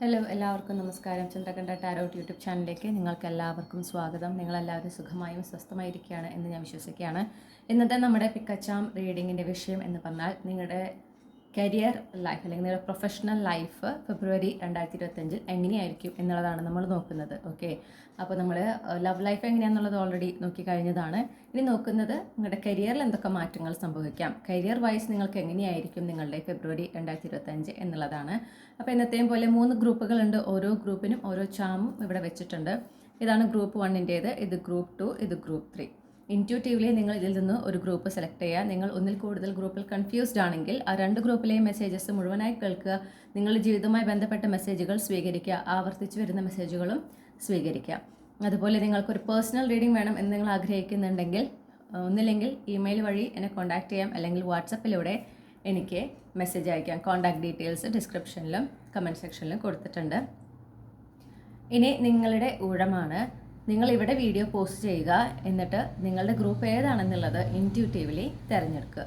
Hello, എല്ലാവർക്കും നമസ്കാരം. Chandrakantha tarot YouTube ചാനലിലേക്ക് നിങ്ങൾക്ക് എല്ലാവർക്കും സ്വാഗതം. നിങ്ങളെല്ലാവരും സുഖമായും സ്വസ്ഥമായിരിക്കുകയാണ് എന്ന് ഞാൻ വിശ്വസിക്കുകയാണ്. ഇന്നത്തെ നമ്മുടെ പിക്കച്ചാം റീഡിങ്ങിൻ്റെ വിഷയം എന്ന് പറഞ്ഞാൽ നിങ്ങളുടെ കരിയർ ലൈഫ് അല്ലെങ്കിൽ നിങ്ങളുടെ പ്രൊഫഷണൽ ലൈഫ് ഫെബ്രുവരി 2025 എങ്ങനെയായിരിക്കും എന്നുള്ളതാണ് നമ്മൾ നോക്കുന്നത്. ഓക്കെ, അപ്പോൾ നമ്മൾ ലവ് ലൈഫ് എങ്ങനെയാണെന്നുള്ളത് ഓൾറെഡി നോക്കി കഴിഞ്ഞതാണ്. ഇനി നോക്കുന്നത് നിങ്ങളുടെ കരിയറിൽ എന്തൊക്കെ മാറ്റങ്ങൾ സംഭവിക്കാം, കരിയർ വൈസ് നിങ്ങൾക്ക് എങ്ങനെയായിരിക്കും നിങ്ങളുടെ ഫെബ്രുവരി 2025 എന്നുള്ളതാണ്. അപ്പോൾ ഇന്നത്തെയും പോലെ 3 ഗ്രൂപ്പുകളുണ്ട്. ഓരോ ഗ്രൂപ്പിനും ഓരോ ചാമും ഇവിടെ വെച്ചിട്ടുണ്ട്. ഇതാണ് ഗ്രൂപ്പ് 1-ൻ്റേത്, ഇത് ഗ്രൂപ്പ് 2, ഇത് ഗ്രൂപ്പ് 3. ഇൻറ്റ്യൂട്ടീവ്ലി നിങ്ങൾ ഇതിൽ നിന്ന് ഒരു ഗ്രൂപ്പ് സെലക്ട് ചെയ്യുക. നിങ്ങൾ ഒന്നിൽ കൂടുതൽ ഗ്രൂപ്പിൽ കൺഫ്യൂസ്ഡ് ആണെങ്കിൽ ആ 2 ഗ്രൂപ്പിലെയും മെസ്സേജസ് മുഴുവനായി കേൾക്കുക. നിങ്ങളുടെ ജീവിതവുമായി ബന്ധപ്പെട്ട മെസ്സേജുകൾ സ്വീകരിക്കുക, ആവർത്തിച്ച് വരുന്ന മെസ്സേജുകളും സ്വീകരിക്കുക. അതുപോലെ നിങ്ങൾക്കൊരു പേഴ്സണൽ റീഡിംഗ് വേണം എന്ന് നിങ്ങൾ ആഗ്രഹിക്കുന്നുണ്ടെങ്കിൽ ഒന്നില്ലെങ്കിൽ ഇമെയിൽ വഴി എന്നെ കോൺടാക്റ്റ് ചെയ്യാം, അല്ലെങ്കിൽ വാട്സപ്പിലൂടെ എനിക്ക് മെസ്സേജ് അയക്കാം. കോൺടാക്ട് ഡീറ്റെയിൽസ് ഡിസ്ക്രിപ്ഷനിലും കമൻറ്റ് സെക്ഷനിലും കൊടുത്തിട്ടുണ്ട്. ഇനി നിങ്ങളുടെ ഊഴമാണ്. നിങ്ങൾ ഇവിടെ വീഡിയോ പോസ്റ്റ് ചെയ്യുക, എന്നിട്ട് നിങ്ങളുടെ ഗ്രൂപ്പ് ഏതാണെന്നുള്ളത് ഇൻറ്റ്യൂട്ടീവ്ലി തിരഞ്ഞെടുക്കുക.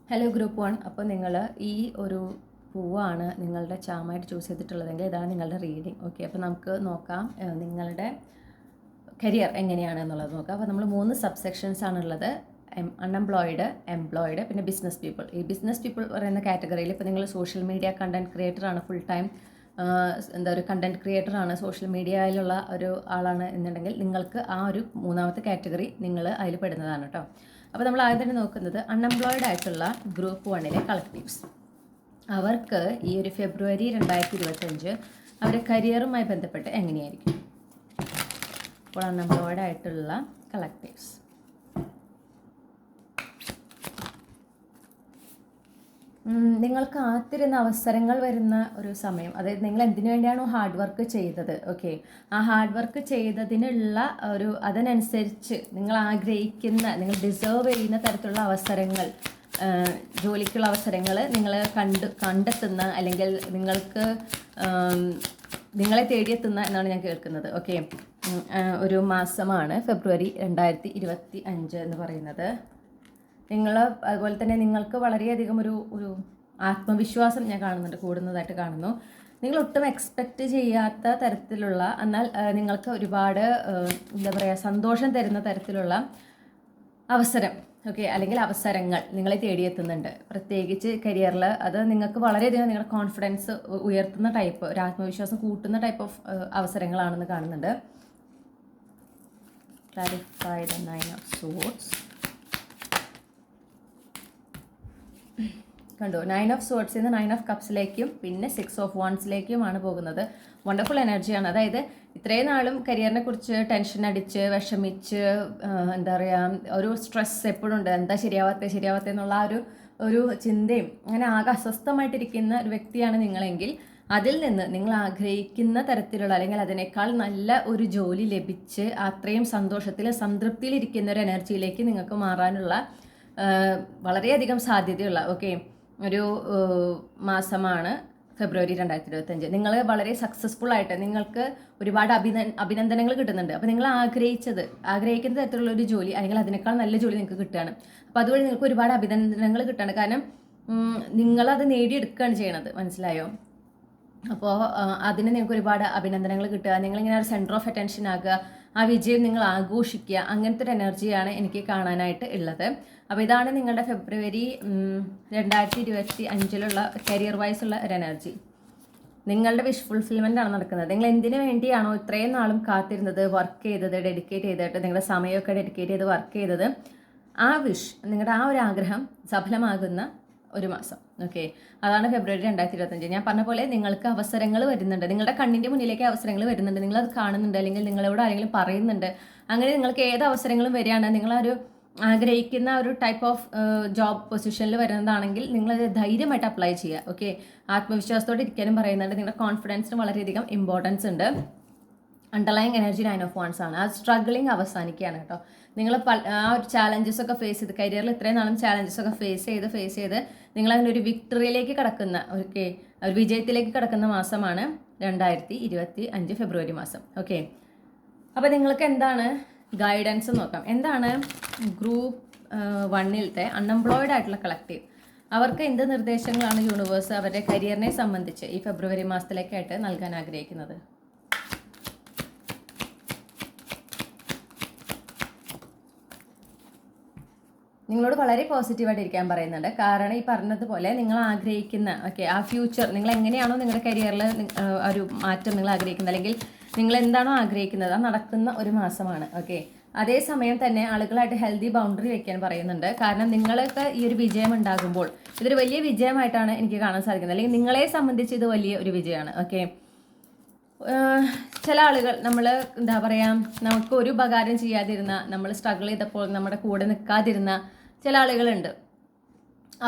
ഹലോ ഗ്രൂപ്പ് 1, അപ്പോൾ നിങ്ങൾ ഈ ഒരു പൂവാണ് നിങ്ങളുടെ ചാമായിട്ട് ചൂസ് ചെയ്തിട്ടുള്ളതെങ്കിൽ ഇതാണ് നിങ്ങളുടെ റീഡിംഗ്. ഓക്കെ, അപ്പോൾ നമുക്ക് നോക്കാം നിങ്ങളുടെ കരിയർ എങ്ങനെയാണ് എന്നുള്ളത് നോക്കാം. അപ്പോൾ നമ്മൾ 3 സബ്സെക്ഷൻസ് ആണുള്ളത്: അൺഎംപ്ലോയിഡ്, എംപ്ലോയിഡ്, പിന്നെ ബിസിനസ് പീപ്പിൾ. ഈ ബിസിനസ് പീപ്പിൾ പറയുന്ന കാറ്റഗറിയിൽ ഇപ്പോൾ നിങ്ങൾ സോഷ്യൽ മീഡിയ കണ്ടൻറ് ക്രിയേറ്ററാണ്, ഫുൾ ടൈം ഒരു കണ്ടൻറ് ക്രിയേറ്ററാണ്, സോഷ്യൽ മീഡിയയിലുള്ള ഒരു ആളാണ് എന്നുണ്ടെങ്കിൽ നിങ്ങൾക്ക് ആ ഒരു 3ാമത്തെ കാറ്റഗറി നിങ്ങൾ അതിൽ പെടുന്നതാണ് കേട്ടോ. അപ്പോൾ നമ്മൾ ആദ്യം തന്നെ നോക്കുന്നത് അൺഎംപ്ലോയിഡ് ആയിട്ടുള്ള ഗ്രൂപ്പ് 1-ലെ കളക്റ്റീവ്സ്. അവർക്ക് ഈ ഒരു ഫെബ്രുവരി 2025 അവരുടെ കരിയറുമായി ബന്ധപ്പെട്ട് എങ്ങനെയായിരിക്കും. അപ്പോൾ അൺഎംപ്ലോയിഡ് ആയിട്ടുള്ള കളക്റ്റീവ്സ്, നിങ്ങൾ കാത്തിരുന്ന അവസരങ്ങൾ വരുന്ന ഒരു സമയം. അതായത് നിങ്ങൾ എന്തിനു വേണ്ടിയാണോ ഹാർഡ് വർക്ക് ചെയ്തത്, ഓക്കെ, ആ ഹാർഡ് വർക്ക് ചെയ്തതിനുള്ള അതിനനുസരിച്ച് നിങ്ങൾ ആഗ്രഹിക്കുന്ന, നിങ്ങൾ ഡിസേർവ് ചെയ്യുന്ന തരത്തിലുള്ള അവസരങ്ങൾ, ജോലിക്കുള്ള അവസരങ്ങൾ നിങ്ങൾ കണ്ടെത്തുന്ന, അല്ലെങ്കിൽ നിങ്ങളെ തേടിയെത്തുന്ന എന്നാണ് ഞാൻ കേൾക്കുന്നത്. ഓക്കെ, ഒരു മാസമാണ് ഫെബ്രുവരി 2025 എന്ന് പറയുന്നത്. അതുപോലെ തന്നെ നിങ്ങൾക്ക് വളരെയധികം ഒരു ആത്മവിശ്വാസം ഞാൻ കാണുന്നുണ്ട്, കൂടുന്നതായിട്ട് കാണുന്നു. നിങ്ങൾ ഒട്ടും എക്സ്പെക്റ്റ് ചെയ്യാത്ത തരത്തിലുള്ള, എന്നാൽ നിങ്ങൾക്ക് ഒരുപാട് എന്താ പറയുക, സന്തോഷം തരുന്ന തരത്തിലുള്ള അവസരം, ഓക്കെ, അല്ലെങ്കിൽ അവസരങ്ങൾ നിങ്ങളെ തേടിയെത്തുന്നുണ്ട്. പ്രത്യേകിച്ച് കരിയറിൽ അത് നിങ്ങൾക്ക് വളരെയധികം നിങ്ങളുടെ കോൺഫിഡൻസ് ഉയർത്തുന്ന ടൈപ്പ്, ഒരു ആത്മവിശ്വാസം കൂട്ടുന്ന ടൈപ്പ് ഓഫ് അവസരങ്ങളാണെന്ന് കാണുന്നുണ്ട്. Clarify the 9 of swords. കണ്ടോ, 9 ഓഫ് സോർഡ്സിൽ നിന്ന് 9 ഓഫ് കപ്സിലേക്കും പിന്നെ 6 ഓഫ് വാൻഡ്സിലേക്കുമാണ് പോകുന്നത്. വണ്ടർഫുൾ എനർജിയാണ്. അതായത് ഇത്രയും നാളും കരിയറിനെ കുറിച്ച് ടെൻഷൻ അടിച്ച് വിഷമിച്ച് എന്താ പറയുക, ഒരു സ്ട്രെസ് എപ്പോഴും ഉണ്ട്, എന്താ ശരിയാവാത്ത എന്നുള്ള ഒരു ചിന്തയും അങ്ങനെ ആകെ അസ്വസ്ഥമായിട്ടിരിക്കുന്ന ഒരു വ്യക്തിയാണ് നിങ്ങളെങ്കിൽ അതിൽ നിന്ന് നിങ്ങൾ ആഗ്രഹിക്കുന്ന തരത്തിലുള്ള, അല്ലെങ്കിൽ അതിനേക്കാൾ നല്ല ഒരു ജോലി ലഭിച്ച് അത്രയും സന്തോഷത്തിൽ സംതൃപ്തിയിലിരിക്കുന്ന ഒരു എനർജിയിലേക്ക് നിങ്ങൾക്ക് മാറാനുള്ള വളരെയധികം സാധ്യതയുള്ള ഒരു മാസമാണ് ഫെബ്രുവരി 2025. നിങ്ങൾ വളരെ സക്സസ്ഫുൾ ആയിട്ട് നിങ്ങൾക്ക് ഒരുപാട് അഭിനന്ദനങ്ങൾ കിട്ടുന്നുണ്ട്. അപ്പോൾ നിങ്ങൾ ആഗ്രഹിക്കുന്ന തരത്തിലുള്ള ഒരു ജോലി, അല്ലെങ്കിൽ അതിനേക്കാൾ നല്ല ജോലി നിങ്ങൾക്ക് കിട്ടുകയാണ്. അപ്പോൾ അതുവഴി നിങ്ങൾക്ക് ഒരുപാട് അഭിനന്ദനങ്ങൾ കിട്ടുകയാണ്. കാരണം നിങ്ങളത് നേടിയെടുക്കുകയാണ് ചെയ്യണത്, മനസ്സിലായോ? അപ്പോൾ അതിന് നിങ്ങൾക്ക് ഒരുപാട് അഭിനന്ദനങ്ങൾ കിട്ടുക, നിങ്ങളിങ്ങനെ ഒരു സെൻറ്റർ ഓഫ് അറ്റൻഷൻ ആകുക, ആ വിജയം നിങ്ങൾ ആഘോഷിക്കുക, അങ്ങനത്തെ ഒരു എനർജിയാണ് എനിക്ക് കാണാനായിട്ട് ഉള്ളത്. അപ്പോൾ ഇതാണ് നിങ്ങളുടെ ഫെബ്രുവരി 2025 കരിയർ വൈസ് ഉള്ള ഒരു എനർജി. നിങ്ങളുടെ വിഷ് ഫുൾഫിൽമെൻ്റ് ആണ് നടക്കുന്നത്. നിങ്ങൾ എന്തിനു വേണ്ടിയാണോ ഇത്രയും നാളും കാത്തിരുന്നത്, വർക്ക് ചെയ്തത്, ഡെഡിക്കേറ്റ് ചെയ്തിട്ട് നിങ്ങളുടെ സമയമൊക്കെ ഡെഡിക്കേറ്റ് ചെയ്ത് വർക്ക് ചെയ്തത്, ആ വിഷ്, നിങ്ങളുടെ ആ ഒരു ആഗ്രഹം സഫലമാകുന്ന ഒരു മാസം. ഓക്കെ, അതാണ് ഫെബ്രുവരി 2025. ഞാൻ പറഞ്ഞ പോലെ നിങ്ങൾക്ക് അവസരങ്ങൾ വരുന്നുണ്ട്, നിങ്ങളുടെ കണ്ണിൻ്റെ മുന്നിലേക്ക് അവസരങ്ങൾ വരുന്നുണ്ട്, നിങ്ങളത് കാണുന്നുണ്ട്, അല്ലെങ്കിൽ നിങ്ങളോട് ആരെങ്കിലും പറയുന്നുണ്ട്. അങ്ങനെ നിങ്ങൾക്ക് ഏത് അവസരങ്ങളും വരികയാണ്, നിങ്ങളൊരു ആഗ്രഹിക്കുന്ന ഒരു ടൈപ്പ് ഓഫ് ജോബ് പൊസിഷനിൽ വരുന്നതാണെങ്കിൽ നിങ്ങളത് ധൈര്യമായിട്ട് അപ്ലൈ ചെയ്യുക. ഓക്കെ, ആത്മവിശ്വാസത്തോടെ ഇരിക്കാനും പറയുന്നുണ്ട്. നിങ്ങളുടെ കോൺഫിഡൻസിന് വളരെയധികം ഇമ്പോർട്ടൻസ് ഉണ്ട്. അണ്ടർലൈങ് എനർജി 9 ഓഫ് വാൻഡ്സ് ആണ്. ആ സ്ട്രഗ്ലിങ് അവസാനിക്കുകയാണ് കേട്ടോ. നിങ്ങൾ ആ ഒരു ചാലഞ്ചസ് ഒക്കെ ഫേസ് ചെയ്ത്, കരിയറിൽ ഇത്രയും നാളും ചാലഞ്ചസ് ഒക്കെ ഫേസ് ചെയ്ത് നിങ്ങൾ അങ്ങനെ ഒരു വിക്ടറിയിലേക്ക് കടക്കുന്ന, ഒരു വിജയത്തിലേക്ക് കടക്കുന്ന മാസമാണ് 2025 ഫെബ്രുവരി മാസം. ഓക്കെ, അപ്പോൾ നിങ്ങൾക്ക് എന്താണ് ഗൈഡൻസ് നോക്കാം. എന്താണ് ഗ്രൂപ്പ് 1-ത്തെ അൺഎംപ്ലോയിഡ് ആയിട്ടുള്ള കളക്റ്റീവ്. അവർക്ക് എന്ത് നിർദ്ദേശങ്ങളാണ് യൂണിവേഴ്സ് അവരുടെ കരിയറിനെ സംബന്ധിച്ച് ഈ ഫെബ്രുവരി മാസത്തിലേക്കായിട്ട് നൽകാൻ ആഗ്രഹിക്കുന്നത്? നിങ്ങളോട് വളരെ പോസിറ്റീവായിട്ട് ഇരിക്കാൻ പറയുന്നുണ്ട്. കാരണം ഈ പറഞ്ഞതുപോലെ നിങ്ങൾ ആഗ്രഹിക്കുന്ന ആ ഫ്യൂച്ചർ, നിങ്ങൾ എങ്ങനെയാണോ നിങ്ങളുടെ കരിയറിൽ ഒരു മാറ്റം നിങ്ങൾ ആഗ്രഹിക്കുന്നത്, അല്ലെങ്കിൽ നിങ്ങൾ എന്താണോ ആഗ്രഹിക്കുന്നത് അത് നടക്കുന്ന ഒരു മാസമാണ്. അതേസമയം തന്നെ ആളുകളായിട്ട് ഹെൽത്തി ബൗണ്ടറി വെക്കാൻ പറയുന്നുണ്ട്. കാരണം നിങ്ങൾക്ക് ഈ ഒരു വിജയം ഉണ്ടാകുമ്പോൾ ഇതൊരു വലിയ വിജയമായിട്ടാണ് എനിക്ക് കാണാൻ സാധിക്കുന്നത്, അല്ലെങ്കിൽ നിങ്ങളെ സംബന്ധിച്ച് ഇത് വലിയ ഒരു വിജയമാണ്. ചില ആളുകൾ നമ്മൾ എന്താ പറയുക, നമുക്ക് ഒരു ഉപകാരം ചെയ്യാതിരുന്ന, നമ്മൾ സ്ട്രഗിൾ ചെയ്തപ്പോൾ നമ്മുടെ കൂടെ നിൽക്കാതിരുന്ന ചില ആളുകളുണ്ട്.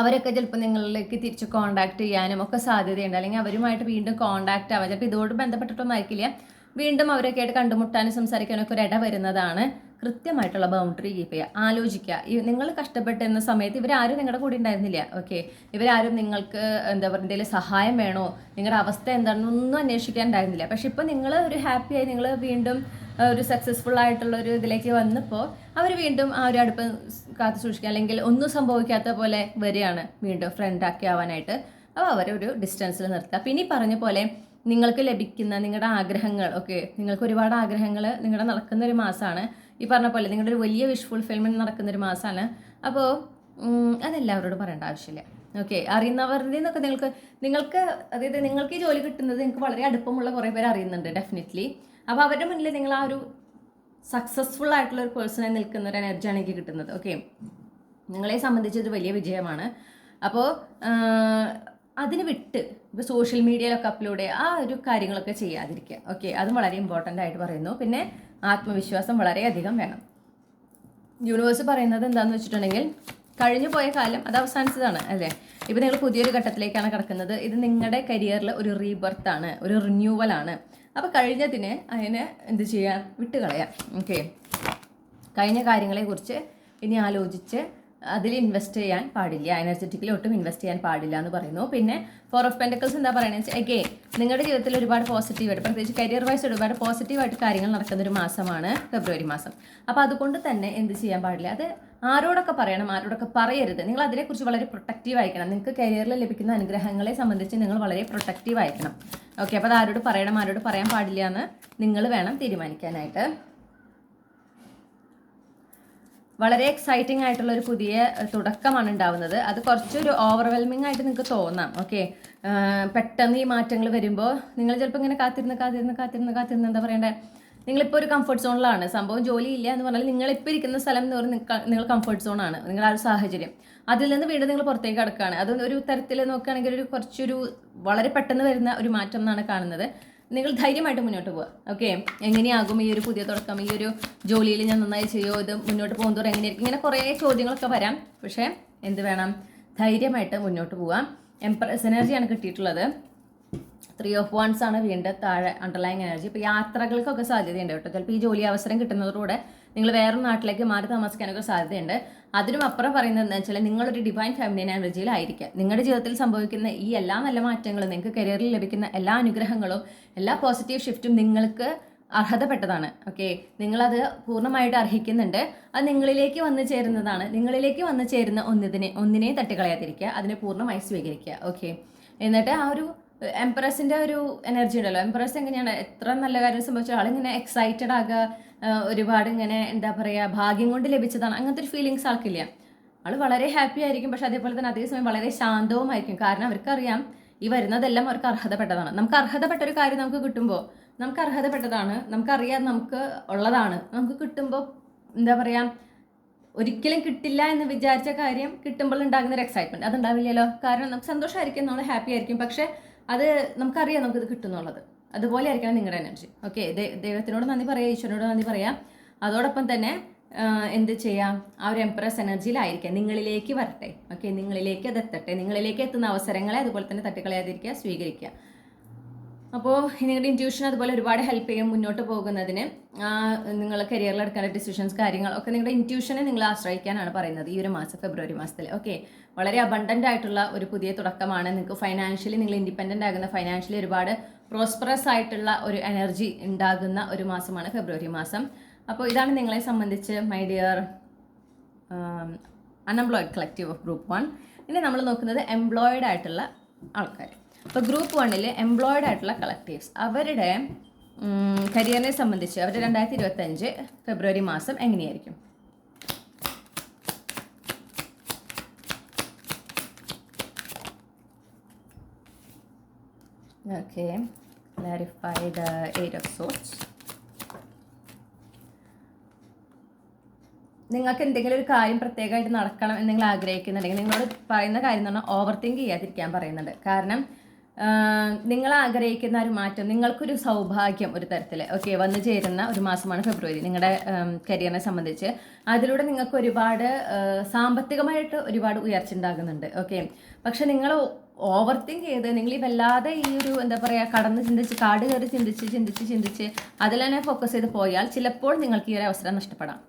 അവരൊക്കെ ചിലപ്പോൾ നിങ്ങളിലേക്ക് തിരിച്ച് കോണ്ടാക്ട് ചെയ്യാനും ഒക്കെ സാധ്യതയുണ്ട്, അല്ലെങ്കിൽ അവരുമായിട്ട് വീണ്ടും കോണ്ടാക്ട് ആവാം. ചിലപ്പോൾ ഇതോട് ബന്ധപ്പെട്ടിട്ടൊന്നും ആയിരിക്കില്ല, വീണ്ടും അവരൊക്കെ ആയിട്ട് കണ്ടുമുട്ടാനും സംസാരിക്കാനൊക്കെ ഒരു ഇട വരുന്നതാണ്. കൃത്യമായിട്ടുള്ള ബൗണ്ടറി കീപ്പ് ചെയ്യുക, ആലോചിക്കുക. നിങ്ങൾ കഷ്ടപ്പെട്ടിരുന്ന സമയത്ത് ഇവരാരും നിങ്ങളുടെ കൂടെ ഉണ്ടായിരുന്നില്ല. ഇവരാരും നിങ്ങൾക്ക് എന്താ പറയുക എന്തെങ്കിലും സഹായം വേണോ, നിങ്ങളുടെ അവസ്ഥ എന്താണെന്നൊന്നും അന്വേഷിക്കാൻ ഉണ്ടായിരുന്നില്ല. പക്ഷെ ഇപ്പോൾ നിങ്ങൾ ഒരു ഹാപ്പിയായി, നിങ്ങൾ വീണ്ടും ഒരു സക്സസ്ഫുൾ ആയിട്ടുള്ള ഒരു ഇതിലേക്ക് വന്നപ്പോൾ അവർ വീണ്ടും ആ ഒരു അടുപ്പം കാത്തു സൂക്ഷിക്കുക, അല്ലെങ്കിൽ ഒന്നും സംഭവിക്കാത്ത പോലെ വരികയാണ് വീണ്ടും ഫ്രണ്ടാക്കി ആവാനായിട്ട്. അപ്പോൾ അവരെ ഒരു ഡിസ്റ്റൻസിൽ നിർത്തുക. പിന്നെ ഈ പറഞ്ഞ പോലെ നിങ്ങൾക്ക് ലഭിക്കുന്ന നിങ്ങളുടെ ആഗ്രഹങ്ങൾ, നിങ്ങൾക്ക് ഒരുപാട് ആഗ്രഹങ്ങൾ നിങ്ങളുടെ നടക്കുന്ന ഒരു മാസമാണ്. ഈ പറഞ്ഞ പോലെ നിങ്ങളുടെ ഒരു വലിയ വിഷ് ഫുൾഫിൽമെൻറ്റ് നടക്കുന്നൊരു മാസമാണ്. അപ്പോൾ അതെല്ലാവരോടും പറയേണ്ട ആവശ്യമില്ല. അറിയുന്നവരുടെ നിന്നൊക്കെ നിങ്ങൾക്ക് അതായത് നിങ്ങൾക്ക് ഈ ജോലി കിട്ടുന്നത് നിങ്ങൾക്ക് വളരെ അടുപ്പമുള്ള കുറേ പേര് അറിയുന്നുണ്ട് ഡെഫിനറ്റ്ലി. അപ്പോൾ അവരുടെ മുന്നിൽ നിങ്ങൾ ആ ഒരു സക്സസ്ഫുൾ ആയിട്ടുള്ള ഒരു പേഴ്സണെ നിൽക്കുന്ന ഒരു എനർജിയാണ് എനിക്ക് കിട്ടുന്നത്. നിങ്ങളെ സംബന്ധിച്ച് ഇത് വലിയ വിജയമാണ്. അപ്പോൾ അതിന് വിട്ട് ഇപ്പോൾ സോഷ്യൽ മീഡിയയിലൊക്കെ അപ്ലോഡ് ചെയ്യുക, ആ ഒരു കാര്യങ്ങളൊക്കെ ചെയ്യാതിരിക്കുക. അതും വളരെ ഇമ്പോർട്ടൻ്റ് ആയിട്ട് പറയുന്നു. പിന്നെ ആത്മവിശ്വാസം വളരെയധികം വേണം. യൂണിവേഴ്സ് പറയുന്നത് എന്താണെന്ന് വെച്ചിട്ടുണ്ടെങ്കിൽ, കഴിഞ്ഞു പോയ കാലം അത് അവസാനിച്ചതാണ് അല്ലേ. ഇപ്പോൾ നിങ്ങൾ പുതിയൊരു ഘട്ടത്തിലേക്കാണ് കിടക്കുന്നത്. ഇത് നിങ്ങളുടെ കരിയറിൽ ഒരു റീബർത്താണ്, ഒരു റിന്യൂവലാണ്. അപ്പോൾ കഴിഞ്ഞതിന് അതിനെ എന്ത് ചെയ്യാം, വിട്ടുകളയാം. കഴിഞ്ഞ കാര്യങ്ങളെക്കുറിച്ച് ഇനി ആലോചിച്ച് അതിൽ ഇൻവെസ്റ്റ് ചെയ്യാൻ പാടില്ല, എനർജറ്റിക്കലി ഒട്ടും ഇൻവെസ്റ്റ് ചെയ്യാൻ പാടില്ല എന്ന് പറയുന്നു. പിന്നെ 4 ഓഫ് പെൻറ്റക്കിൾസ് എന്താ പറയുന്നത് വെച്ചാൽ, നിങ്ങളുടെ ജീവിതത്തിൽ ഒരുപാട് പോസിറ്റീവായിട്ട്, പ്രത്യേകിച്ച് കരിയർ വൈസ് ഒരുപാട് പോസിറ്റീവായിട്ട് കാര്യങ്ങൾ നടക്കുന്ന ഒരു മാസമാണ് ഫെബ്രുവരി മാസം. അപ്പോൾ അതുകൊണ്ട് തന്നെ എന്ത് ചെയ്യാൻ പാടില്ല, അത് ആരോടൊക്കെ പറയണം, ആരോടൊക്കെ പറയരുത്. നിങ്ങൾ അതിനെക്കുറിച്ച് വളരെ പ്രൊട്ടക്റ്റീവ് ആയിരിക്കണം. നിങ്ങൾക്ക് കരിയറിൽ ലഭിക്കുന്ന അനുഗ്രഹങ്ങളെ സംബന്ധിച്ച് നിങ്ങൾ വളരെ പ്രൊട്ടക്റ്റീവ് ആയിരിക്കണം. അപ്പോൾ അത് ആരോട് പറയണം, ആരോട് പറയാൻ പാടില്ല എന്ന് നിങ്ങൾ വേണം തീരുമാനിക്കാനായിട്ട്. വളരെ എക്സൈറ്റിംഗ് ആയിട്ടുള്ള ഒരു പുതിയ തുടക്കമാണ് ഉണ്ടാവുന്നത്. അത് കുറച്ചൊരു ഓവർവെൽമിംഗ് ആയിട്ട് നിങ്ങൾക്ക് തോന്നാം. പെട്ടെന്ന് ഈ മാറ്റങ്ങൾ വരുമ്പോൾ നിങ്ങൾ ചിലപ്പോൾ ഇങ്ങനെ കാത്തിരുന്ന് എന്താ പറയണ്ടേ, നിങ്ങളിപ്പോൾ ഒരു കംഫർട്ട് സോണിലാണ്. സംഭവം ജോലിയില്ല എന്ന് പറഞ്ഞാൽ നിങ്ങളിപ്പോൾ ഇരിക്കുന്ന സ്ഥലം എന്ന് പറഞ്ഞാൽ നിങ്ങൾ കംഫർട്ട് സോണാണ്, നിങ്ങളുടെ ആ ഒരു സാഹചര്യം. അതിൽ നിന്ന് വീണ്ടും നിങ്ങൾ പുറത്തേക്ക് കിടക്കുകയാണ്. അത് ഒരു തരത്തിൽ നോക്കുകയാണെങ്കിൽ കുറച്ചൊരു വളരെ പെട്ടെന്ന് വരുന്ന ഒരു മാറ്റം എന്നാണ് കാണുന്നത്. നിങ്ങൾ ധൈര്യമായിട്ട് മുന്നോട്ട് പോവുക. എങ്ങനെയാകും ഈ ഒരു പുതിയ തുടക്കം, ഈ ഒരു ജോലിയിൽ ഞാൻ നന്നായി ചെയ്യുമോ, ഇത് മുന്നോട്ട് പോകുന്നതോടെ എങ്ങനെയായിരിക്കും, ഇങ്ങനെ കുറേ ചോദ്യങ്ങളൊക്കെ വരാം. പക്ഷേ എന്ത് വേണം, ധൈര്യമായിട്ട് മുന്നോട്ട് പോവാം. എംപ്രസ് എനർജിയാണ് കിട്ടിയിട്ടുള്ളത്. 3 ഓഫ് വാൻഡ്സ് ആണ് വീണ്ടും താഴെ അണ്ടർലൈങ് എനർജി. ഇപ്പോൾ യാത്രകൾക്കൊക്കെ സാധ്യതയുണ്ട് കേട്ടോ. ചിലപ്പോൾ ഈ ജോലി അവസരം കിട്ടുന്നതോടെ നിങ്ങൾ വേറൊരു നാട്ടിലേക്ക് മാറി താമസിക്കാനൊക്കെ സാധ്യതയുണ്ട്. അതിനും അപ്പുറം പറയുന്നത് എന്താ വെച്ചാൽ, നിങ്ങളൊരു ഡിവൈൻ ഫെമിനിൻ എനർജിയിലായിരിക്കുക. നിങ്ങളുടെ ജീവിതത്തിൽ സംഭവിക്കുന്ന ഈ എല്ലാ നല്ല മാറ്റങ്ങളും, നിങ്ങൾക്ക് കരിയറിൽ ലഭിക്കുന്ന എല്ലാ അനുഗ്രഹങ്ങളും, എല്ലാ പോസിറ്റീവ് ഷിഫ്റ്റും നിങ്ങൾക്ക് അർഹതപ്പെട്ടതാണ്. നിങ്ങളത് പൂർണ്ണമായിട്ട് അർഹിക്കുന്നുണ്ട്. അത് നിങ്ങളിലേക്ക് വന്നു ചേരുന്നതാണ്. നിങ്ങളിലേക്ക് വന്നു ചേരുന്ന ഒന്നിനെയും തട്ടിക്കളയാതിരിക്കുക, അതിനെ പൂർണ്ണമായി സ്വീകരിക്കുക. എന്നിട്ട് ആ ഒരു എംപ്രസിൻ്റെ ഒരു എനർജി ഉണ്ടല്ലോ, എംപ്രസ് എങ്ങനെയാണ്, എത്ര നല്ല കാര്യം സംഭവിച്ചാൽ ആളിങ്ങനെ എക്സൈറ്റഡ് ആകുക, ഒരുപാട് ഇങ്ങനെ എന്താ പറയുക, ഭാഗ്യം കൊണ്ട് ലഭിച്ചതാണ്, അങ്ങനത്തെ ഒരു ഫീലിങ്സ് ആൾക്കില്ല. ആൾ വളരെ ഹാപ്പി ആയിരിക്കും. പക്ഷെ അതേപോലെ തന്നെ അതേസമയം വളരെ ശാന്തവുമായിരിക്കും. കാരണം അവർക്കറിയാം ഈ വരുന്നതെല്ലാം അവർക്ക് അർഹതപ്പെട്ടതാണ്. നമുക്ക് അർഹതപ്പെട്ട ഒരു കാര്യം നമുക്ക് കിട്ടുമ്പോൾ, നമുക്ക് അർഹതപ്പെട്ടതാണ്, നമുക്കറിയാം, നമുക്ക് ഉള്ളതാണ്, നമുക്ക് കിട്ടുമ്പോൾ എന്താ പറയുക, ഒരിക്കലും കിട്ടില്ല എന്ന് വിചാരിച്ച കാര്യം കിട്ടുമ്പോൾ ഉണ്ടാകുന്ന ഒരു എക്സൈറ്റ്മെൻറ്റ് അതുണ്ടാവില്ലല്ലോ. കാരണം നമുക്ക് സന്തോഷമായിരിക്കും, നമ്മൾ ഹാപ്പി ആയിരിക്കും. പക്ഷെ അത് നമുക്കറിയാം നമുക്കിത് കിട്ടുന്നുള്ളത്. അതുപോലെ ആയിരിക്കണം നിങ്ങളുടെ എനർജി. ദൈവത്തിനോട് നന്ദി പറയാം, ഈശ്വരനോട് നന്ദി പറയാം. അതോടൊപ്പം തന്നെ എന്ത് ചെയ്യാം, ആ ഒരു എംപ്രസ് എനർജിയിലായിരിക്കാം, നിങ്ങളിലേക്ക് വരട്ടെ. നിങ്ങളിലേക്ക് അത് എത്തട്ടെ. നിങ്ങളിലേക്ക് എത്തുന്ന അവസരങ്ങളെ അതുപോലെ തന്നെ തട്ടിക്കളയാതിരിക്കുക, സ്വീകരിക്കുക. അപ്പോൾ നിങ്ങളുടെ ഇൻറ്റ്യൂഷൻ അതുപോലെ ഒരുപാട് ഹെൽപ്പ് ചെയ്യും മുന്നോട്ട് പോകുന്നതിന്. നിങ്ങൾ കരിയറിൽ എടുക്കേണ്ട ഡിസിഷൻസ് കാര്യങ്ങളൊക്കെ നിങ്ങളുടെ ഇൻറ്റ്യൂഷനെ നിങ്ങൾ ആശ്രയിക്കാനാണ് പറയുന്നത് ഈ ഒരു മാസം, ഫെബ്രുവരി മാസത്തിൽ. വളരെ അബണ്ടൻ്റ് ആയിട്ടുള്ള ഒരു പുതിയ തുടക്കമാണ്. നിങ്ങൾക്ക് ഫൈനാൻഷ്യലി നിങ്ങൾ ഇൻഡിപെൻഡൻ്റ് ആകുന്ന, ഫൈനാൻഷ്യലി ഒരുപാട് പ്രോസ്പറസ് ആയിട്ടുള്ള ഒരു എനർജി ഉണ്ടാകുന്ന ഒരു മാസമാണ് ഫെബ്രുവരി മാസം. അപ്പോൾ ഇതാണ് നിങ്ങളെ സംബന്ധിച്ച് my dear unemployed collective of group 1. ഇനി നമ്മൾ നോക്കുന്നത് എംപ്ലോയിഡ് ആയിട്ടുള്ള ആൾക്കാർ. അപ്പോൾ ഗ്രൂപ്പ് 1 എംപ്ലോയിഡ് ആയിട്ടുള്ള കളക്റ്റീവ്സ്, അവരുടെ കരിയറിനെ സംബന്ധിച്ച് അവരുടെ 2025 ഫെബ്രുവരി മാസം എങ്ങനെയായിരിക്കും? Okay, clarify the 8 of swords. നിങ്ങൾക്ക് എന്തെങ്കിലും ഒരു കാര്യം പ്രത്യേകമായിട്ട് നടക്കണം എന്ന് നിങ്ങൾ ആഗ്രഹിക്കുന്നുണ്ടെങ്കിൽ നിങ്ങളോട് പറയുന്ന കാര്യം എന്ന് പറഞ്ഞാൽ ഓവർ തിങ്ക് ചെയ്യാതിരിക്കാൻ പറയുന്നുണ്ട്. കാരണം നിങ്ങൾ ആഗ്രഹിക്കുന്ന ഒരു മാറ്റം, നിങ്ങൾക്കൊരു സൗഭാഗ്യം ഒരു തരത്തിൽ വന്നു ചേരുന്ന ഒരു മാസമാണ് ഫെബ്രുവരി നിങ്ങളുടെ കരിയറിനെ സംബന്ധിച്ച്. അതിലൂടെ നിങ്ങൾക്ക് ഒരുപാട് സാമ്പത്തികമായിട്ട് ഒരുപാട് ഉയർച്ച ഉണ്ടാകുന്നുണ്ട്. പക്ഷെ നിങ്ങൾ ഓവർ തിങ്ക് ചെയ്ത് നിങ്ങൾ ഈ വല്ലാതെ ഈ ഒരു എന്താ പറയുക കടന്ന് ചിന്തിച്ച് കാട് കയറി ചിന്തിച്ച് അതിൽ തന്നെ ഫോക്കസ് ചെയ്ത് പോയാൽ ചിലപ്പോൾ നിങ്ങൾക്ക് ഈ ഒരു അവസരം നഷ്ടപ്പെടാം.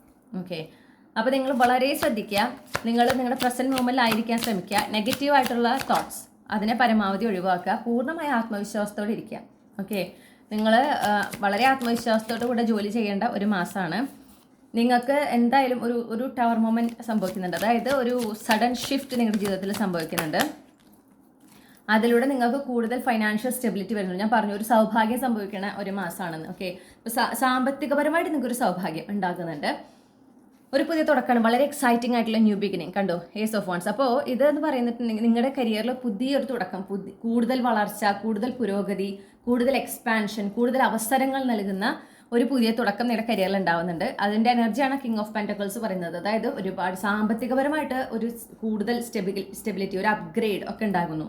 അപ്പോൾ നിങ്ങൾ വളരെ ശ്രദ്ധിക്കുക. നിങ്ങൾ നിങ്ങളുടെ പ്രസൻറ്റ് മൂമെൻറ്റിലായിരിക്കാൻ ശ്രമിക്കുക. നെഗറ്റീവായിട്ടുള്ള തോട്ട്സ് അതിനെ പരമാവധി ഒഴിവാക്കുക. പൂർണ്ണമായ ആത്മവിശ്വാസത്തോടെ ഇരിക്കുക. നിങ്ങൾ വളരെ ആത്മവിശ്വാസത്തോടു കൂടെ ജോലി ചെയ്യേണ്ട ഒരു മാസമാണ്. നിങ്ങൾക്ക് എന്തായാലും ഒരു ടവർ മൊമെൻറ്റ് സംഭവിക്കുന്നുണ്ട്. അതായത് ഒരു സഡൻ ഷിഫ്റ്റ് നിങ്ങളുടെ ജീവിതത്തിൽ സംഭവിക്കുന്നുണ്ട്. അതിലൂടെ നിങ്ങൾക്ക് കൂടുതൽ ഫൈനാൻഷ്യൽ സ്റ്റെബിലിറ്റി വരുന്നുണ്ട്. ഞാൻ പറഞ്ഞു ഒരു സൗഭാഗ്യം സംഭവിക്കുന്ന ഒരു മാസമാണെന്ന്. സാമ്പത്തികപരമായിട്ട് നിങ്ങൾക്കൊരു സൗഭാഗ്യം ഉണ്ടാകുന്നുണ്ട്. ഒരു പുതിയ തുടക്കമാണ്, വളരെ എക്സൈറ്റിംഗ് ആയിട്ടുള്ള ന്യൂ ബിഗിനിങ്. കണ്ടോ, ഏസ് ഓഫ് വൺസ്. അപ്പോൾ ഇതെന്ന് പറയുന്നിട്ടുണ്ടെങ്കിൽ നിങ്ങളുടെ കരിയറിൽ പുതിയൊരു തുടക്കം, കൂടുതൽ വളർച്ച, കൂടുതൽ പുരോഗതി, കൂടുതൽ എക്സ്പാൻഷൻ, കൂടുതൽ അവസരങ്ങൾ നൽകുന്ന ഒരു പുതിയ തുടക്കം നിങ്ങളുടെ കരിയറിൽ ഉണ്ടാവുന്നുണ്ട്. അതിൻ്റെ എനർജിയാണ് കിങ് ഓഫ് പെൻറ്റക്കിൾസ് പറയുന്നത്. അതായത് ഒരുപാട് സാമ്പത്തികപരമായിട്ട് ഒരു കൂടുതൽ സ്റ്റെബിലിറ്റി, ഒരു അപ്ഗ്രേഡ് ഒക്കെ ഉണ്ടാകുന്നു.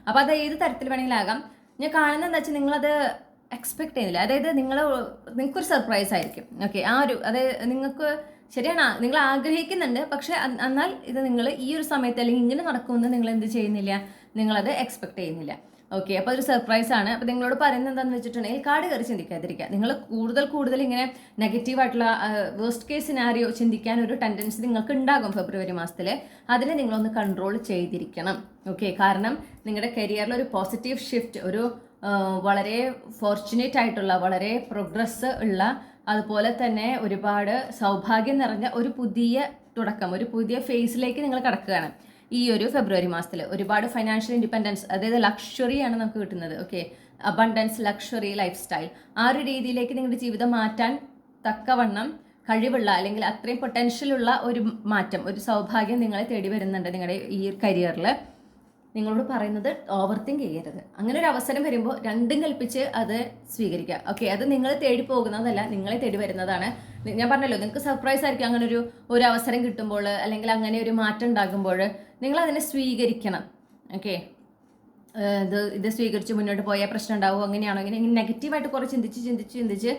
അപ്പോൾ അത് ഏത് തരത്തിൽ വേണമെങ്കിലാകാം. ഞാൻ കാണുന്നത് എന്താ വെച്ചാൽ നിങ്ങളത് എക്സ്പെക്ട് ചെയ്യുന്നില്ല. അതായത് നിങ്ങൾക്കൊരു സർപ്രൈസ് ആയിരിക്കും. അതായത് നിങ്ങൾക്ക് ശരിയാണ്, നിങ്ങൾ ആഗ്രഹിക്കുന്നുണ്ട്. പക്ഷെ എന്നാൽ ഇത് നിങ്ങൾ ഈ ഒരു സമയത്ത് അല്ലെങ്കിൽ ഇങ്ങനെ നടക്കുമെന്ന് നിങ്ങൾ എന്ത് ചെയ്യുന്നില്ല, നിങ്ങളത് എക്സ്പെക്ട് ചെയ്യുന്നില്ല. അപ്പോൾ അതൊരു സർപ്രൈസ് ആണ്. അപ്പോൾ നിങ്ങളോട് പറയുന്നത് എന്താണെന്ന് വെച്ചിട്ടുണ്ടെങ്കിൽ കാട് കയറി ചിന്തിക്കാതിരിക്കുക. നിങ്ങൾ കൂടുതൽ ഇങ്ങനെ നെഗറ്റീവായിട്ടുള്ള വേസ്റ്റ് കേസ് സിനാരിയോ ചിന്തിക്കാൻ ഒരു ടെൻഡൻസി നിങ്ങൾക്ക് ഉണ്ടാകും ഫെബ്രുവരി മാസത്തിൽ. അതിനെ നിങ്ങളൊന്ന് കൺട്രോൾ ചെയ്തിരിക്കണം. കാരണം നിങ്ങളുടെ കരിയറിൽ ഒരു പോസിറ്റീവ് ഷിഫ്റ്റ്, ഒരു വളരെ ഫോർച്ചുനേറ്റ് ആയിട്ടുള്ള, വളരെ പ്രോഗ്രസ് ഉള്ള, അതുപോലെ തന്നെ ഒരുപാട് സൗഭാഗ്യം നിറഞ്ഞ ഒരു പുതിയ തുടക്കം, ഒരു പുതിയ ഫേസിലേക്ക് നിങ്ങൾ കടക്കുകയാണ് ഈ ഒരു ഫെബ്രുവരി മാസത്തിൽ. ഒരുപാട് ഫൈനാൻഷ്യൽ ഇൻഡിപെൻഡൻസ്, അതായത് ലക്ഷറിയാണ് നമുക്ക് കിട്ടുന്നത്. അബണ്ടൻസ്, ലക്ഷറി ലൈഫ് സ്റ്റൈൽ, ആ ഒരു രീതിയിലേക്ക് നിങ്ങളുടെ ജീവിതം മാറ്റാൻ തക്കവണ്ണം കഴിവുള്ള അല്ലെങ്കിൽ അത്രയും പൊട്ടൻഷ്യലുള്ള ഒരു മാറ്റം, ഒരു സൗഭാഗ്യം നിങ്ങളെ തേടി വരുന്നുണ്ട് നിങ്ങളുടെ ഈ കരിയറിൽ. നിങ്ങളോട് പറയുന്നത് ഓവർ തിങ്ക് ചെയ്യരുത്. അങ്ങനെ ഒരു അവസരം വരുമ്പോൾ രണ്ടും കൽപ്പിച്ച് അത് സ്വീകരിക്കുക. അത് നിങ്ങൾ തേടി പോകുന്നതല്ല, നിങ്ങളെ തേടി വരുന്നതാണ്. ഞാൻ പറഞ്ഞല്ലോ, നിങ്ങൾക്ക് സർപ്രൈസ് ആയിരിക്കും അങ്ങനെ ഒരു അവസരം കിട്ടുമ്പോൾ, അല്ലെങ്കിൽ അങ്ങനെ ഒരു മാറ്റം ഉണ്ടാകുമ്പോൾ നിങ്ങൾ അതിനെ സ്വീകരിക്കണം. ഇത് സ്വീകരിച്ച് മുന്നോട്ട് പോയാൽ പ്രശ്നം ഉണ്ടാവും, അങ്ങനെയാണോ ഇങ്ങനെ നെഗറ്റീവായിട്ട് കുറേ ചിന്തിച്ച്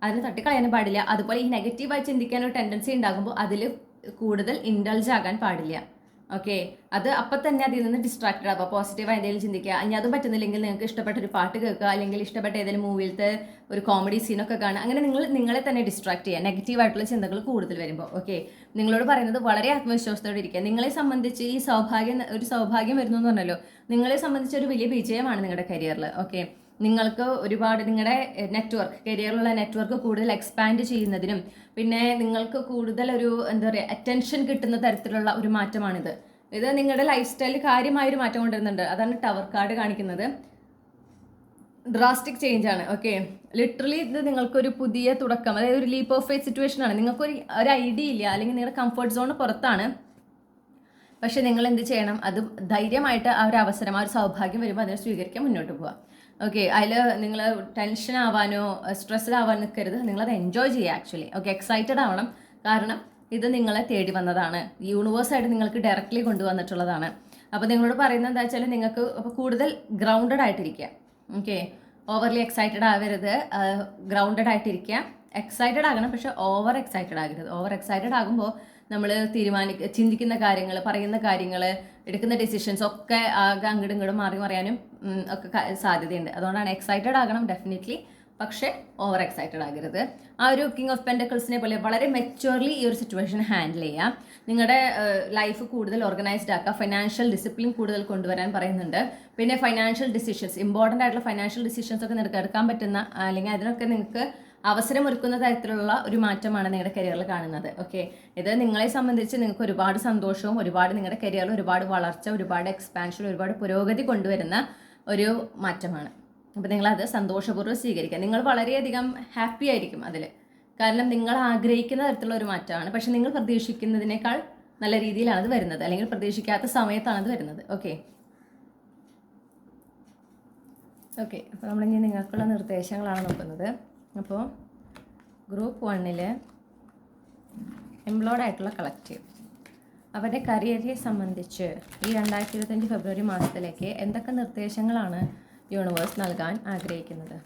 അതിനെ തട്ടിക്കളയാനും പാടില്ല. അതുപോലെ ഈ നെഗറ്റീവായി ചിന്തിക്കാൻ ഒരു ടെൻഡൻസി ഉണ്ടാകുമ്പോൾ അതിൽ കൂടുതൽ ഇൻഡൾജ് ആകാൻ പാടില്ല. അത് അപ്പം തന്നെ അതിൽ നിന്ന് ഡിസ്ട്രാക്റ്റഡ് ആവുക. പോസിറ്റീവായി എന്തെങ്കിലും ചിന്തിക്കുക. ഇനി അതും പറ്റുന്നില്ലെങ്കിൽ നിങ്ങൾക്ക് ഇഷ്ടപ്പെട്ട ഒരു പാട്ട് കേൾക്കുക, അല്ലെങ്കിൽ ഇഷ്ടപ്പെട്ട ഏതെങ്കിലും മൂവിയിലത്തെ ഒരു കോമഡി സീനൊക്കെ കാണുക. അങ്ങനെ നിങ്ങളെ തന്നെ ഡിസ്ട്രാക്ട് ചെയ്യുക നെഗറ്റീവായിട്ടുള്ള ചിന്തകൾ കൂടുതൽ വരുമ്പോൾ. നിങ്ങളോട് പറയുന്നത് വളരെ ആത്മവിശ്വാസത്തോടെ ഇരിക്കുക. നിങ്ങളെ സംബന്ധിച്ച് ഈ ഒരു സൗഭാഗ്യം വരുന്നു എന്ന് പറഞ്ഞല്ലോ, നിങ്ങളെ സംബന്ധിച്ച് ഒരു വലിയ വിജയമാണ് നിങ്ങളുടെ കരിയറിൽ. നിങ്ങൾക്ക് ഒരുപാട് നിങ്ങളുടെ കരിയറിലുള്ള നെറ്റ്വർക്ക് കൂടുതൽ എക്സ്പാൻഡ് ചെയ്യുന്നതിനും പിന്നെ നിങ്ങൾക്ക് കൂടുതൽ ഒരു അറ്റൻഷൻ കിട്ടുന്ന തരത്തിലുള്ള ഒരു മാറ്റമാണിത്. ഇത് നിങ്ങളുടെ ലൈഫ് സ്റ്റൈലിൽ കാര്യമായൊരു മാറ്റം കൊണ്ടുവരുന്നുണ്ട്. അതാണ് ടവർ കാർഡ് കാണിക്കുന്നത്. ഡ്രാസ്റ്റിക് ചേഞ്ച് ആണ്. ലിറ്ററലി ഇത് നിങ്ങൾക്കൊരു പുതിയ തുടക്കം, അതായത് ഒരു ലീപ്പ് ഓഫ് ഫെയ്ത്ത് സിറ്റുവേഷൻ ആണ്. നിങ്ങൾക്കൊരു ഐഡിയ ഇല്ല, അല്ലെങ്കിൽ നിങ്ങളുടെ കംഫർട്ട് സോണ് പുറത്താണ്. പക്ഷെ നിങ്ങൾ എന്ത് ചെയ്യണം, അത് ധൈര്യമായിട്ട് ആ ഒരു അവസരം, ആ ഒരു സൗഭാഗ്യം വരുമ്പോൾ അതിനെ സ്വീകരിക്കാൻ മുന്നോട്ട് പോവുക. അതിൽ നിങ്ങൾ ടെൻഷൻ ആവാനോ സ്ട്രെസ്ഡ് ആവാൻ നിൽക്കരുത്. നിങ്ങളത് എൻജോയ് ചെയ്യുക. ആക്ച്വലി എക്സൈറ്റഡ് ആവണം. കാരണം ഇത് നിങ്ങളെ തേടി വന്നതാണ്, യൂണിവേഴ്സായിട്ട് നിങ്ങൾക്ക് ഡയറക്റ്റ്ലി കൊണ്ടുവന്നിട്ടുള്ളതാണ്. അപ്പോൾ നിങ്ങളോട് പറയുന്നത് എന്താ വെച്ചാൽ നിങ്ങൾക്ക് കൂടുതൽ ഗ്രൗണ്ടഡ് ആയിട്ടിരിക്കുക. ഓവർലി എക്സൈറ്റഡ് ആവരുത്, ഗ്രൗണ്ടഡ് ആയിട്ടിരിക്കുക. എക്സൈറ്റഡ് ആകണം, പക്ഷെ ഓവർ എക്സൈറ്റഡ് ആകരുത്. ഓവർ എക്സൈറ്റഡ് ആകുമ്പോൾ നമ്മൾ ചിന്തിക്കുന്ന കാര്യങ്ങൾ, പറയുന്ന കാര്യങ്ങൾ, എടുക്കുന്ന ഡിസിഷൻസ് ഒക്കെ ആകെ അങ്ങോട്ടും ഇങ്ങോട്ടും മാറി മറിയാനും ഒക്കെ സാധ്യതയുണ്ട്. അതുകൊണ്ടാണ് എക്സൈറ്റഡ് ആകണം ഡെഫിനറ്റ്ലി, പക്ഷേ ഓവർ എക്സൈറ്റഡ് ആകരുത്. ആ ഒരു കിങ് ഓഫ് പെൻറ്റക്കിൾസിനെ പോലെ വളരെ മെച്യൂർലി ഈ ഒരു സിറ്റുവേഷൻ ഹാൻഡിൽ ചെയ്യുക. നിങ്ങളുടെ ലൈഫ് കൂടുതൽ ഓർഗനൈസ്ഡ് ആക്കുക. ഫൈനാൻഷ്യൽ ഡിസിപ്ലിൻ കൂടുതൽ കൊണ്ടുവരാൻ പറയുന്നുണ്ട്. പിന്നെ ഫൈനാൻഷ്യൽ ഡിസിഷൻസ്, ഇമ്പോർട്ടൻ്റ് ആയിട്ടുള്ള ഫൈനാൻഷ്യൽ ഡിസിഷൻസ് ഒക്കെ നിങ്ങൾക്ക് എടുക്കാൻ പറ്റുന്ന, അല്ലെങ്കിൽ അതിനൊക്കെ നിങ്ങൾക്ക് അവസരമൊരുക്കുന്ന തരത്തിലുള്ള ഒരു മാറ്റമാണ് നിങ്ങളുടെ കരിയറിൽ കാണുന്നത്. ഓക്കെ, ഇത് നിങ്ങളെ സംബന്ധിച്ച് നിങ്ങൾക്ക് ഒരുപാട് സന്തോഷവും ഒരുപാട് നിങ്ങളുടെ കരിയറിൽ ഒരുപാട് വളർച്ച, ഒരുപാട് എക്സ്പാൻഷൻ, ഒരുപാട് പുരോഗതി കൊണ്ടുവരുന്ന ഒരു മാറ്റമാണ്. അപ്പോൾ നിങ്ങളത് സന്തോഷപൂർവ്വം സ്വീകരിക്കുക. നിങ്ങൾ വളരെയധികം ഹാപ്പി ആയിരിക്കും അതിൽ. കാരണം നിങ്ങൾ ആഗ്രഹിക്കുന്ന തരത്തിലുള്ള ഒരു മാറ്റമാണ്. പക്ഷെ നിങ്ങൾ പ്രതീക്ഷിക്കുന്നതിനേക്കാൾ നല്ല രീതിയിലാണ് അത് വരുന്നത്, അല്ലെങ്കിൽ പ്രതീക്ഷിക്കാത്ത സമയത്താണ് അത് വരുന്നത്. ഓക്കെ, അപ്പോൾ നമ്മളിനി നിങ്ങൾക്കുള്ള നിർദ്ദേശങ്ങളാണ് നോക്കുന്നത്. അപ്പോൾ ഗ്രൂപ്പ് 1 എംപ്ലോയ്ഡ് ആയിട്ടുള്ള കളക്റ്റീവ് അവരുടെ കരിയറിനെ സംബന്ധിച്ച് ഈ 2025 ഫെബ്രുവരി മാസത്തിലേക്ക് എന്തൊക്കെ നിർദ്ദേശങ്ങളാണ് യൂണിവേഴ്സ് നൽകാൻ ആഗ്രഹിക്കുന്നത്?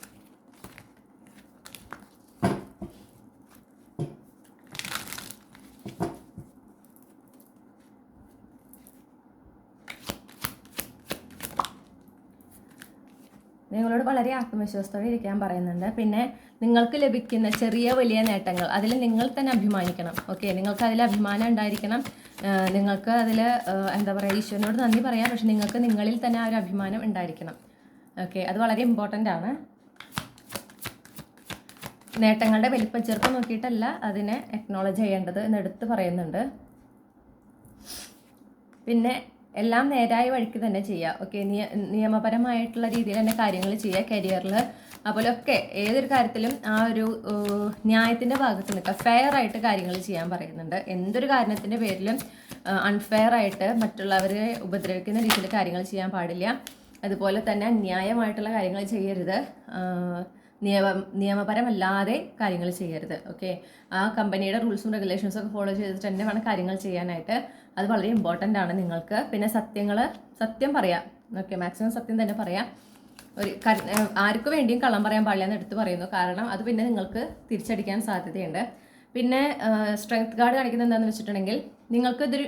നിങ്ങളോട് വളരെ ആത്മവിശ്വാസത്തോടെ ഇരിക്കാൻ പറയുന്നുണ്ട്. പിന്നെ നിങ്ങൾക്ക് ലഭിക്കുന്ന ചെറിയ വലിയ നേട്ടങ്ങൾ അതിൽ നിങ്ങൾ തന്നെ അഭിമാനിക്കണം. ഓക്കെ, നിങ്ങൾക്ക് അതിൽ അഭിമാനം ഉണ്ടായിരിക്കണം. നിങ്ങൾക്ക് അതിൽ എന്താ പറയുക, ഈശ്വരനോട് നന്ദി പറയാം. പക്ഷെ നിങ്ങൾക്ക് നിങ്ങളിൽ തന്നെ ആ ഒരു അഭിമാനം ഉണ്ടായിരിക്കണം. ഓക്കെ, അത് വളരെ ഇമ്പോർട്ടൻ്റ് ആണ്. നേട്ടങ്ങളുടെ വലിപ്പം ചെറുപ്പം നോക്കിയിട്ടല്ല അതിനെ അക്നോളജ് ചെയ്യേണ്ടത് എന്നെടുത്ത് പറയുന്നുണ്ട്. പിന്നെ എല്ലാം നേരായ വഴിക്ക് തന്നെ ചെയ്യുക. ഓക്കെ, നിയമപരമായിട്ടുള്ള രീതിയിൽ തന്നെ കാര്യങ്ങൾ ചെയ്യുക കരിയറിൽ. അതുപോലെയൊക്കെ ഏതൊരു കാര്യത്തിലും ആ ഒരു ന്യായത്തിൻ്റെ ഭാഗത്ത് നിൽക്കുക. ഫെയർ ആയിട്ട് കാര്യങ്ങൾ ചെയ്യാൻ പറയുന്നുണ്ട്. എന്തൊരു കാരണത്തിൻ്റെ പേരിലും അൺഫെയർ ആയിട്ട് മറ്റുള്ളവരെ ഉപദ്രവിക്കുന്ന രീതിയിൽ കാര്യങ്ങൾ ചെയ്യാൻ പാടില്ല. അതുപോലെ തന്നെ അന്യായമായിട്ടുള്ള കാര്യങ്ങൾ ചെയ്യരുത്. നിയമപരമല്ലാതെ കാര്യങ്ങൾ ചെയ്യരുത്. ഓക്കെ, ആ കമ്പനിയുടെ റൂൾസും റെഗുലേഷൻസും ഒക്കെ ഫോളോ ചെയ്തിട്ട് തന്നെ വേണം കാര്യങ്ങൾ ചെയ്യാനായിട്ട്. അത് വളരെ ഇമ്പോർട്ടൻ്റ് ആണ് നിങ്ങൾക്ക്. പിന്നെ സത്യം പറയാം. ഓക്കെ, മാക്സിമം സത്യം തന്നെ പറയാം. ആർക്കു വേണ്ടിയും കള്ളം പറയാൻ പാടില്ല എന്ന് എടുത്ത് പറയുന്നു. കാരണം അത് പിന്നെ നിങ്ങൾക്ക് തിരിച്ചടിക്കാൻ സാധ്യതയുണ്ട്. പിന്നെ സ്ട്രെങ്ത് ഗാർഡ് കാണിക്കുന്നത് എന്താണെന്ന് വെച്ചിട്ടുണ്ടെങ്കിൽ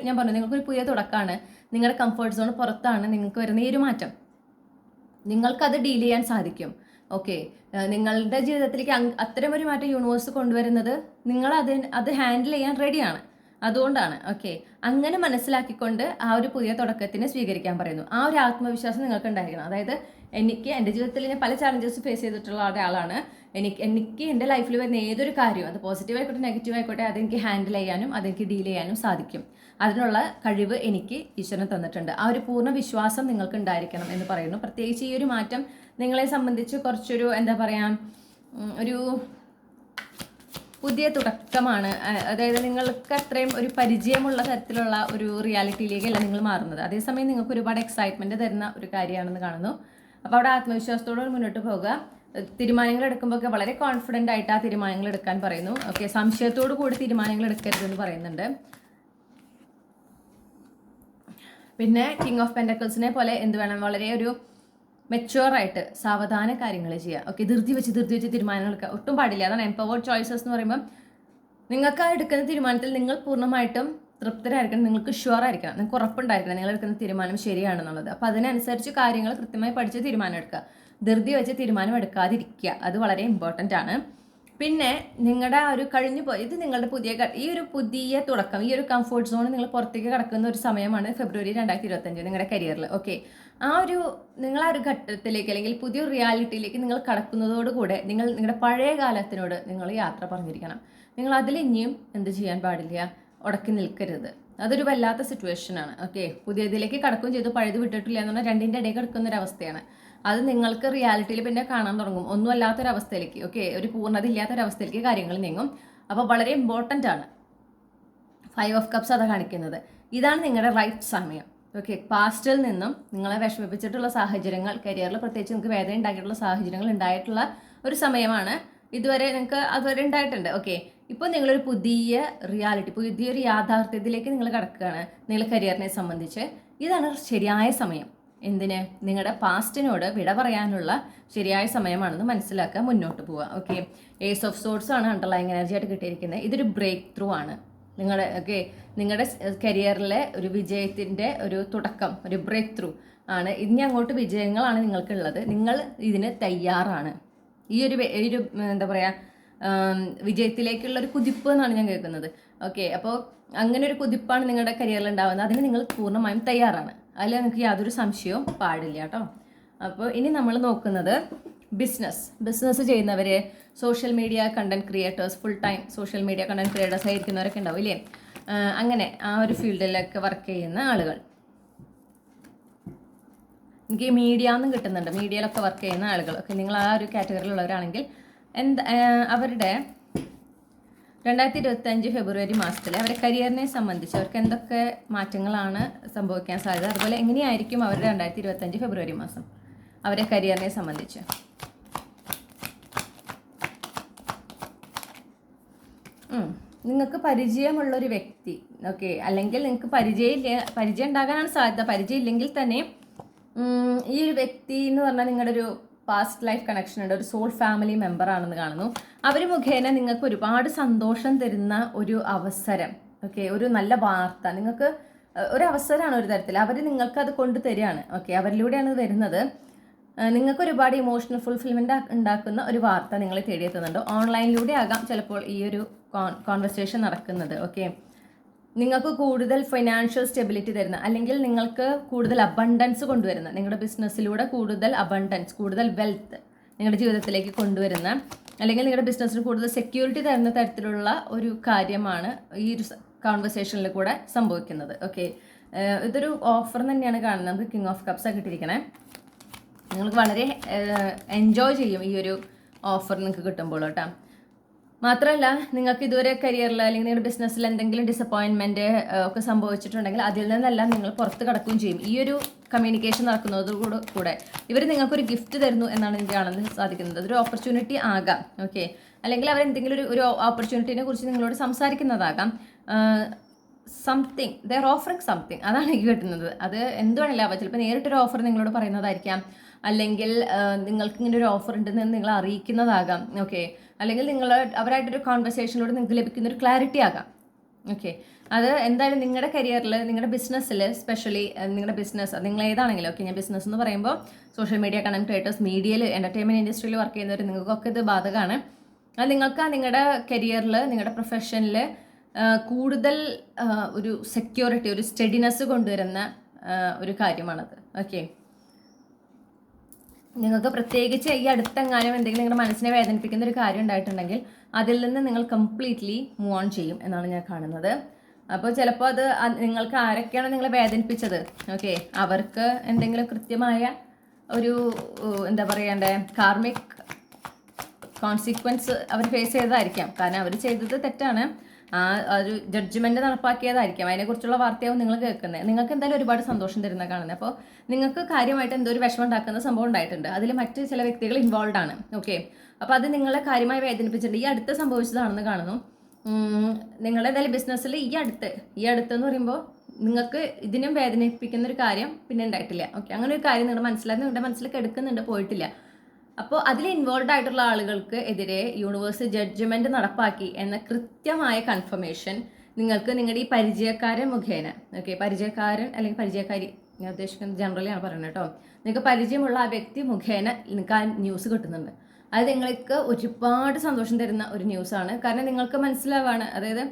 ഞാൻ പറഞ്ഞു, നിങ്ങൾക്കൊരു പുതിയ തുടക്കമാണ്. നിങ്ങളുടെ കംഫർട്ട് സോൺ പുറത്താണ് നിങ്ങൾക്ക് വരുന്ന ഈ ഒരു മാറ്റം. നിങ്ങൾക്കത് ഡീൽ ചെയ്യാൻ സാധിക്കും. ഓക്കെ, നിങ്ങളുടെ ജീവിതത്തിലേക്ക് അത്തരമൊരു മാറ്റം യൂണിവേഴ്സ് കൊണ്ടുവരുന്നത് നിങ്ങൾ അത് ഹാൻഡിൽ ചെയ്യാൻ റെഡിയാണ്. അതുകൊണ്ടാണ്. ഓക്കെ, അങ്ങനെ മനസ്സിലാക്കിക്കൊണ്ട് ആ ഒരു പുതിയ തുടക്കത്തിന് സ്വീകരിക്കാൻ പറയുന്നു. ആ ഒരു ആത്മവിശ്വാസം നിങ്ങൾക്ക് ഉണ്ടായിരിക്കണം. അതായത് എൻ്റെ ജീവിതത്തിൽ ഞാൻ പല ചാലഞ്ചസ് ഫേസ് ചെയ്തിട്ടുള്ള ഒരാളാണ്. എനിക്ക് എൻ്റെ ലൈഫിൽ വരുന്ന ഏതൊരു കാര്യവും, അത് പോസിറ്റീവ് ആയിക്കോട്ടെ നെഗറ്റീവ് ആയിക്കോട്ടെ, അതെനിക്ക് ഹാൻഡിൽ ചെയ്യാനും അതെനിക്ക് ഡീൽ ചെയ്യാനും സാധിക്കും. അതിനുള്ള കഴിവ് എനിക്ക് ഈശ്വരൻ തന്നിട്ടുണ്ട്. ആ ഒരു പൂർണ്ണ വിശ്വാസം നിങ്ങൾക്ക് ഉണ്ടായിരിക്കണം എന്ന് പറയുന്നു. പ്രത്യേകിച്ച് ഈ ഒരു മാറ്റം നിങ്ങളെ സംബന്ധിച്ച് കുറച്ചൊരു എന്താ പറയുക, ഒരു പുതിയ തുടക്കമാണ്. അതായത് നിങ്ങൾക്ക് അത്രയും ഒരു പരിചയമുള്ള തരത്തിലുള്ള ഒരു റിയാലിറ്റിയിലേക്കല്ല നിങ്ങൾ മാറുന്നത്. അതേസമയം നിങ്ങൾക്ക് ഒരുപാട് എക്സൈറ്റ്മെൻറ്റ് തരുന്ന ഒരു കാര്യമാണെന്ന് കാണുന്നു. അപ്പോൾ അവിടെ ആത്മവിശ്വാസത്തോടെ മുന്നോട്ട് പോകുക. തീരുമാനങ്ങൾ എടുക്കുമ്പോഴൊക്കെ വളരെ കോൺഫിഡൻ്റ് ആയിട്ട് ആ തീരുമാനങ്ങൾ എടുക്കാൻ പറയുന്നു. ഓക്കെ, സംശയത്തോടു കൂടി തീരുമാനങ്ങൾ എടുക്കരുതെന്ന് പറയുന്നുണ്ട്. പിന്നെ കിങ് ഓഫ് പെൻറ്റക്കിൾസിനെ പോലെ എന്ത് വേണം, വളരെ ഒരു മെച്ചുവറായിട്ട് സാവധാന കാര്യങ്ങൾ ചെയ്യുക. ഓക്കെ, ധൃതി വെച്ച് തീരുമാനങ്ങൾ എടുക്കുക ഒട്ടും പാടില്ല. അതാണ് എംപവേർഡ് ചോയ്സസ് എന്ന് പറയുമ്പോൾ നിങ്ങൾക്ക് ആ എടുക്കുന്ന തീരുമാനത്തിൽ നിങ്ങൾ പൂർണ്ണമായിട്ടും തൃപ്തരായിരിക്കണം. നിങ്ങൾക്ക് ഷുവർ ആയിരിക്കണം, നിങ്ങൾക്ക് ഉറപ്പുണ്ടായിരിക്കണം നിങ്ങൾ എടുക്കുന്ന തീരുമാനം ശരിയാണെന്നുള്ളത്. അപ്പോൾ അതിനനുസരിച്ച് കാര്യങ്ങൾ കൃത്യമായി പഠിച്ച് തീരുമാനം എടുക്കുക. ധൃതി വെച്ച് തീരുമാനം എടുക്കാതിരിക്കുക, അത് വളരെ ഇമ്പോർട്ടൻ്റ് ആണ്. പിന്നെ നിങ്ങളുടെ ആ ഒരു കഴിഞ്ഞു പോയി, ഇത് നിങ്ങളുടെ ഈ ഒരു പുതിയ തുടക്കം, ഈ ഒരു കംഫർട്ട് സോൺ നിങ്ങൾ പുറത്തേക്ക് കടക്കുന്ന ഒരു സമയമാണ് ഫെബ്രുവരി 2025 നിങ്ങളുടെ കരിയറിൽ. ഓക്കെ, നിങ്ങൾ ആ ഒരു ഘട്ടത്തിലേക്ക് അല്ലെങ്കിൽ പുതിയൊരു റിയാലിറ്റിയിലേക്ക് നിങ്ങൾ കടക്കുന്നതോടുകൂടെ നിങ്ങളുടെ പഴയ കാലത്തിനോട് നിങ്ങൾ യാത്ര പറഞ്ഞിരിക്കണം. നിങ്ങൾ അതിൽ ഇനിയും എന്ത് ചെയ്യാൻ പാടില്ല, ഉടക്കി നിൽക്കരുത്. അതൊരു വല്ലാത്ത സിറ്റുവേഷനാണ്. ഓക്കെ, പുതിയതിലേക്ക് കടക്കുകയും ചെയ്തു, പഴയത് വിട്ടിട്ടില്ല എന്ന് പറഞ്ഞാൽ രണ്ടിൻ്റെ ഇടയിൽ കിടക്കുന്നൊരവസ്ഥയാണ്. അത് നിങ്ങൾക്ക് റിയാലിറ്റിയിൽ പിന്നെ കാണാൻ തുടങ്ങും. ഒന്നും അല്ലാത്തൊരവസ്ഥയിലേക്ക്, ഓക്കെ, ഒരു പൂർണ്ണത ഇല്ലാത്തൊരവസ്ഥയിലേക്ക് കാര്യങ്ങൾ നീങ്ങും. അപ്പോൾ വളരെ ഇമ്പോർട്ടൻ്റ് ആണ്. 5 ഓഫ് കപ്സ് അതാണ് കാണിക്കുന്നത്. ഇതാണ് നിങ്ങളുടെ റൈറ്റ് സമയം. ഓക്കെ, പാസ്റ്റിൽ നിന്നും നിങ്ങളെ വിഷമിപ്പിച്ചിട്ടുള്ള സാഹചര്യങ്ങൾ, കരിയറിൽ പ്രത്യേകിച്ച് നിങ്ങൾക്ക് വേദന ഉണ്ടാക്കിയിട്ടുള്ള സാഹചര്യങ്ങൾ ഉണ്ടായിട്ടുള്ള ഒരു സമയമാണ്. ഇതുവരെ നിങ്ങൾക്ക് അതുവരെ ഉണ്ടായിട്ടുണ്ട്. ഓക്കെ, ഇപ്പോൾ നിങ്ങളൊരു പുതിയ റിയാലിറ്റി, പുതിയൊരു യാഥാർത്ഥ്യത്തിലേക്ക് നിങ്ങൾ കടക്കുകയാണ് നിങ്ങളുടെ കരിയറിനെ സംബന്ധിച്ച്. ഇതാണ് ശരിയായ സമയം. എന്തിന്? നിങ്ങളുടെ പാസ്റ്റിനോട് വിട പറയാനുള്ള ശരിയായ സമയമാണെന്ന് മനസ്സിലാക്കുക, മുന്നോട്ട് പോവുക. ഓക്കെ, ഏസ് ഓഫ് സോർട്സ് ആണ് അണ്ടർലൈങ് എനർജി ആയിട്ട് കിട്ടിയിരിക്കുന്നത്. ഇതൊരു ബ്രേക്ക് ത്രൂ ആണ്. നിങ്ങളുടെ കരിയറിലെ ഒരു വിജയത്തിൻ്റെ ഒരു തുടക്കം, ഒരു ബ്രേക്ക് ത്രൂ ആണ്. ഇനി അങ്ങോട്ട് വിജയങ്ങളാണ് നിങ്ങൾക്കുള്ളത്. നിങ്ങൾ ഇതിന് തയ്യാറാണ്. ഈ ഒരു എന്താ പറയുക, വിജയത്തിലേക്കുള്ള ഒരു കുതിപ്പ് എന്നാണ് ഞാൻ കേൾക്കുന്നത്. ഓക്കെ, അപ്പോൾ അങ്ങനെ ഒരു കുതിപ്പാണ് നിങ്ങളുടെ കരിയറിൽ ഉണ്ടാകുന്നത്. അതിന് നിങ്ങൾ പൂർണ്ണമായും തയ്യാറാണ്. അതിൽ നിങ്ങൾക്ക് യാതൊരു സംശയവും പാടില്ല കേട്ടോ. അപ്പോൾ ഇനി നമ്മൾ നോക്കുന്നത് ബിസിനസ് ചെയ്യുന്നവർ, social media content creators, full time social media content creators ആയിരിക്കുന്നവരൊക്കെ ഉണ്ടാവും ഇല്ലേ? അങ്ങനെ ആ ഒരു ഫീൽഡിലൊക്കെ വർക്ക് ചെയ്യുന്ന ആളുകൾ. എനിക്ക് മീഡിയ എന്നും കിട്ടുന്നുണ്ട്, മീഡിയയിലൊക്കെ വർക്ക് ചെയ്യുന്ന ആളുകൾ. ഓക്കെ, നിങ്ങൾ ആ ഒരു കാറ്റഗറിയിലുള്ളവരാണെങ്കിൽ അവരുടെ 2025 ഫെബ്രുവരി മാസത്തിൽ അവരുടെ കരിയറിനെ സംബന്ധിച്ച് അവർക്ക് എന്തൊക്കെ മാറ്റങ്ങളാണ് സംഭവിക്കാൻ സാധ്യത, അതുപോലെ എങ്ങനെയായിരിക്കും അവരുടെ 2025 ഫെബ്രുവരി മാസം അവരുടെ കരിയറിനെ സംബന്ധിച്ച്. നിങ്ങൾക്ക് പരിചയമുള്ളൊരു വ്യക്തി, ഓക്കെ, അല്ലെങ്കിൽ നിങ്ങൾക്ക് പരിചയം ഉണ്ടാകാനാണ് സാധ്യത. പരിചയം ഇല്ലെങ്കിൽ തന്നെ ഈ ഒരു വ്യക്തി എന്ന് പറഞ്ഞാൽ നിങ്ങളുടെ ഒരു പാസ്റ്റ് ലൈഫ് കണക്ഷൻ ഉണ്ട്, ഒരു സോൾ ഫാമിലി മെമ്പർ ആണെന്ന് കാണുന്നു. അവർ മുഖേന നിങ്ങൾക്ക് ഒരുപാട് സന്തോഷം തരുന്ന ഒരു അവസരം, ഓക്കെ, ഒരു നല്ല വാർത്ത, നിങ്ങൾക്ക് ഒരു അവസരമാണ് ഒരു തരത്തിൽ. അവർ നിങ്ങൾക്ക് അത് കൊണ്ടു തരികയാണ്. ഓക്കെ, അവരിലൂടെയാണ് വരുന്നത്. നിങ്ങൾക്ക് ഒരുപാട് ഇമോഷണൽ ഫുൾഫിൽമെന്റ് ഉണ്ടാക്കുന്ന ഒരു വാർത്ത നിങ്ങളെ തേടിയെത്തുന്നുണ്ട്. ഓൺലൈനിലൂടെ ആകാം ചിലപ്പോൾ ഈ ഒരു കോൺവെർസേഷൻ നടക്കുന്നത്. ഓക്കെ, നിങ്ങൾക്ക് കൂടുതൽ ഫൈനാൻഷ്യൽ സ്റ്റെബിലിറ്റി തരുന്ന, അല്ലെങ്കിൽ നിങ്ങൾക്ക് കൂടുതൽ അബണ്ടൻസ് കൊണ്ടുവരുന്ന, നിങ്ങളുടെ ബിസിനസ്സിലൂടെ കൂടുതൽ അബണ്ടൻസ്, കൂടുതൽ വെൽത്ത് നിങ്ങളുടെ ജീവിതത്തിലേക്ക് കൊണ്ടുവരുന്ന, അല്ലെങ്കിൽ നിങ്ങളുടെ ബിസിനസ്സിന് കൂടുതൽ സെക്യൂരിറ്റി തരുന്ന തരത്തിലുള്ള ഒരു കാര്യമാണ് ഈ ഒരു കോൺവെർസേഷനിൽ കൂടെ സംഭവിക്കുന്നത്. ഓക്കെ, ഇതൊരു ഓഫർ തന്നെയാണ് കാണുന്നത്. നമുക്ക് കിങ് ഓഫ് കപ്സ് ആക്കി ഇട്ടിരിക്കണേ. നിങ്ങൾക്ക് വളരെ എൻജോയ് ചെയ്യും ഈ ഒരു ഓഫർ നിങ്ങൾക്ക് കിട്ടുമ്പോൾ കേട്ടോ. മാത്രമല്ല, നിങ്ങൾക്ക് ഇതുവരെ കരിയറിൽ അല്ലെങ്കിൽ നിങ്ങളുടെ ബിസിനസ്സിൽ എന്തെങ്കിലും ഡിസപ്പോയിൻമെൻറ്റ് ഒക്കെ സംഭവിച്ചിട്ടുണ്ടെങ്കിൽ അതിൽ നിന്നെല്ലാം നിങ്ങൾ പുറത്ത് കടക്കുകയും ചെയ്യും. ഈ ഒരു കമ്മ്യൂണിക്കേഷൻ നടക്കുന്നതോടുകൂടെ ഇവർ നിങ്ങൾക്കൊരു ഗിഫ്റ്റ് തരുന്നു എന്നാണ് എനിക്ക് കാണാൻ സാധിക്കുന്നത്. അതൊരു ഓപ്പർച്യൂണിറ്റി ആകാം. ഓക്കെ, അല്ലെങ്കിൽ അവരെന്തെങ്കിലും ഒരു ഓപ്പർച്യൂണിറ്റിനെ കുറിച്ച് നിങ്ങളോട് സംസാരിക്കുന്നതാകാം. സംതിങ് ദർ ഓഫറിങ് സംതിങ്, അതാണ് എനിക്ക് കിട്ടുന്നത്. അത് എന്തുവേണമല്ലോ ആവാം. ചിലപ്പോൾ നേരിട്ടൊരു ഓഫർ നിങ്ങളോട് പറയുന്നതായിരിക്കാം, അല്ലെങ്കിൽ നിങ്ങൾക്ക് ഇങ്ങനെ ഒരു ഓഫർ ഉണ്ടെന്ന് നിങ്ങൾ അറിയിക്കുന്നതാകാം. ഓക്കെ, അല്ലെങ്കിൽ നിങ്ങൾ അവരായിട്ടൊരു കോൺവെർസേഷനിലൂടെ നിങ്ങൾക്ക് ലഭിക്കുന്ന ഒരു ക്ലാരിറ്റി ആകാം. ഓക്കെ, അത് എന്തായാലും നിങ്ങളുടെ കരിയറിൽ, നിങ്ങളുടെ ബിസിനസ്സിൽ, സ്പെഷ്യലി നിങ്ങളുടെ ബിസിനസ് നിങ്ങൾ ഏതാണെങ്കിലും, ഓക്കെ, ഞാൻ ബിസിനസ് എന്ന് പറയുമ്പോൾ സോഷ്യൽ മീഡിയ കണ്ടന്റ് ക്രിയേറ്റേഴ്സ്, മീഡിയയിൽ, എൻ്റർടൈൻമെൻറ്റ് ഇൻഡസ്ട്രിയിൽ വർക്ക് ചെയ്യുന്നവർ, നിങ്ങൾക്കൊക്കെ ഇത് ബാധകമാണ്. അത് നിങ്ങൾക്ക് നിങ്ങളുടെ കരിയറിൽ, നിങ്ങളുടെ പ്രൊഫഷനിൽ കൂടുതൽ ഒരു സെക്യൂരിറ്റി, ഒരു സ്റ്റഡിനെസ് കൊണ്ടുവരുന്ന ഒരു കാര്യമാണത്. ഓക്കെ, നിങ്ങൾക്ക് പ്രത്യേകിച്ച് ഈ അടുത്തെങ്ങാനും എന്തെങ്കിലും നിങ്ങളുടെ മനസ്സിനെ വേദനിപ്പിക്കുന്ന ഒരു കാര്യം ഉണ്ടായിട്ടുണ്ടെങ്കിൽ അതിൽ നിന്ന് നിങ്ങൾ കംപ്ലീറ്റ്ലി മൂവ് ഓൺ ചെയ്യും എന്നാണ് ഞാൻ കാണുന്നത്. അപ്പോൾ ചിലപ്പോൾ അത് നിങ്ങൾക്ക് ആരൊക്കെയാണ് നിങ്ങളെ വേദനിപ്പിച്ചത്, ഓക്കെ, അവർക്ക് എന്തെങ്കിലും കൃത്യമായ ഒരു എന്താ പറയണ്ടേ കാർമിക് കോൺസിക്വൻസ് അവർ ഫേസ് ചെയ്തതായിരിക്കാം. കാരണം അവർ ചെയ്തത് തെറ്റാണ്, ആ ഒരു ജഡ്ജ്മെൻറ്റ് നടപ്പാക്കിയതായിരിക്കാം. അതിനെക്കുറിച്ചുള്ള വാർത്തയാവും നിങ്ങൾ കേൾക്കുന്നത്. നിങ്ങൾക്ക് എന്തായാലും ഒരുപാട് സന്തോഷം തരുന്ന കാണുന്നത്. അപ്പോൾ നിങ്ങൾക്ക് കാര്യമായിട്ട് എന്തോ ഒരു വിഷമം ഉണ്ടാക്കുന്ന സംഭവം ഉണ്ടായിട്ടുണ്ട്, അതിൽ മറ്റ് ചില വ്യക്തികൾ ഇൻവോൾവ് ആണ്. ഓക്കെ, അപ്പോൾ അത് നിങ്ങളെ കാര്യമായി വേദനിപ്പിച്ചിട്ടുണ്ട്. ഈ അടുത്ത് സംഭവിച്ചതാണെന്ന് കാണുന്നു. നിങ്ങളെന്തായാലും ബിസിനസ്സിൽ ഈ അടുത്തെന്ന് പറയുമ്പോൾ നിങ്ങൾക്ക് ഇതിനും വേദനിപ്പിക്കുന്ന ഒരു കാര്യം പിന്നെ ഉണ്ടായിട്ടില്ല. ഓക്കെ, അങ്ങനെ ഒരു കാര്യം നിങ്ങളുടെ മനസ്സിലേക്ക് എടുക്കുന്നുണ്ട്, പോയിട്ടില്ല. അപ്പോൾ അതിൽ ഇൻവോൾവ് ആയിട്ടുള്ള ആളുകൾക്ക് എതിരെ യൂണിവേഴ്സ് ജഡ്ജ്മെന്റ് നടപ്പാക്കി എന്ന കൃത്യമായ കൺഫർമേഷൻ നിങ്ങൾക്ക് നിങ്ങളുടെ ഈ പരിചയക്കാരൻ മുഖേന, ഓക്കെ, പരിചയക്കാരൻ അല്ലെങ്കിൽ പരിചയക്കാരി, ഞാൻ ഉദ്ദേശിക്കുന്നത് ജനറലിയാണ് പറയുന്നത് കേട്ടോ, നിങ്ങൾക്ക് പരിചയമുള്ള ആ വ്യക്തി മുഖേന നിങ്ങൾക്ക് ആ ന്യൂസ് കിട്ടുന്നുണ്ട്. അത് നിങ്ങൾക്ക് ഒരുപാട് സന്തോഷം തരുന്ന ഒരു ന്യൂസാണ്. കാരണം നിങ്ങൾക്ക് മനസ്സിലാവാണ്, അതായത്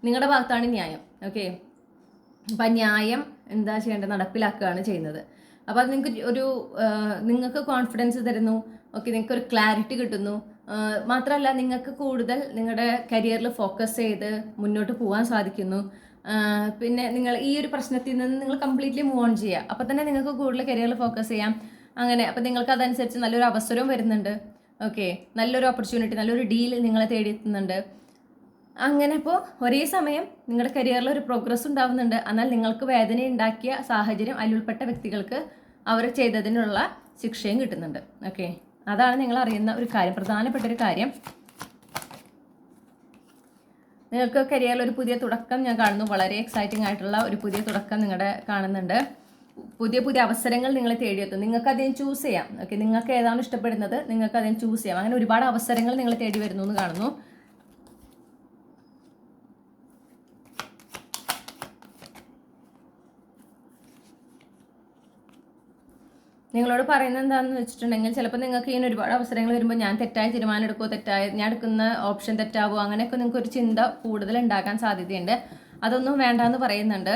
നിങ്ങളുടെ ഭാഗത്താണ് ന്യായം. ഓക്കെ, അപ്പം ന്യായം എന്താ ചെയ്യേണ്ടത്, നടപ്പിലാക്കുകയാണ് ചെയ്യുന്നത്. അപ്പോൾ അത് നിങ്ങൾക്ക് കോൺഫിഡൻസ് തരുന്നു. ഓക്കെ, നിങ്ങൾക്ക് ഒരു ക്ലാരിറ്റി കിട്ടുന്നു. മാത്രമല്ല, നിങ്ങൾക്ക് കൂടുതൽ നിങ്ങളുടെ കരിയറിൽ ഫോക്കസ് ചെയ്ത് മുന്നോട്ട് പോകാൻ സാധിക്കുന്നു. പിന്നെ നിങ്ങൾ ഈ ഒരു പ്രശ്നത്തിൽ നിന്ന് നിങ്ങൾ കംപ്ലീറ്റ്ലി മൂവ് ഓൺ ചെയ്യുക. അപ്പോൾ തന്നെ നിങ്ങൾക്ക് കൂടുതൽ കരിയറിൽ ഫോക്കസ് ചെയ്യാം. അങ്ങനെ അപ്പോൾ നിങ്ങൾക്ക് അതനുസരിച്ച് നല്ലൊരു അവസരവും വരുന്നുണ്ട്. ഓക്കെ, നല്ലൊരു ഓപ്പർച്യൂണിറ്റി, നല്ലൊരു ഡീൽ നിങ്ങളെ തേടിയെത്തുന്നുണ്ട്. അങ്ങനെ ഇപ്പോൾ ഒരേ സമയം നിങ്ങളുടെ കരിയറിൽ ഒരു പ്രോഗ്രസ് ഉണ്ടാവുന്നുണ്ട്. എന്നാൽ നിങ്ങൾക്ക് വേദന ഉണ്ടാക്കിയ സാഹചര്യം, അതിലുൾപ്പെട്ട വ്യക്തികൾക്ക് അവർ ചെയ്തതിനുള്ള ശിക്ഷയും കിട്ടുന്നുണ്ട്. ഓക്കെ, അതാണ് നിങ്ങൾ അറിയുന്ന ഒരു കാര്യം, പ്രധാനപ്പെട്ട ഒരു കാര്യം. നിങ്ങൾക്ക് കരിയറിൽ ഒരു പുതിയ തുടക്കം ഞാൻ കാണുന്നു. വളരെ എക്സൈറ്റിംഗ് ആയിട്ടുള്ള ഒരു പുതിയ തുടക്കം നിങ്ങളുടെ കാണുന്നുണ്ട്. പുതിയ പുതിയ അവസരങ്ങൾ നിങ്ങളെ തേടിയെത്തും. നിങ്ങൾക്ക് അതിന് ചൂസ് ചെയ്യാം. ഓക്കെ, നിങ്ങൾക്ക് ഏതാണ് ഇഷ്ടപ്പെടുന്നത് നിങ്ങൾക്ക് അതിന് ചൂസ് ചെയ്യാം. അങ്ങനെ ഒരുപാട് അവസരങ്ങൾ നിങ്ങളെ തേടി വരുന്നു എന്ന് കാണുന്നു. നിങ്ങളോട് പറയുന്നത് എന്താണെന്ന് വെച്ചിട്ടുണ്ടെങ്കിൽ, ചിലപ്പോൾ നിങ്ങൾക്ക് ഇങ്ങനെ ഒരുപാട് അവസരങ്ങൾ വരുമ്പോൾ ഞാൻ തെറ്റായ തീരുമാനം എടുക്കുമോ, ഞാൻ എടുക്കുന്ന ഓപ്ഷൻ തെറ്റാവോ, അങ്ങനെയൊക്കെ നിങ്ങൾക്ക് ഒരു ചിന്ത കൂടുതൽ ഉണ്ടാകാൻ സാധ്യതയുണ്ട്. അതൊന്നും വേണ്ട എന്ന് പറയുന്നുണ്ട്.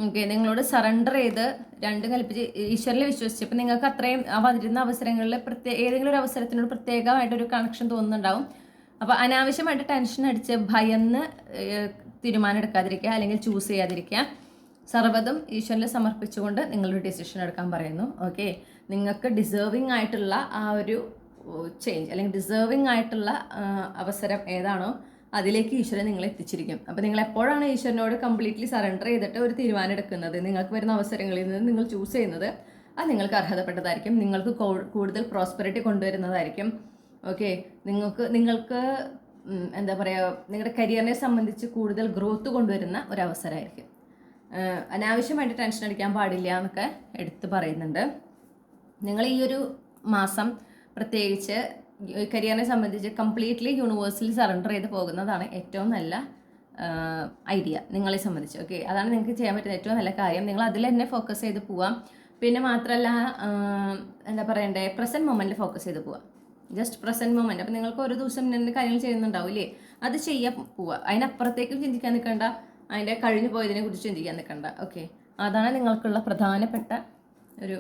ഓക്കെ, നിങ്ങളോട് സറണ്ടർ ചെയ്ത് രണ്ടും കൽപ്പിച്ച് ഈശ്വരനെ വിശ്വസിച്ചപ്പോൾ നിങ്ങൾക്ക് അത്രയും വരുന്ന അവസരങ്ങളിൽ ഏതെങ്കിലും ഒരു അവസരത്തിനോട് പ്രത്യേകമായിട്ടൊരു കണക്ഷൻ തോന്നുന്നുണ്ടാവും. അപ്പോൾ അനാവശ്യമായിട്ട് ടെൻഷൻ അടിച്ച് ഭയന്ന് തീരുമാനം എടുക്കാതിരിക്കുക, അല്ലെങ്കിൽ ചൂസ് ചെയ്യാതിരിക്കുക. സർവ്വതും ഈശ്വരനെ സമർപ്പിച്ചുകൊണ്ട് നിങ്ങളൊരു ഡിസിഷൻ എടുക്കാൻ പറയുന്നു. ഓക്കെ, നിങ്ങൾക്ക് ഡിസേർവിങ് ആയിട്ടുള്ള ആ ഒരു ചേഞ്ച് അല്ലെങ്കിൽ ഡിസേർവിങ് ആയിട്ടുള്ള അവസരം ഏതാണോ അതിലേക്ക് ഈശ്വരൻ നിങ്ങളെ എത്തിച്ചിരിക്കും. അപ്പോൾ നിങ്ങൾ എപ്പോഴാണ് ഈശ്വരനോട് കംപ്ലീറ്റ്ലി സറണ്ടർ ചെയ്തിട്ട് ഒരു തീരുമാനം എടുക്കുന്നത്, നിങ്ങൾക്ക് വരുന്ന അവസരങ്ങളിൽ നിന്ന് നിങ്ങൾ ചൂസ് ചെയ്യുന്നത്, അത് നിങ്ങൾക്ക് അർഹതപ്പെട്ടതായിരിക്കും, നിങ്ങൾക്ക് കൂടുതൽ പ്രോസ്പെറിറ്റി കൊണ്ടുവരുന്നതായിരിക്കും. ഓക്കെ, നിങ്ങൾക്ക് എന്താ പറയുക, നിങ്ങളുടെ കരിയറിനെ സംബന്ധിച്ച് കൂടുതൽ ഗ്രോത്ത് കൊണ്ടുവരുന്ന ഒരു അവസരമായിരിക്കും. അനാവശ്യമായിട്ട് ടെൻഷൻ അടിക്കാൻ പാടില്ല എന്നൊക്കെ എടുത്ത് പറയുന്നുണ്ട്. നിങ്ങൾ ഈ ഒരു മാസം പ്രത്യേകിച്ച് കരിയറിനെ സംബന്ധിച്ച് കംപ്ലീറ്റ്ലി യൂണിവേഴ്സിൽ സറണ്ടർ ചെയ്ത് പോകുന്നതാണ് ഏറ്റവും നല്ല ഐഡിയ നിങ്ങളെ സംബന്ധിച്ച്. ഓക്കെ, അതാണ് നിങ്ങൾക്ക് ചെയ്യാൻ പറ്റുന്ന ഏറ്റവും നല്ല കാര്യം. നിങ്ങൾ അതിൽ തന്നെ ഫോക്കസ് ചെയ്ത് പോവാം. പിന്നെ മാത്രമല്ല, എന്താ പറയണ്ടേ, പ്രസൻറ്റ് മൊമെൻറ്റിൽ ഫോക്കസ് ചെയ്ത് പോവാം. Just present moment. അപ്പോൾ നിങ്ങൾക്ക് ഓരോ ദിവസം രണ്ട് കാര്യങ്ങൾ ചെയ്യുന്നുണ്ടാവില്ലേ, അത് ചെയ്യാൻ പോവുക. അതിനപ്പുറത്തേക്കും ചിന്തിക്കാൻ നിൽക്കണ്ട, അതിൻ്റെ കഴിഞ്ഞു പോയതിനെ കുറിച്ച് ചിന്തിക്കാൻ നിൽക്കണ്ട. ഓക്കെ, അതാണ് നിങ്ങൾക്കുള്ള പ്രധാനപ്പെട്ട ഒരു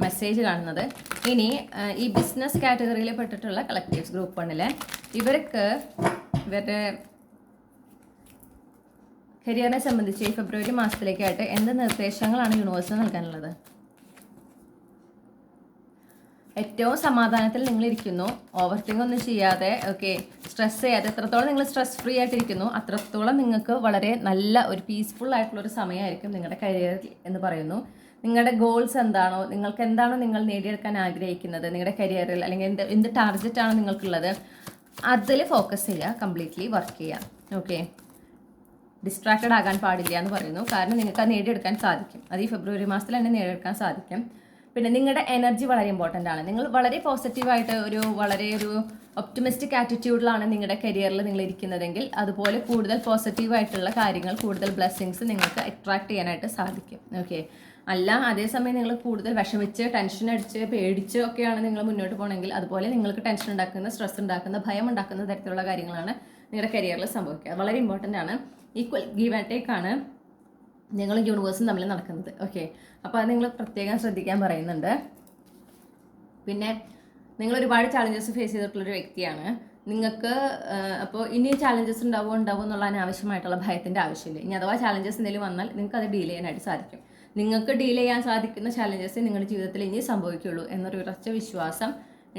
മെസ്സേജ് കാണുന്നത്. ഇനി ഈ ബിസിനസ് കാറ്റഗറിയിൽ പെട്ടിട്ടുള്ള കളക്റ്റീവ്സ് ഗ്രൂപ്പ് 1 ഇവരുടെ കരിയറിനെ സംബന്ധിച്ച് ഈ ഫെബ്രുവരി മാസത്തിലേക്കായിട്ട് എന്ത് നിർദ്ദേശങ്ങളാണ് യൂണിവേഴ്സിന് നൽകാനുള്ളത്? ഏറ്റവും സമാധാനത്തിൽ നിങ്ങൾ ഇരിക്കുന്നു, ഓവർ തിങ്ക് ഒന്നും ചെയ്യാതെ, ഓക്കെ, സ്ട്രെസ് ചെയ്യാതെ. എത്രത്തോളം നിങ്ങൾ സ്ട്രെസ് ഫ്രീ ആയിട്ടിരിക്കുന്നു അത്രത്തോളം നിങ്ങൾക്ക് വളരെ നല്ല ഒരു പീസ്ഫുൾ ആയിട്ടുള്ളൊരു സമയമായിരിക്കും നിങ്ങളുടെ കരിയറിൽ എന്ന് പറയുന്നു. നിങ്ങളുടെ ഗോൾസ് എന്താണോ, നിങ്ങൾക്ക് എന്താണോ നിങ്ങൾ നേടിയെടുക്കാൻ ആഗ്രഹിക്കുന്നത് നിങ്ങളുടെ കരിയറിൽ, അല്ലെങ്കിൽ എന്ത് ടാർഗറ്റാണോ നിങ്ങൾക്കുള്ളത്, അതിൽ ഫോക്കസ് ചെയ്യുക, കംപ്ലീറ്റ്ലി വർക്ക് ചെയ്യുക. ഓക്കെ, ഡിസ്ട്രാക്റ്റഡ് ആകാൻ പാടില്ല എന്ന് പറയുന്നു. കാരണം നിങ്ങൾക്ക് അത് നേടിയെടുക്കാൻ സാധിക്കും. അത് ഈ ഫെബ്രുവരി മാസത്തിൽ തന്നെ നേടിയെടുക്കാൻ സാധിക്കും. പിന്നെ നിങ്ങളുടെ എനർജി വളരെ ഇമ്പോർട്ടൻ്റ് ആണ്. നിങ്ങൾ വളരെ പോസിറ്റീവായിട്ട് വളരെ ഒപ്റ്റിമിസ്റ്റിക് ആറ്റിറ്റ്യൂഡിലാണ് നിങ്ങളുടെ കരിയറിൽ നിങ്ങൾ ഇരിക്കുന്നതെങ്കിൽ അതുപോലെ കൂടുതൽ പോസിറ്റീവായിട്ടുള്ള കാര്യങ്ങൾ, കൂടുതൽ ബ്ലെസ്സിങ്സ് നിങ്ങൾക്ക് അട്രാക്ട് ചെയ്യാനായിട്ട് സാധിക്കും. ഓക്കെ, അല്ല അതേസമയം നിങ്ങൾ കൂടുതൽ വിഷമിച്ച് ടെൻഷൻ അടിച്ച് പേടിച്ച് ഒക്കെയാണ് നിങ്ങൾ മുന്നോട്ട് പോകണമെങ്കിൽ അതുപോലെ നിങ്ങൾക്ക് ടെൻഷൻ ഉണ്ടാക്കുന്ന, സ്ട്രെസ് ഉണ്ടാക്കുന്ന, ഭയം ഉണ്ടാക്കുന്ന തരത്തിലുള്ള കാര്യങ്ങളാണ് നിങ്ങളുടെ കരിയറിൽ സംഭവിക്കുക. വളരെ ഇമ്പോർട്ടൻ്റ് ആണ്. ഈക്വൽ ഗീവ് ആൻഡ് ടേക്ക് ആണ് നിങ്ങൾ യൂണിവേഴ്സും തമ്മിൽ നടക്കുന്നത്. ഓക്കെ, അപ്പോൾ അത് നിങ്ങൾ പ്രത്യേകം ശ്രദ്ധിക്കാൻ പറയുന്നുണ്ട്. പിന്നെ നിങ്ങൾ ഒരുപാട് ചാലഞ്ചസ് ഫേസ് ചെയ്തിട്ടുള്ളൊരു വ്യക്തിയാണ്. നിങ്ങൾക്ക് അപ്പോൾ ഇനി ചാലഞ്ചസ് ഉണ്ടാവുമോ എന്നുള്ള അനാവശ്യമായിട്ടുള്ള ഭയത്തിൻ്റെ ആവശ്യമില്ല. ഇനി അഥവാ ചാലഞ്ചസ് എന്തെങ്കിലും വന്നാൽ നിങ്ങൾക്ക് അത് ഡീൽ ചെയ്യാനായിട്ട് സാധിക്കും. നിങ്ങൾക്ക് ഡീൽ ചെയ്യാൻ സാധിക്കുന്ന ചാലഞ്ചസ് നിങ്ങളുടെ ജീവിതത്തിൽ ഇനി സംഭവിക്കുള്ളൂ എന്നൊരു ഉറച്ച വിശ്വാസം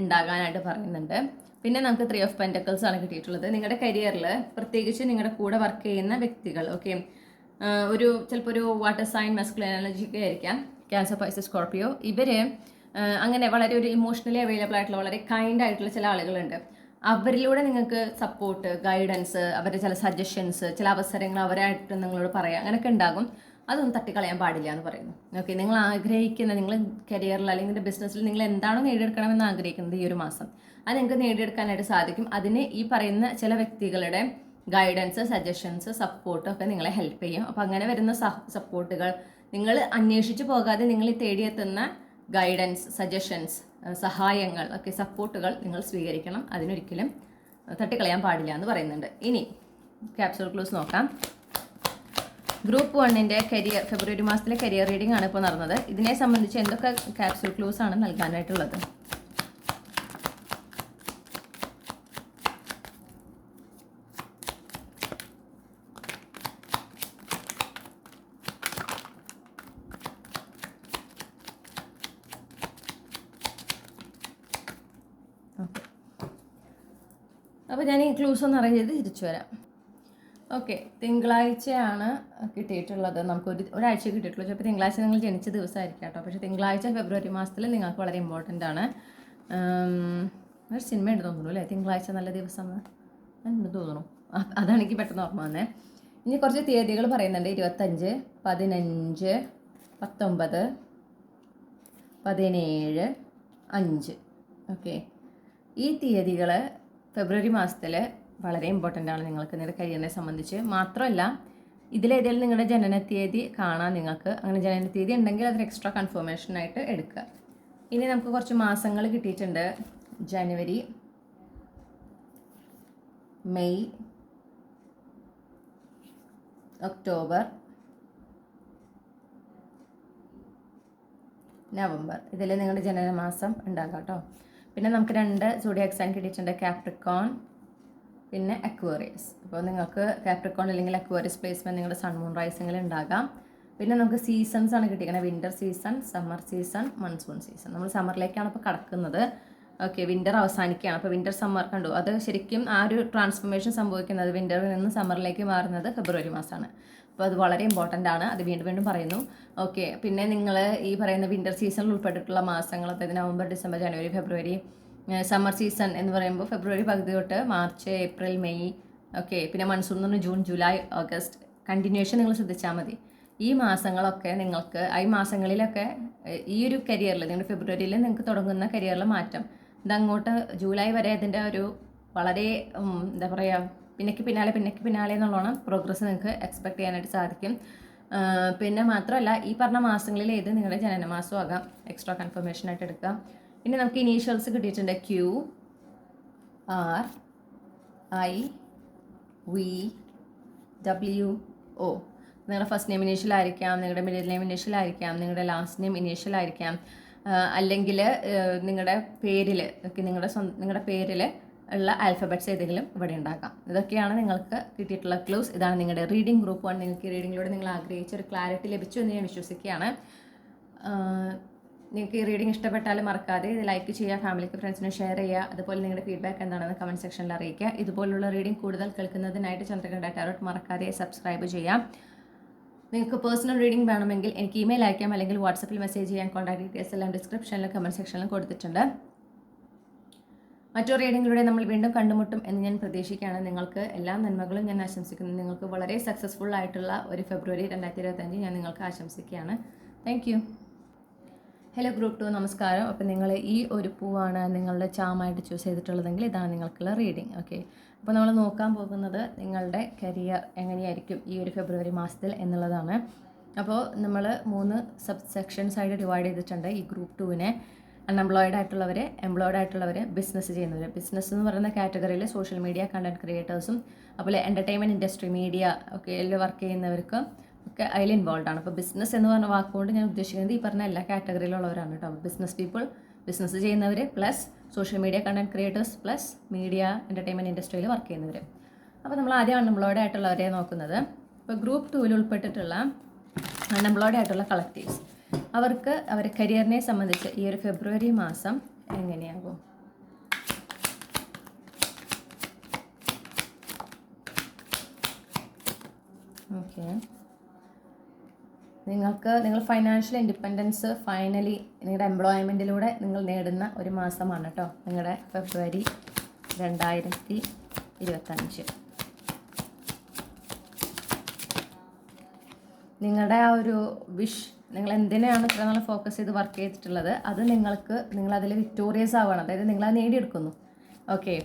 ഉണ്ടാകാനായിട്ട് പറയുന്നുണ്ട്. പിന്നെ നമുക്ക് 3 ഓഫ് പെൻറ്റക്കിൾസ് ആണ് കിട്ടിയിട്ടുള്ളത്. നിങ്ങളുടെ കരിയറിൽ പ്രത്യേകിച്ച് നിങ്ങളുടെ കൂടെ വർക്ക് ചെയ്യുന്ന വ്യക്തികൾ, ഓക്കെ, ചിലപ്പോൾ ഒരു വാട്ടർ സൈൻ മസ്കുലിൻ എനർജി ഒക്കെ ആയിരിക്കാം, ക്യാൻസർ, പൈസസ്, സ്കോർപ്പിയോ. ഇവർ അങ്ങനെ വളരെ ഒരു ഇമോഷണലി അവൈലബിൾ ആയിട്ടുള്ള വളരെ കൈൻഡ് ആയിട്ടുള്ള ചില ആളുകളുണ്ട്. അവരിലൂടെ നിങ്ങൾക്ക് സപ്പോർട്ട്, ഗൈഡൻസ്, അവരുടെ ചില സജഷൻസ്, ചില അവസരങ്ങൾ അവരായിട്ട് നിങ്ങളോട് പറയാം, അങ്ങനെയൊക്കെ ഉണ്ടാകും. അതൊന്നും തട്ടിക്കളയാൻ പാടില്ല എന്ന് പറയുന്നു. ഓക്കെ, നിങ്ങൾ ആഗ്രഹിക്കുന്ന, നിങ്ങൾ കരിയറിൽ അല്ലെങ്കിൽ ബിസിനസ്സിൽ നിങ്ങൾ എന്താണോ നേടിയെടുക്കണമെന്ന് ആഗ്രഹിക്കുന്നത് ഈ ഒരു മാസം, അത് നിങ്ങൾക്ക് നേടിയെടുക്കാനായിട്ട് സാധിക്കും. അതിന് ഈ പറയുന്ന ചില വ്യക്തികളുടെ ഗൈഡൻസ്, സജഷൻസ്, സപ്പോർട്ട് ഒക്കെ നിങ്ങളെ ഹെൽപ്പ് ചെയ്യും. അപ്പോൾ അങ്ങനെ വരുന്ന സപ്പോർട്ടുകൾ നിങ്ങൾ അന്വേഷിച്ച് പോകാതെ നിങ്ങൾ തേടിയെത്തുന്ന ഗൈഡൻസ്, സജഷൻസ്, സഹായങ്ങൾ, ഒക്കെ സപ്പോർട്ടുകൾ നിങ്ങൾ സ്വീകരിക്കണം. അതിനൊരിക്കലും തട്ടിക്കളയാൻ പാടില്ല എന്ന് പറയുന്നുണ്ട്. ഇനി ക്യാപ്സ്യൂൾ ക്ലൂസ് നോക്കാം. ഗ്രൂപ്പ് 1 കരിയർ ഫെബ്രുവരി മാസത്തിലെ കരിയർ റീഡിംഗ് ആണ് ഇപ്പോൾ നടന്നത്. ഇതിനെ സംബന്ധിച്ച് എന്തൊക്കെ ക്യാപ്സ്യൂൾ ക്ലൂസ് ആണ് നൽകാനായിട്ടുള്ളത്? അപ്പോൾ ഞാൻ ഈ ക്ലൂസ് ഒന്ന് അറേഞ്ച് ചെയ്ത് തിരിച്ചു വരാം. ഓക്കെ, തിങ്കളാഴ്ചയാണ് കിട്ടിയിട്ടുള്ളത്. നമുക്ക് ഒരാഴ്ച കിട്ടിയിട്ടുള്ളൂ. ചിലപ്പോൾ തിങ്കളാഴ്ച നിങ്ങൾ ജനിച്ച ദിവസമായിരിക്കും കേട്ടോ. പക്ഷേ തിങ്കളാഴ്ച ഫെബ്രുവരി മാസത്തിൽ നിങ്ങൾക്ക് വളരെ ഇമ്പോർട്ടൻ്റ് ആണ്. ഒരു സിനിമ ഉണ്ട് തോന്നുന്നു അല്ലേ, തിങ്കളാഴ്ച നല്ല ദിവസം എന്ന് തോന്നുന്നു. അതാണ് എനിക്ക് പെട്ടെന്ന് ഓർമ്മ വന്നേ. ഇനി കുറച്ച് തീയതികൾ പറയുന്നുണ്ട്. 25, 15, 19, 17, 5. ഓക്കെ, ഈ തീയതികൾ ഫെബ്രുവരി മാസത്തിൽ വളരെ ഇമ്പോർട്ടൻ്റ് ആണ് നിങ്ങൾക്ക് നിങ്ങളുടെ കരിയറിനെ സംബന്ധിച്ച്. മാത്രമല്ല ഇതിലേതെങ്കിലും നിങ്ങളുടെ ജനനത്തീയതി കാണാൻ നിങ്ങൾക്ക്, അങ്ങനെ ജനനത്തീയതി ഉണ്ടെങ്കിൽ അതൊരു എക്സ്ട്രാ കൺഫർമേഷനായിട്ട് എടുക്കുക. ഇനി നമുക്ക് കുറച്ച് മാസങ്ങൾ കിട്ടിയിട്ടുണ്ട്. ജനുവരി, മെയ്, ഒക്ടോബർ, നവംബർ. ഇതിൽ നിങ്ങളുടെ ജനനമാസം ഉണ്ടാകാം കേട്ടോ. പിന്നെ നമുക്ക് 2 സോഡിയാക് സൈൻ കിട്ടിയിട്ടുണ്ട്, കാപ്രിക്കോൺ പിന്നെ അക്വേറിയസ്. അപ്പോൾ നിങ്ങൾക്ക് കാപ്രിക്കോൺ അല്ലെങ്കിൽ അക്വേറിയസ് പ്ലേസ്മെൻറ്റ് നിങ്ങളുടെ സൺ മൂൺ റൈസിങ്ങിൽ ഉണ്ടാകാം. പിന്നെ നമുക്ക് സീസൺസ് ആണ് കിട്ടിയിരിക്കുന്നത്, winter season, summer season, monsoon season. നമ്മൾ സമ്മറിലേക്കാണ് ഇപ്പോൾ കടക്കുന്നത്. ഓക്കെ, വിൻ്റർ അവസാനിക്കുകയാണ്. അപ്പോൾ വിൻ്റർ സമ്മർ കണ്ടു, അത് ശരിക്കും ആ ഒരു ട്രാൻസ്ഫോർമേഷൻ സംഭവിക്കുന്നത് വിൻ്ററിൽ നിന്ന് സമ്മറിലേക്ക് മാറുന്നത് ഫെബ്രുവരി മാസമാണ്. അപ്പോൾ അത് വളരെ ഇമ്പോർട്ടൻ്റ് ആണ്, അത് വീണ്ടും വീണ്ടും പറയുന്നു. ഓക്കെ, പിന്നെ നിങ്ങൾ ഈ പറയുന്ന വിൻ്റർ സീസണിൽ ഉൾപ്പെട്ടിട്ടുള്ള മാസങ്ങൾ, അതായത് നവംബർ, ഡിസംബർ, ജനുവരി, ഫെബ്രുവരി. സമ്മർ സീസൺ എന്ന് പറയുമ്പോൾ ഫെബ്രുവരി പകുതി തൊട്ട് മാർച്ച്, ഏപ്രിൽ, മെയ്. ഓക്കെ, പിന്നെ മൺസൂൺ എന്ന് പറഞ്ഞാൽ ജൂൺ, ജൂലൈ, ഓഗസ്റ്റ്. കണ്ടിന്യൂഷൻ നിങ്ങൾ ശ്രദ്ധിച്ചാൽ മതി. ഈ മാസങ്ങളൊക്കെ നിങ്ങൾക്ക്, ഈ മാസങ്ങളിലൊക്കെ ഈ ഒരു കരിയറിൽ, നിങ്ങളുടെ ഫെബ്രുവരിയിൽ നിങ്ങൾക്ക് തുടങ്ങുന്ന കരിയറിൽ മാറ്റം ഇതങ്ങോട്ട് ജൂലൈ വരെ അതിൻ്റെ ഒരു വളരെ എന്താ പറയുക, പിന്നേക്ക് പിന്നാലെ എന്നുള്ളതാണ് പ്രോഗ്രസ് നിങ്ങൾക്ക് എക്സ്പെക്ട് ചെയ്യാനായിട്ട് സാധിക്കും. പിന്നെ മാത്രമല്ല, ഈ പറഞ്ഞ മാസങ്ങളിൽ ഏത് നിങ്ങളുടെ ജനനമാസവും ആകാം, എക്സ്ട്രാ കൺഫർമേഷനായിട്ട് എടുക്കാം. ഇനി നമുക്ക് ഇനീഷ്യൽസ് കിട്ടിയിട്ടുണ്ട്, Q, R, I, V, W, O. നിങ്ങളുടെ ഫസ്റ്റ് നെയിം ഇനീഷ്യൽ ആയിരിക്കാം, നിങ്ങളുടെ മിഡിൽ നെയിം ഇനീഷ്യൽ ആയിരിക്കാം, നിങ്ങളുടെ ലാസ്റ്റ് നെയിം ഇനീഷ്യൽ ആയിരിക്കാം, അല്ലെങ്കിൽ നിങ്ങളുടെ പേരിൽ, നിങ്ങളുടെ പേരിൽ ഉള്ള ആൽഫബറ്റ്സ് ഏതെങ്കിലും ഇവിടെ ഉണ്ടാക്കാം. ഇതൊക്കെയാണ് നിങ്ങൾക്ക് കിട്ടിയിട്ടുള്ള ക്ലൂസ്. ഇതാണ് നിങ്ങളുടെ റീഡിംഗ് ഗ്രൂപ്പ് 1. നിങ്ങൾക്ക് ഈ റീഡിങ്ങിലൂടെ നിങ്ങൾ ആഗ്രഹിച്ച ഒരു ക്ലാരിറ്റി ലഭിച്ചു എന്ന് ഞാൻ വിശ്വസിക്കുകയാണ്. നിങ്ങൾക്ക് ഈ റീഡിംഗ് ഇഷ്ടപ്പെട്ടാൽ മറക്കാതെ ഇത് ലൈക്ക് ചെയ്യുക, ഫാമിലിക്ക് ഫ്രണ്ട്സിന് ഷെയർ ചെയ്യുക. അതുപോലെ നിങ്ങളുടെ ഫീഡ്ബാക്ക് എന്താണെന്ന് കമൻറ്റ് സെക്ഷനിൽ അറിയിക്കുക. ഇതുപോലുള്ള റീഡിംഗ് കൂടുതൽ കേൾക്കുന്നതിനായിട്ട് ചന്ദ്രകണ്ഠ ടാരോട്ട് മറക്കാതെ സബ്സ്ക്രൈബ് ചെയ്യാം. നിങ്ങൾക്ക് പേഴ്സണൽ റീഡിംഗ് വേണമെങ്കിൽ എനിക്ക് ഇമെയിൽ അയക്കാം, അല്ലെങ്കിൽ വാട്സപ്പിൽ മെസ്സേജ് ചെയ്യാൻ. കോൺടാക്ട് ഡീറ്റെയിൽസ് എല്ലാം ഡിസ്ക്രിപ്ഷനിലും കമൻറ്റ് സെക്ഷനിലും കൊടുത്തിട്ടുണ്ട്. മറ്റൊരു റീഡിങ്ങിലൂടെ നമ്മൾ വീണ്ടും കണ്ടുമുട്ടും എന്ന് ഞാൻ പ്രതീക്ഷിക്കുകയാണ്. നിങ്ങൾക്ക് എല്ലാ നന്മകളും ഞാൻ ആശംസിക്കുന്നു. നിങ്ങൾക്ക് വളരെ സക്സസ്ഫുൾ ആയിട്ടുള്ള ഒരു ഫെബ്രുവരി 2025 ഞാൻ നിങ്ങൾക്ക് ആശംസിക്കുകയാണ്. Thank you. ഹലോ ഗ്രൂപ്പ് 2, നമസ്കാരം. അപ്പോൾ നിങ്ങൾ ഈ ഒരു പൂവാണ് നിങ്ങളുടെ ചാമായിട്ട് ചൂസ് ചെയ്തിട്ടുള്ളതെങ്കിൽ ഇതാണ് നിങ്ങൾക്കുള്ള റീഡിംഗ്. ഓക്കെ, അപ്പോൾ നമ്മൾ നോക്കാൻ പോകുന്നത് നിങ്ങളുടെ കരിയർ എങ്ങനെയായിരിക്കും ഈ ഒരു ഫെബ്രുവരി മാസത്തിൽ എന്നുള്ളതാണ്. അപ്പോൾ നമ്മൾ 3 സബ് സെക്ഷൻസ് ആയിട്ട് ഡിവൈഡ് ചെയ്തിട്ടുണ്ട് ഈ ഗ്രൂപ്പ് 2-നെ. അൺഎംപ്ലോയിഡ് ആയിട്ടുള്ളവർ, എംപ്ലോയിഡ് ആയിട്ടുള്ളവർ, ബിസിനസ് ചെയ്യുന്നവർ. ബിസിനസ് എന്ന് പറയുന്ന കാറ്റഗറിയിൽ സോഷ്യൽ മീഡിയ കണ്ടന്റ് ക്രിയേറ്റേഴ്സും അതുപോലെ എൻ്റർടൈൻമെൻറ്റ് ഇൻഡസ്ട്രി, മീഡിയ ഒക്കെ എല്ലാം വർക്ക് ചെയ്യുന്നവർക്ക് ഒക്കെ അതിൽ ഇൻവോൾവ് ആണ്. അപ്പോൾ ബിസിനസ് എന്ന് പറഞ്ഞ വാക്കുകൊണ്ട് ഞാൻ ഉദ്ദേശിക്കുന്നത് ഈ പറഞ്ഞ എല്ലാ കാറ്റഗറിയിലുള്ളവരാണ് കേട്ടോ. ബിസിനസ് പീപ്പിൾ, ബിസിനസ് ചെയ്യുന്നവർ, plus social media content creators, plus media entertainment ഇൻഡസ്ട്രിയിൽ വർക്ക് ചെയ്യുന്നവർ. അപ്പോൾ നമ്മൾ ആദ്യം അൺഎംപ്ലോയിഡ് ആയിട്ടുള്ളവരെ നോക്കുന്നത്. ഇപ്പോൾ ഗ്രൂപ്പ് 2-ൽ ഉൾപ്പെട്ടിട്ടുള്ള അൺഎംപ്ലോയിഡ് ആയിട്ടുള്ള കളക്റ്റീവ്സ്, അവർക്ക് അവരുടെ കരിയറിനെ സംബന്ധിച്ച് ഈ ഒരു ഫെബ്രുവരി മാസം എങ്ങനെയാകും? ഓക്കെ, നിങ്ങൾ ഫൈനാൻഷ്യൽ ഇൻഡിപെൻഡൻസ് ഫൈനലി നിങ്ങളുടെ എംപ്ലോയ്മെൻറ്റിലൂടെ നിങ്ങൾ നേടുന്ന ഒരു മാസമാണ് കേട്ടോ നിങ്ങളുടെ ഫെബ്രുവരി 2025. നിങ്ങളുടെ ആ ഒരു വിഷ്, നിങ്ങൾ എന്തിനാണ് ഇത്ര നാൾ ഫോക്കസ് ചെയ്ത് വർക്ക് ചെയ്തിട്ടുള്ളത്, അത് നിങ്ങളതിൽ വിക്ടോറിയസ് ആവുകയാണ്, അതായത് നിങ്ങളത് നേടിയെടുക്കുന്നു. ഓക്കെ,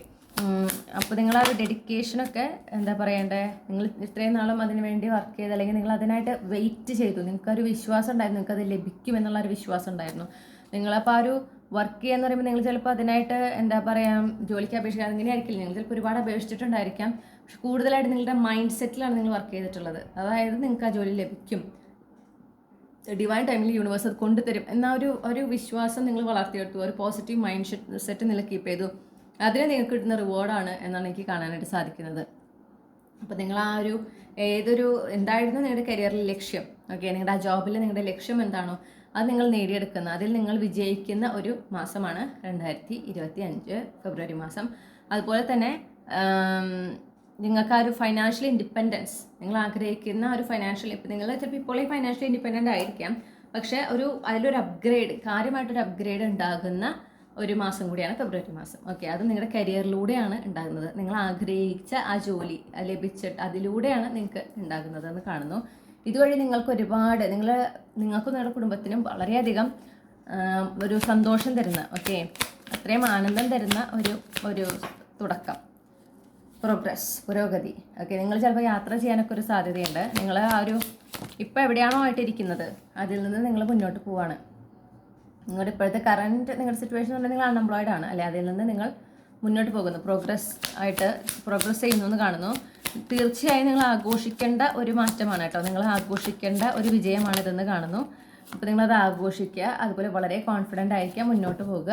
അപ്പോൾ നിങ്ങൾ ആ ഒരു ഡെഡിക്കേഷനൊക്കെ എന്താ പറയണ്ടേ, നിങ്ങൾ ഇത്രയും നാളും അതിന് വേണ്ടി വർക്ക് ചെയ്ത്, അല്ലെങ്കിൽ നിങ്ങൾ അതിനായിട്ട് വെയിറ്റ് ചെയ്തു, നിങ്ങൾക്കൊരു വിശ്വാസം ഉണ്ടായിരുന്നു, നിങ്ങൾക്കത് ലഭിക്കുമെന്നുള്ളൊരു വിശ്വാസം ഉണ്ടായിരുന്നു. നിങ്ങളപ്പോൾ ആ ഒരു വർക്ക് ചെയ്യാന്ന് പറയുമ്പോൾ നിങ്ങൾ ചിലപ്പോൾ അതിനായിട്ട് എന്താ പറയുക, ജോലിക്ക് അപേക്ഷിക്കുക അങ്ങനെ ആയിരിക്കില്ല, നിങ്ങൾ ചിലപ്പോൾ ഒരുപാട് അപേക്ഷിച്ചിട്ടുണ്ടായിരിക്കാം. പക്ഷെ കൂടുതലായിട്ട് നിങ്ങളുടെ മൈൻഡ് സെറ്റിലാണ് നിങ്ങൾ വർക്ക് ചെയ്തിട്ടുള്ളത്. അതായത് നിങ്ങൾക്ക് ആ ജോലി ലഭിക്കും, ഡിവൈൻ ടൈമിൽ യൂണിവേഴ്സ് അത് കൊണ്ടുതരും എന്ന ഒരു വിശ്വാസം നിങ്ങൾ വളർത്തിയെടുത്തു. ഒരു പോസിറ്റീവ് മൈൻഡ് സെറ്റ് നിങ്ങൾ കീപ്പ് ചെയ്തു. അതിന് നിങ്ങൾക്ക് കിട്ടുന്ന റിവാർഡാണ് എന്നാണ് എനിക്ക് കാണാനായിട്ട് സാധിക്കുന്നത്. അപ്പോൾ നിങ്ങൾ ആ ഒരു എന്തായിരുന്നു നിങ്ങളുടെ കരിയറിലെ ലക്ഷ്യം, ഓക്കെ, നിങ്ങളുടെ ആ ജോബിൽ നിങ്ങളുടെ ലക്ഷ്യം എന്താണോ അത് നിങ്ങൾ നേടിയെടുക്കുന്ന, അതിൽ നിങ്ങൾ വിജയിക്കുന്ന ഒരു മാസമാണ് 2025 ഫെബ്രുവരി മാസം. അതുപോലെ തന്നെ നിങ്ങൾക്ക് ആ ഒരു ഫൈനാൻഷ്യൽ ഇൻഡിപെൻഡൻസ്, നിങ്ങൾ ആഗ്രഹിക്കുന്ന ഒരു ഫൈനാൻഷ്യൽ, ഇപ്പം നിങ്ങൾ ചിലപ്പോൾ ഇപ്പോൾ ഫൈനാൻഷ്യൽ ഇൻഡിപെൻഡൻ്റ് ആയിരിക്കാം, പക്ഷേ അതിലൊരു അപ്ഗ്രേഡ്, കാര്യമായിട്ടൊരു അപ്ഗ്രേഡ് ഉണ്ടാകുന്ന ഒരു മാസം കൂടിയാണ് ഫെബ്രുവരി മാസം. ഓക്കെ, അത് നിങ്ങളുടെ കരിയറിലൂടെയാണ് ഉണ്ടാകുന്നത്. നിങ്ങൾ ആഗ്രഹിച്ച ആ ജോലി ലഭിച്ചിട്ട് അതിലൂടെയാണ് നിങ്ങൾക്ക് ഉണ്ടാകുന്നതെന്ന് കാണുന്നു. ഇതുവഴി നിങ്ങൾക്ക് ഒരുപാട് നിങ്ങൾക്കും നിങ്ങളുടെ കുടുംബത്തിനും വളരെയധികം ഒരു സന്തോഷം തരുന്ന, ഓക്കെ, അത്രയും ആനന്ദം തരുന്ന ഒരു തുടക്കം, പുരോഗതി. ഓക്കെ, നിങ്ങൾ ചിലപ്പോൾ യാത്ര ചെയ്യാനൊക്കെ ഒരു സാധ്യതയുണ്ട്. നിങ്ങൾ ആ ഒരു ഇപ്പോൾ എവിടെയാണോ ആയിട്ടിരിക്കുന്നത് അതിൽ നിന്ന് നിങ്ങൾ മുന്നോട്ട് പോവാണ്. നിങ്ങളുടെ ഇപ്പോഴത്തെ നിങ്ങളുടെ സിറ്റുവേഷൻ കൊണ്ട് നിങ്ങൾ അൺഎംപ്ലോയിഡ് ആണ് അല്ലെ, അതിൽ നിന്ന് നിങ്ങൾ മുന്നോട്ട് പോകുന്നു, പ്രോഗ്രസ് ചെയ്യുന്നു എന്ന് കാണുന്നു. തീർച്ചയായും നിങ്ങൾ ആഘോഷിക്കേണ്ട ഒരു മാറ്റമാണ് കേട്ടോ, നിങ്ങൾ ആഘോഷിക്കേണ്ട ഒരു വിജയമാണിതെന്ന് കാണുന്നു. അപ്പോൾ നിങ്ങളത് ആഘോഷിക്കുക. അതുപോലെ വളരെ കോൺഫിഡൻ്റ് ആയിരിക്കുക, മുന്നോട്ട് പോകുക.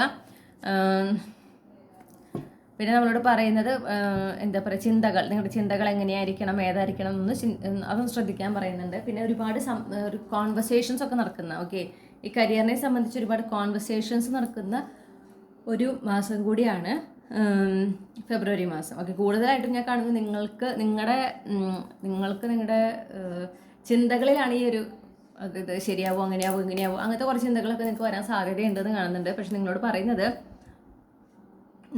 പിന്നെ നമ്മളോട് പറയുന്നത് എന്താ പറയുക, ചിന്തകൾ, നിങ്ങളുടെ ചിന്തകൾ എങ്ങനെയായിരിക്കണം, ഏതായിരിക്കണം എന്ന് അതൊന്ന് ശ്രദ്ധിക്കാൻ പറയുന്നുണ്ട്. പിന്നെ ഒരുപാട് ഒരു കോൺവെർസേഷൻസ് ഒക്കെ നടക്കുന്ന, ഓക്കെ, ഈ കരിയറിനെ സംബന്ധിച്ച് ഒരുപാട് കോൺവെർസേഷൻസ് നടക്കുന്ന ഒരു മാസം കൂടിയാണ് ഫെബ്രുവരി മാസം. ഓക്കെ, കൂടുതലായിട്ടും ഞാൻ കാണുന്നത് നിങ്ങൾക്ക് നിങ്ങളുടെ ചിന്തകളിലാണ് ഈ ഒരു ഇത് ശരിയാവും, അങ്ങനെയാവും, ഇങ്ങനെയാവും, അങ്ങനത്തെ കുറച്ച് ചിന്തകളൊക്കെ നിങ്ങൾക്ക് വരാൻ സാധ്യതയുണ്ടെന്ന് കാണുന്നുണ്ട്. പക്ഷെ നിങ്ങളോട് പറയുന്നത്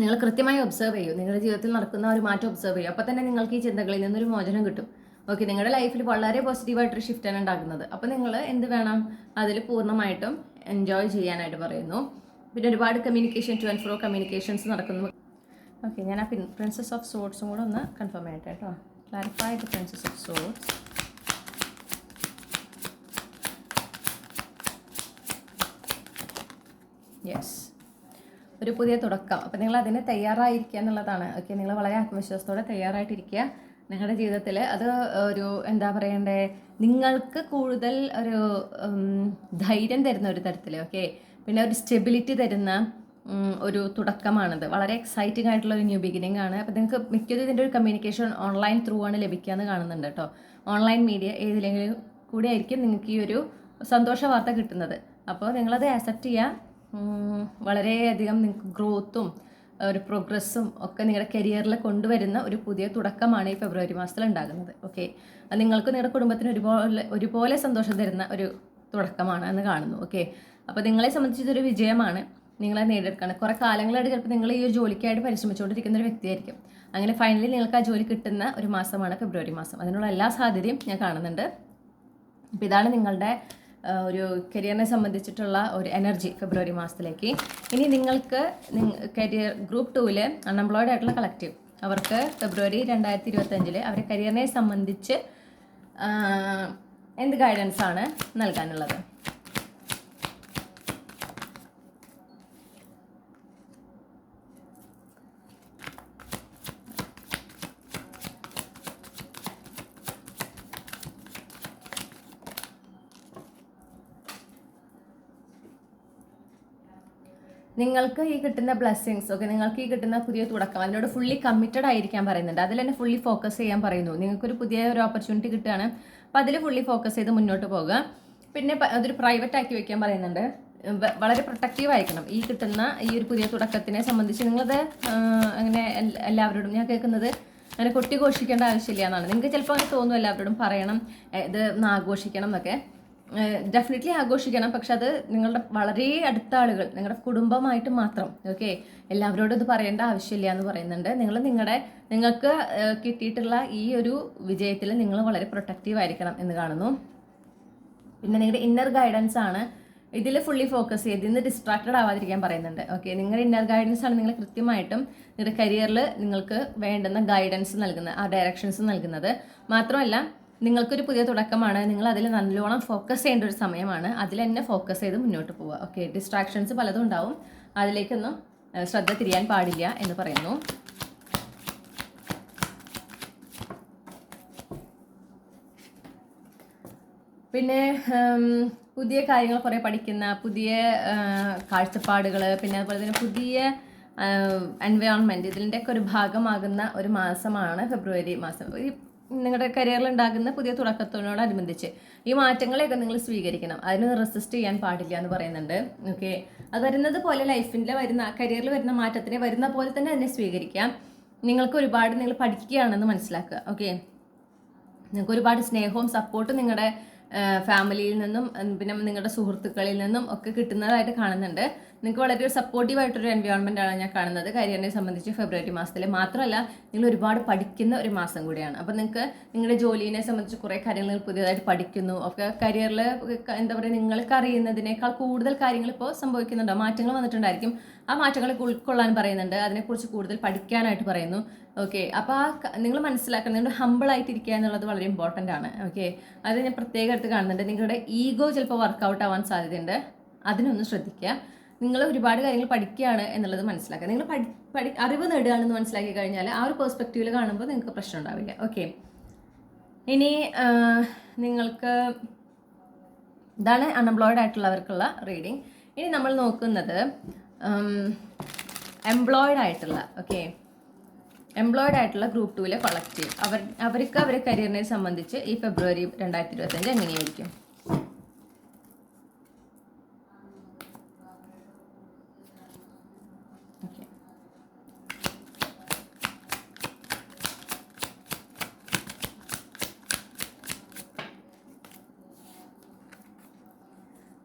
നിങ്ങൾ കൃത്യമായി ഒബ്സർവ് ചെയ്യൂ, നിങ്ങളുടെ ജീവിതത്തിൽ നടക്കുന്ന ഒരു മാറ്റം ഒബ്സർവ് ചെയ്യൂ. അപ്പോൾ തന്നെ നിങ്ങൾക്ക് ഈ ചിന്തകളിൽ നിന്നൊരു മോചനം കിട്ടും. ഓക്കെ, നിങ്ങളുടെ ലൈഫിൽ വളരെ പോസിറ്റീവായിട്ടൊരു ഷിഫ്റ്റാണ് ഉണ്ടാക്കുന്നത്. അപ്പോൾ നിങ്ങൾ എന്ത് വേണം, അതിൽ പൂർണ്ണമായിട്ടും എൻജോയ് ചെയ്യാനായിട്ട് പറയുന്നു. പിന്നെ ഒരുപാട് communication, two and fro communications നടക്കുന്നു. ഓക്കെ, ഞാൻ ആ പ്രിൻസസ് ഓഫ് സോർട്സും കൂടെ ഒന്ന് കൺഫേം ചെയ്യട്ടെ കേട്ടോ. Clarify the prince's of sorts. Yes, ഒരു പുതിയ തുടക്കം. അപ്പോൾ നിങ്ങൾ അതിന് തയ്യാറായിരിക്കുക എന്നുള്ളതാണ്. ഓക്കെ, നിങ്ങൾ വളരെ ആത്മവിശ്വാസത്തോടെ തയ്യാറായിട്ടിരിക്കുക. നിങ്ങളുടെ ജീവിതത്തിൽ അത് ഒരു എന്താ പറയണ്ടേ, നിങ്ങൾക്ക് കൂടുതൽ ഒരു ധൈര്യം തരുന്ന ഒരു തരത്തിൽ, ഓക്കെ, പിന്നെ ഒരു സ്റ്റെബിലിറ്റി തരുന്ന ഒരു തുടക്കമാണിത്. വളരെ എക്സൈറ്റിംഗ് ആയിട്ടുള്ള ഒരു ന്യൂ ബിഗിനിങ് ആണ്. അപ്പോൾ നിങ്ങൾക്ക് മിക്കതും ഇതിൻ്റെ ഒരു കമ്മ്യൂണിക്കേഷൻ ഓൺലൈൻ ത്രൂ ആണ് ലഭിക്കുകയെന്ന് കാണുന്നുണ്ട് കേട്ടോ. ഓൺലൈൻ മീഡിയ ഏതിലെങ്കിലും കൂടി ആയിരിക്കും നിങ്ങൾക്ക് ഈ ഒരു സന്തോഷ വാർത്ത കിട്ടുന്നത്. അപ്പോൾ നിങ്ങളത് ആക്സെപ്റ്റ് ചെയ്യുക. വളരെയധികം നിങ്ങൾക്ക് ഗ്രോത്തും ഒരു പ്രോഗ്രസ്സും ഒക്കെ നിങ്ങളുടെ കരിയറിൽ കൊണ്ടുവരുന്ന ഒരു പുതിയ തുടക്കമാണ് ഈ ഫെബ്രുവരി മാസത്തിൽ ഉണ്ടാകുന്നത്. ഓക്കെ, അത് നിങ്ങൾക്ക് നിങ്ങളുടെ കുടുംബത്തിന് ഒരുപോലെ സന്തോഷം തരുന്ന ഒരു തുടക്കമാണ് എന്ന് കാണുന്നു. ഓക്കെ, അപ്പോൾ നിങ്ങളെ സംബന്ധിച്ചൊരു വിജയമാണ്. നിങ്ങളെ നേടിയെടുക്കുകയാണ്. കുറേ കാലങ്ങളായിട്ട് ചിലപ്പോൾ നിങ്ങൾ ഈ ഒരു ജോലിക്കായിട്ട് പരിശ്രമിച്ചുകൊണ്ടിരിക്കുന്ന ഒരു വ്യക്തിയായിരിക്കും. അങ്ങനെ ഫൈനലി നിങ്ങൾക്ക് ആ ജോലി കിട്ടുന്ന ഒരു മാസമാണ് ഫെബ്രുവരി മാസം. അതിനുള്ള എല്ലാ സാധ്യതയും ഞാൻ കാണുന്നുണ്ട്. അപ്പോൾ ഇതാണ് നിങ്ങളുടെ ഒരു കരിയറിനെ സംബന്ധിച്ചിട്ടുള്ള ഒരു എനർജി ഫെബ്രുവരി മാസത്തിലേക്ക്. ഇനി നിങ്ങൾക്ക് കരിയർ ഗ്രൂപ്പ് 2 അൺഎംപ്ലോയിഡ് ആയിട്ടുള്ള കളക്റ്റീവ്, അവർക്ക് ഫെബ്രുവരി 2025 അവരെ കരിയറിനെ സംബന്ധിച്ച് എന്ത് ഗൈഡൻസ് ആണ് നൽകാനുള്ളത്? നിങ്ങൾക്ക് ഈ കിട്ടുന്ന ബ്ലെസ്സിങ്സ്, ഓക്കെ, നിങ്ങൾക്ക് ഈ കിട്ടുന്ന പുതിയ തുടക്കം, അതിനോട് ഫുള്ളി കമ്മിറ്റഡ് ആയിരിക്കാൻ പറയുന്നുണ്ട്. അതിൽ തന്നെ ഫുള്ളി ഫോക്കസ് ചെയ്യാൻ പറയുന്നു. നിങ്ങൾക്കൊരു പുതിയ ഒരു ഓപ്പർച്യൂണിറ്റി കിട്ടുകയാണ്, അപ്പോൾ അതിൽ ഫുള്ളി ഫോക്കസ് ചെയ്ത് മുന്നോട്ട് പോകുക. പിന്നെ അതൊരു പ്രൈവറ്റ് ആക്കി വെക്കാൻ പറയുന്നുണ്ട്. വളരെ പ്രൊട്ടക്റ്റീവ് ആയിരിക്കണം ഈ കിട്ടുന്ന ഈ ഒരു പുതിയ തുടക്കത്തിനെ സംബന്ധിച്ച്. നിങ്ങളത് അങ്ങനെ എല്ലാവരോടും ഞാൻ കേൾക്കുന്നത് അങ്ങനെ കൊട്ടിഘോഷിക്കേണ്ട ആവശ്യമില്ല എന്നാണ്. നിങ്ങൾക്ക് ചിലപ്പോൾ അങ്ങനെ തോന്നും, എല്ലാവരോടും പറയണം, ഇത് ഒന്ന് ആഘോഷിക്കണം എന്നൊക്കെ. ഡെഫിനറ്റ്ലി ആഘോഷിക്കണം, പക്ഷെ അത് നിങ്ങളുടെ വളരെ അടുത്ത ആളുകൾ, നിങ്ങളുടെ കുടുംബമായിട്ട് മാത്രം. ഓക്കെ, എല്ലാവരോടും ഇത് പറയേണ്ട ആവശ്യമില്ല എന്ന് പറയുന്നുണ്ട്. നിങ്ങൾക്ക് കിട്ടിയിട്ടുള്ള ഈ ഒരു വിജയത്തിൽ നിങ്ങൾ വളരെ പ്രൊട്ടക്റ്റീവ് ആയിരിക്കണം എന്ന് കാണുന്നു. പിന്നെ നിങ്ങളുടെ ഇന്നർ ഗൈഡൻസ് ആണ് ഇതിൽ ഫുള്ളി ഫോക്കസ് ചെയ്ത് ഇന്ന് ഡിസ്ട്രാക്റ്റഡ് ആവാതിരിക്കാൻ പറയുന്നുണ്ട്. ഓക്കെ, നിങ്ങളുടെ ഇന്നർ ഗൈഡൻസ് ആണ് നിങ്ങൾ കൃത്യമായിട്ടും നിങ്ങളുടെ കരിയറിൽ നിങ്ങൾക്ക് വേണ്ടുന്ന ഗൈഡൻസ് നൽകുന്നത്, ആ ഡയറക്ഷൻസ് നൽകുന്നത്. മാത്രമല്ല നിങ്ങൾക്കൊരു പുതിയ തുടക്കമാണ്, നിങ്ങൾ അതിൽ നല്ലോണം ഫോക്കസ് ചെയ്യേണ്ട ഒരു സമയമാണ്. അതിൽ തന്നെ ഫോക്കസ് ചെയ്ത് മുന്നോട്ട് പോവുക. ഓക്കെ, ഡിസ്ട്രാക്ഷൻസ് പലതും ഉണ്ടാവും, അതിലേക്കൊന്നും ശ്രദ്ധ തിരിയാൻ പാടില്ല എന്ന് പറയുന്നു. പിന്നെ പുതിയ കാര്യങ്ങൾ കുറേ പഠിക്കുന്ന, പുതിയ കാഴ്ചപ്പാടുകൾ, പിന്നെ അതുപോലെ തന്നെ പുതിയ എൻവയോൺമെൻറ്റ്, ഇതിൻ്റെയൊക്കെ ഒരു ഭാഗമാകുന്ന ഒരു മാസമാണ് ഫെബ്രുവരി മാസം. ഈ നിങ്ങളുടെ കരിയറിൽ ഉണ്ടാകുന്ന പുതിയ തുടക്കത്തോടനുബന്ധിച്ച് ഈ മാറ്റങ്ങളെയൊക്കെ നിങ്ങൾ സ്വീകരിക്കണം. അതിനൊന്ന് റെസിസ്റ്റ് ചെയ്യാൻ പാടില്ല എന്ന് പറയുന്നുണ്ട്. ഓക്കെ, അത് വരുന്നത് പോലെ ലൈഫിൻ്റെ കരിയറിൽ വരുന്ന മാറ്റത്തിനെ വരുന്ന പോലെ തന്നെ അതിനെ സ്വീകരിക്കാം. നിങ്ങൾക്ക് ഒരുപാട് നിങ്ങൾ പഠിക്കുകയാണെന്ന് മനസ്സിലാക്കുക. ഓക്കെ, നിങ്ങൾക്ക് ഒരുപാട് സ്നേഹവും സപ്പോർട്ടും നിങ്ങളുടെ ഫാമിലിയിൽ നിന്നും പിന്നെ നിങ്ങളുടെ സുഹൃത്തുക്കളിൽ നിന്നും ഒക്കെ കിട്ടുന്നതായിട്ട് കാണുന്നുണ്ട്. നിങ്ങൾക്ക് വളരെ ഒരു സപ്പോർട്ടീവായിട്ടൊരു എൻവയോൺമെൻ്റ് ആണ് ഞാൻ കാണുന്നത് കരിയറിനെ സംബന്ധിച്ച് ഫെബ്രുവരി മാസത്തിൽ. മാത്രമല്ല നിങ്ങൾ ഒരുപാട് പഠിക്കുന്ന ഒരു മാസം കൂടിയാണ്. അപ്പോൾ നിങ്ങൾക്ക് നിങ്ങളുടെ ജോലിയെ സംബന്ധിച്ച് കുറേ കാര്യങ്ങൾ നിങ്ങൾ പുതിയതായിട്ട് പഠിക്കുന്നു. ഒക്കെ കരിയറിൽ എന്താ പറയുക, നിങ്ങൾക്ക് അറിയുന്നതിനേക്കാൾ കൂടുതൽ കാര്യങ്ങൾ ഇപ്പോൾ സംഭവിക്കുന്നുണ്ടോ, മാറ്റങ്ങൾ വന്നിട്ടുണ്ടായിരിക്കും. ആ മാറ്റങ്ങളെ ഉൾക്കൊള്ളാൻ പറയുന്നുണ്ട്, അതിനെക്കുറിച്ച് കൂടുതൽ പഠിക്കാനായിട്ട് പറയുന്നു. ഓക്കെ, അപ്പോൾ നിങ്ങൾ മനസ്സിലാക്കണം, നിങ്ങൾ ഹമ്പിളായിട്ടിരിക്കുക എന്നുള്ളത് വളരെ ഇമ്പോർട്ടൻ്റ് ആണ്. ഓക്കെ, അത് ഞാൻ പ്രത്യേകം എടുത്ത് കാണുന്നുണ്ട്. നിങ്ങളുടെ ഈഗോ ചിലപ്പോൾ വർക്കൗട്ട് ആവാൻ സാധ്യതയുണ്ട്, അതിനൊന്ന് ശ്രദ്ധിക്കുക. നിങ്ങൾ ഒരുപാട് കാര്യങ്ങൾ പഠിക്കുകയാണ് എന്നുള്ളത് മനസ്സിലാക്കുക. നിങ്ങൾ അറിവ് നേടുകയാണെന്ന് മനസ്സിലാക്കി കഴിഞ്ഞാൽ ആ ഒരു പെർസ്പെക്റ്റീവിൽ കാണുമ്പോൾ നിങ്ങൾക്ക് പ്രശ്നം ഉണ്ടാവില്ല. ഓക്കെ, ഇനി നിങ്ങൾക്ക് ഇതാണ് അൺഎംപ്ലോയിഡ് ആയിട്ടുള്ളവർക്കുള്ള റീഡിങ്. ഇനി നമ്മൾ നോക്കുന്നത് എംപ്ലോയിഡ് ആയിട്ടുള്ള എംപ്ലോയിഡ് ആയിട്ടുള്ള ഗ്രൂപ്പ് 2 കളക്റ്റീവ് അവർക്ക് അവരുടെ കരിയറിനെ സംബന്ധിച്ച് ഈ ഫെബ്രുവരി 2025 എങ്ങനെയായിരിക്കും?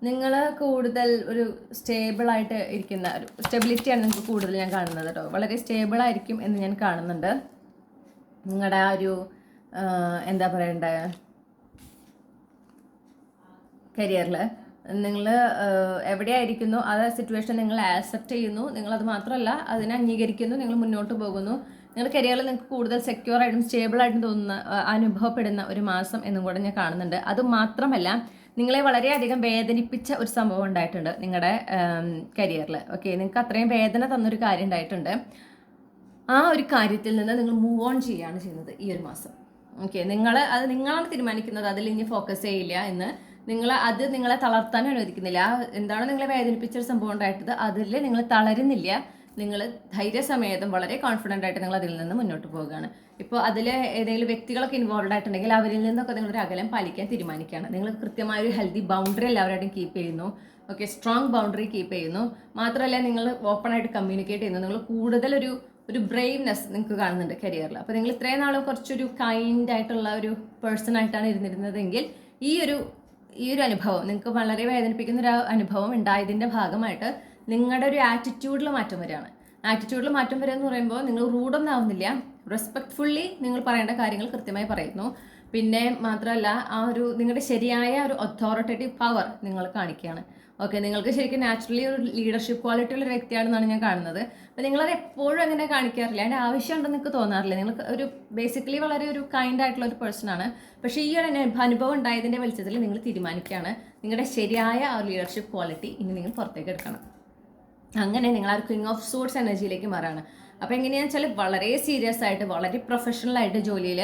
നിങ്ങൾ കൂടുതൽ ഒരു സ്റ്റേബിളായിട്ട് ഇരിക്കുന്ന ഒരു സ്റ്റെബിലിറ്റിയാണ് നിങ്ങൾക്ക് കൂടുതൽ ഞാൻ കാണുന്നത് കേട്ടോ. വളരെ സ്റ്റേബിളായിരിക്കും എന്ന് ഞാൻ കാണുന്നുണ്ട്. നിങ്ങളുടെ ആ ഒരു എന്താ പറയണ്ടേ കരിയറിൽ നിങ്ങൾ എവിടെയായിരിക്കുന്നു ആ സിറ്റുവേഷൻ നിങ്ങൾ ആക്സെപ്റ്റ് ചെയ്യുന്നു. നിങ്ങളത് മാത്രമല്ല അതിനെ അംഗീകരിക്കുന്നു. നിങ്ങൾ മുന്നോട്ട് പോകുന്നു. നിങ്ങളുടെ കരിയറിൽ നിങ്ങൾക്ക് കൂടുതൽ സെക്യൂർ ആയിട്ടും സ്റ്റേബിളായിട്ടും തോന്നുന്ന അനുഭവപ്പെടുന്ന ഒരു മാസം എന്നും കൂടെ ഞാൻ കാണുന്നുണ്ട്. അതുമാത്രമല്ല നിങ്ങളെ വളരെയധികം വേദനിപ്പിച്ച ഒരു സംഭവം ഉണ്ടായിട്ടുണ്ട് നിങ്ങളുടെ കരിയറിൽ. നിങ്ങൾക്ക് അത്രയും വേദന തന്നൊരു കാര്യം ഉണ്ടായിട്ടുണ്ട്. ആ ഒരു കാര്യത്തിൽ നിന്ന് നിങ്ങൾ മൂവ് ഓൺ ചെയ്യുകയാണ് ചെയ്യുന്നത് ഈ ഒരു മാസം. അത് നിങ്ങളാണ് തീരുമാനിക്കുന്നത് അതിൽ ഇനി ഫോക്കസ് ചെയ്യില്ല എന്ന്. നിങ്ങളെ തളർത്താൻ അനുവദിക്കുന്നില്ല. എന്താണ് നിങ്ങളെ വേദനിപ്പിച്ചൊരു സംഭവം ഉണ്ടായിട്ടത് അതിൽ നിങ്ങൾ തളരുന്നില്ല. നിങ്ങൾ ധൈര്യസമേതം വളരെ കോൺഫിഡൻ്റ് ആയിട്ട് നിങ്ങൾ അതിൽ നിന്ന് മുന്നോട്ട് പോവുകയാണ്. ഇപ്പോൾ അതിൽ ഏതെങ്കിലും വ്യക്തികളൊക്കെ ഇൻവോൾവ് ആയിട്ടുണ്ടെങ്കിൽ അവരിൽ നിന്നൊക്കെ നിങ്ങളൊരു അകലം പാലിക്കാൻ തീരുമാനിക്കുകയാണ്. നിങ്ങൾ കൃത്യമായൊരു ഹെൽത്തി ബൗണ്ടറി എല്ലാവരുമായിട്ടും കീപ്പ് ചെയ്യുന്നു. സ്ട്രോങ് ബൗണ്ടറി കീപ്പ് ചെയ്യുന്നു. മാത്രമല്ല നിങ്ങൾ ഓപ്പൺ ആയിട്ട് കമ്മ്യൂണിക്കേറ്റ് ചെയ്യുന്നു. നിങ്ങൾ കൂടുതൽ ഒരു ബ്രേവ്നെസ് നിങ്ങൾക്ക് കാണുന്നുണ്ട് കരിയറിൽ. അപ്പോൾ നിങ്ങൾ ഇത്രയും നാളും കുറച്ചൊരു കൈൻഡ് ആയിട്ടുള്ള ഒരു പേഴ്സൺ ആയിട്ടാണ് ഇരുന്നിരുന്നതെങ്കിൽ ഈ ഒരു അനുഭവം നിങ്ങൾക്ക് വളരെ വേദനിപ്പിക്കുന്ന ഒരു അനുഭവം ഉണ്ടായതിൻ്റെ ഭാഗമായിട്ട് നിങ്ങളുടെ ഒരു ആറ്റിറ്റ്യൂഡിൽ മാറ്റം വരികയാണ്. ആറ്റിറ്റ്യൂഡിൽ മാറ്റം വരിക എന്ന് പറയുമ്പോൾ നിങ്ങൾ റൂഡൊന്നും ആവുന്നില്ല. റെസ്പെക്ട്ഫുള്ളി നിങ്ങൾ പറയേണ്ട കാര്യങ്ങൾ കൃത്യമായി പറയുന്നു. പിന്നെ മാത്രമല്ല നിങ്ങളുടെ ശരിയായ ഒരു അതോറിറ്റേറ്റീവ് പവർ നിങ്ങൾ കാണിക്കുകയാണ്. നിങ്ങൾക്ക് ശരിക്കും നാച്ചുറലി ഒരു ലീഡർഷിപ്പ് ക്വാളിറ്റി ഉള്ള ഒരു വ്യക്തിയാണെന്നാണ് ഞാൻ കാണുന്നത്. അപ്പോൾ നിങ്ങളത് എപ്പോഴും അങ്ങനെ കാണിക്കാറില്ല. അതിൻ്റെ ആവശ്യമുണ്ടെന്ന് നിങ്ങൾക്ക് തോന്നാറില്ല. നിങ്ങൾ ഒരു ബേസിക്കലി വളരെ ഒരു കൈൻഡ് ആയിട്ടുള്ള ഒരു പേഴ്സണാണ്. പക്ഷേ ഈ ഒരു അനുഭവം ഉണ്ടായതിൻ്റെ വെളിച്ചത്തിൽ നിങ്ങൾ തീരുമാനിക്കുകയാണ് നിങ്ങളുടെ ശരിയായ ആ ലീഡർഷിപ്പ് ക്വാളിറ്റി ഇനി നിങ്ങൾ പുറത്തേക്ക് എടുക്കണം. അങ്ങനെ നിങ്ങൾ ആ ഒരു ക്വിങ് ഓഫ് സോർട്സ് എനർജിയിലേക്ക് മാറാണ്. അപ്പോൾ എങ്ങനെയാണെന്ന് വെച്ചാൽ വളരെ സീരിയസ് ആയിട്ട് വളരെ പ്രൊഫഷണലായിട്ട് ജോലിയിൽ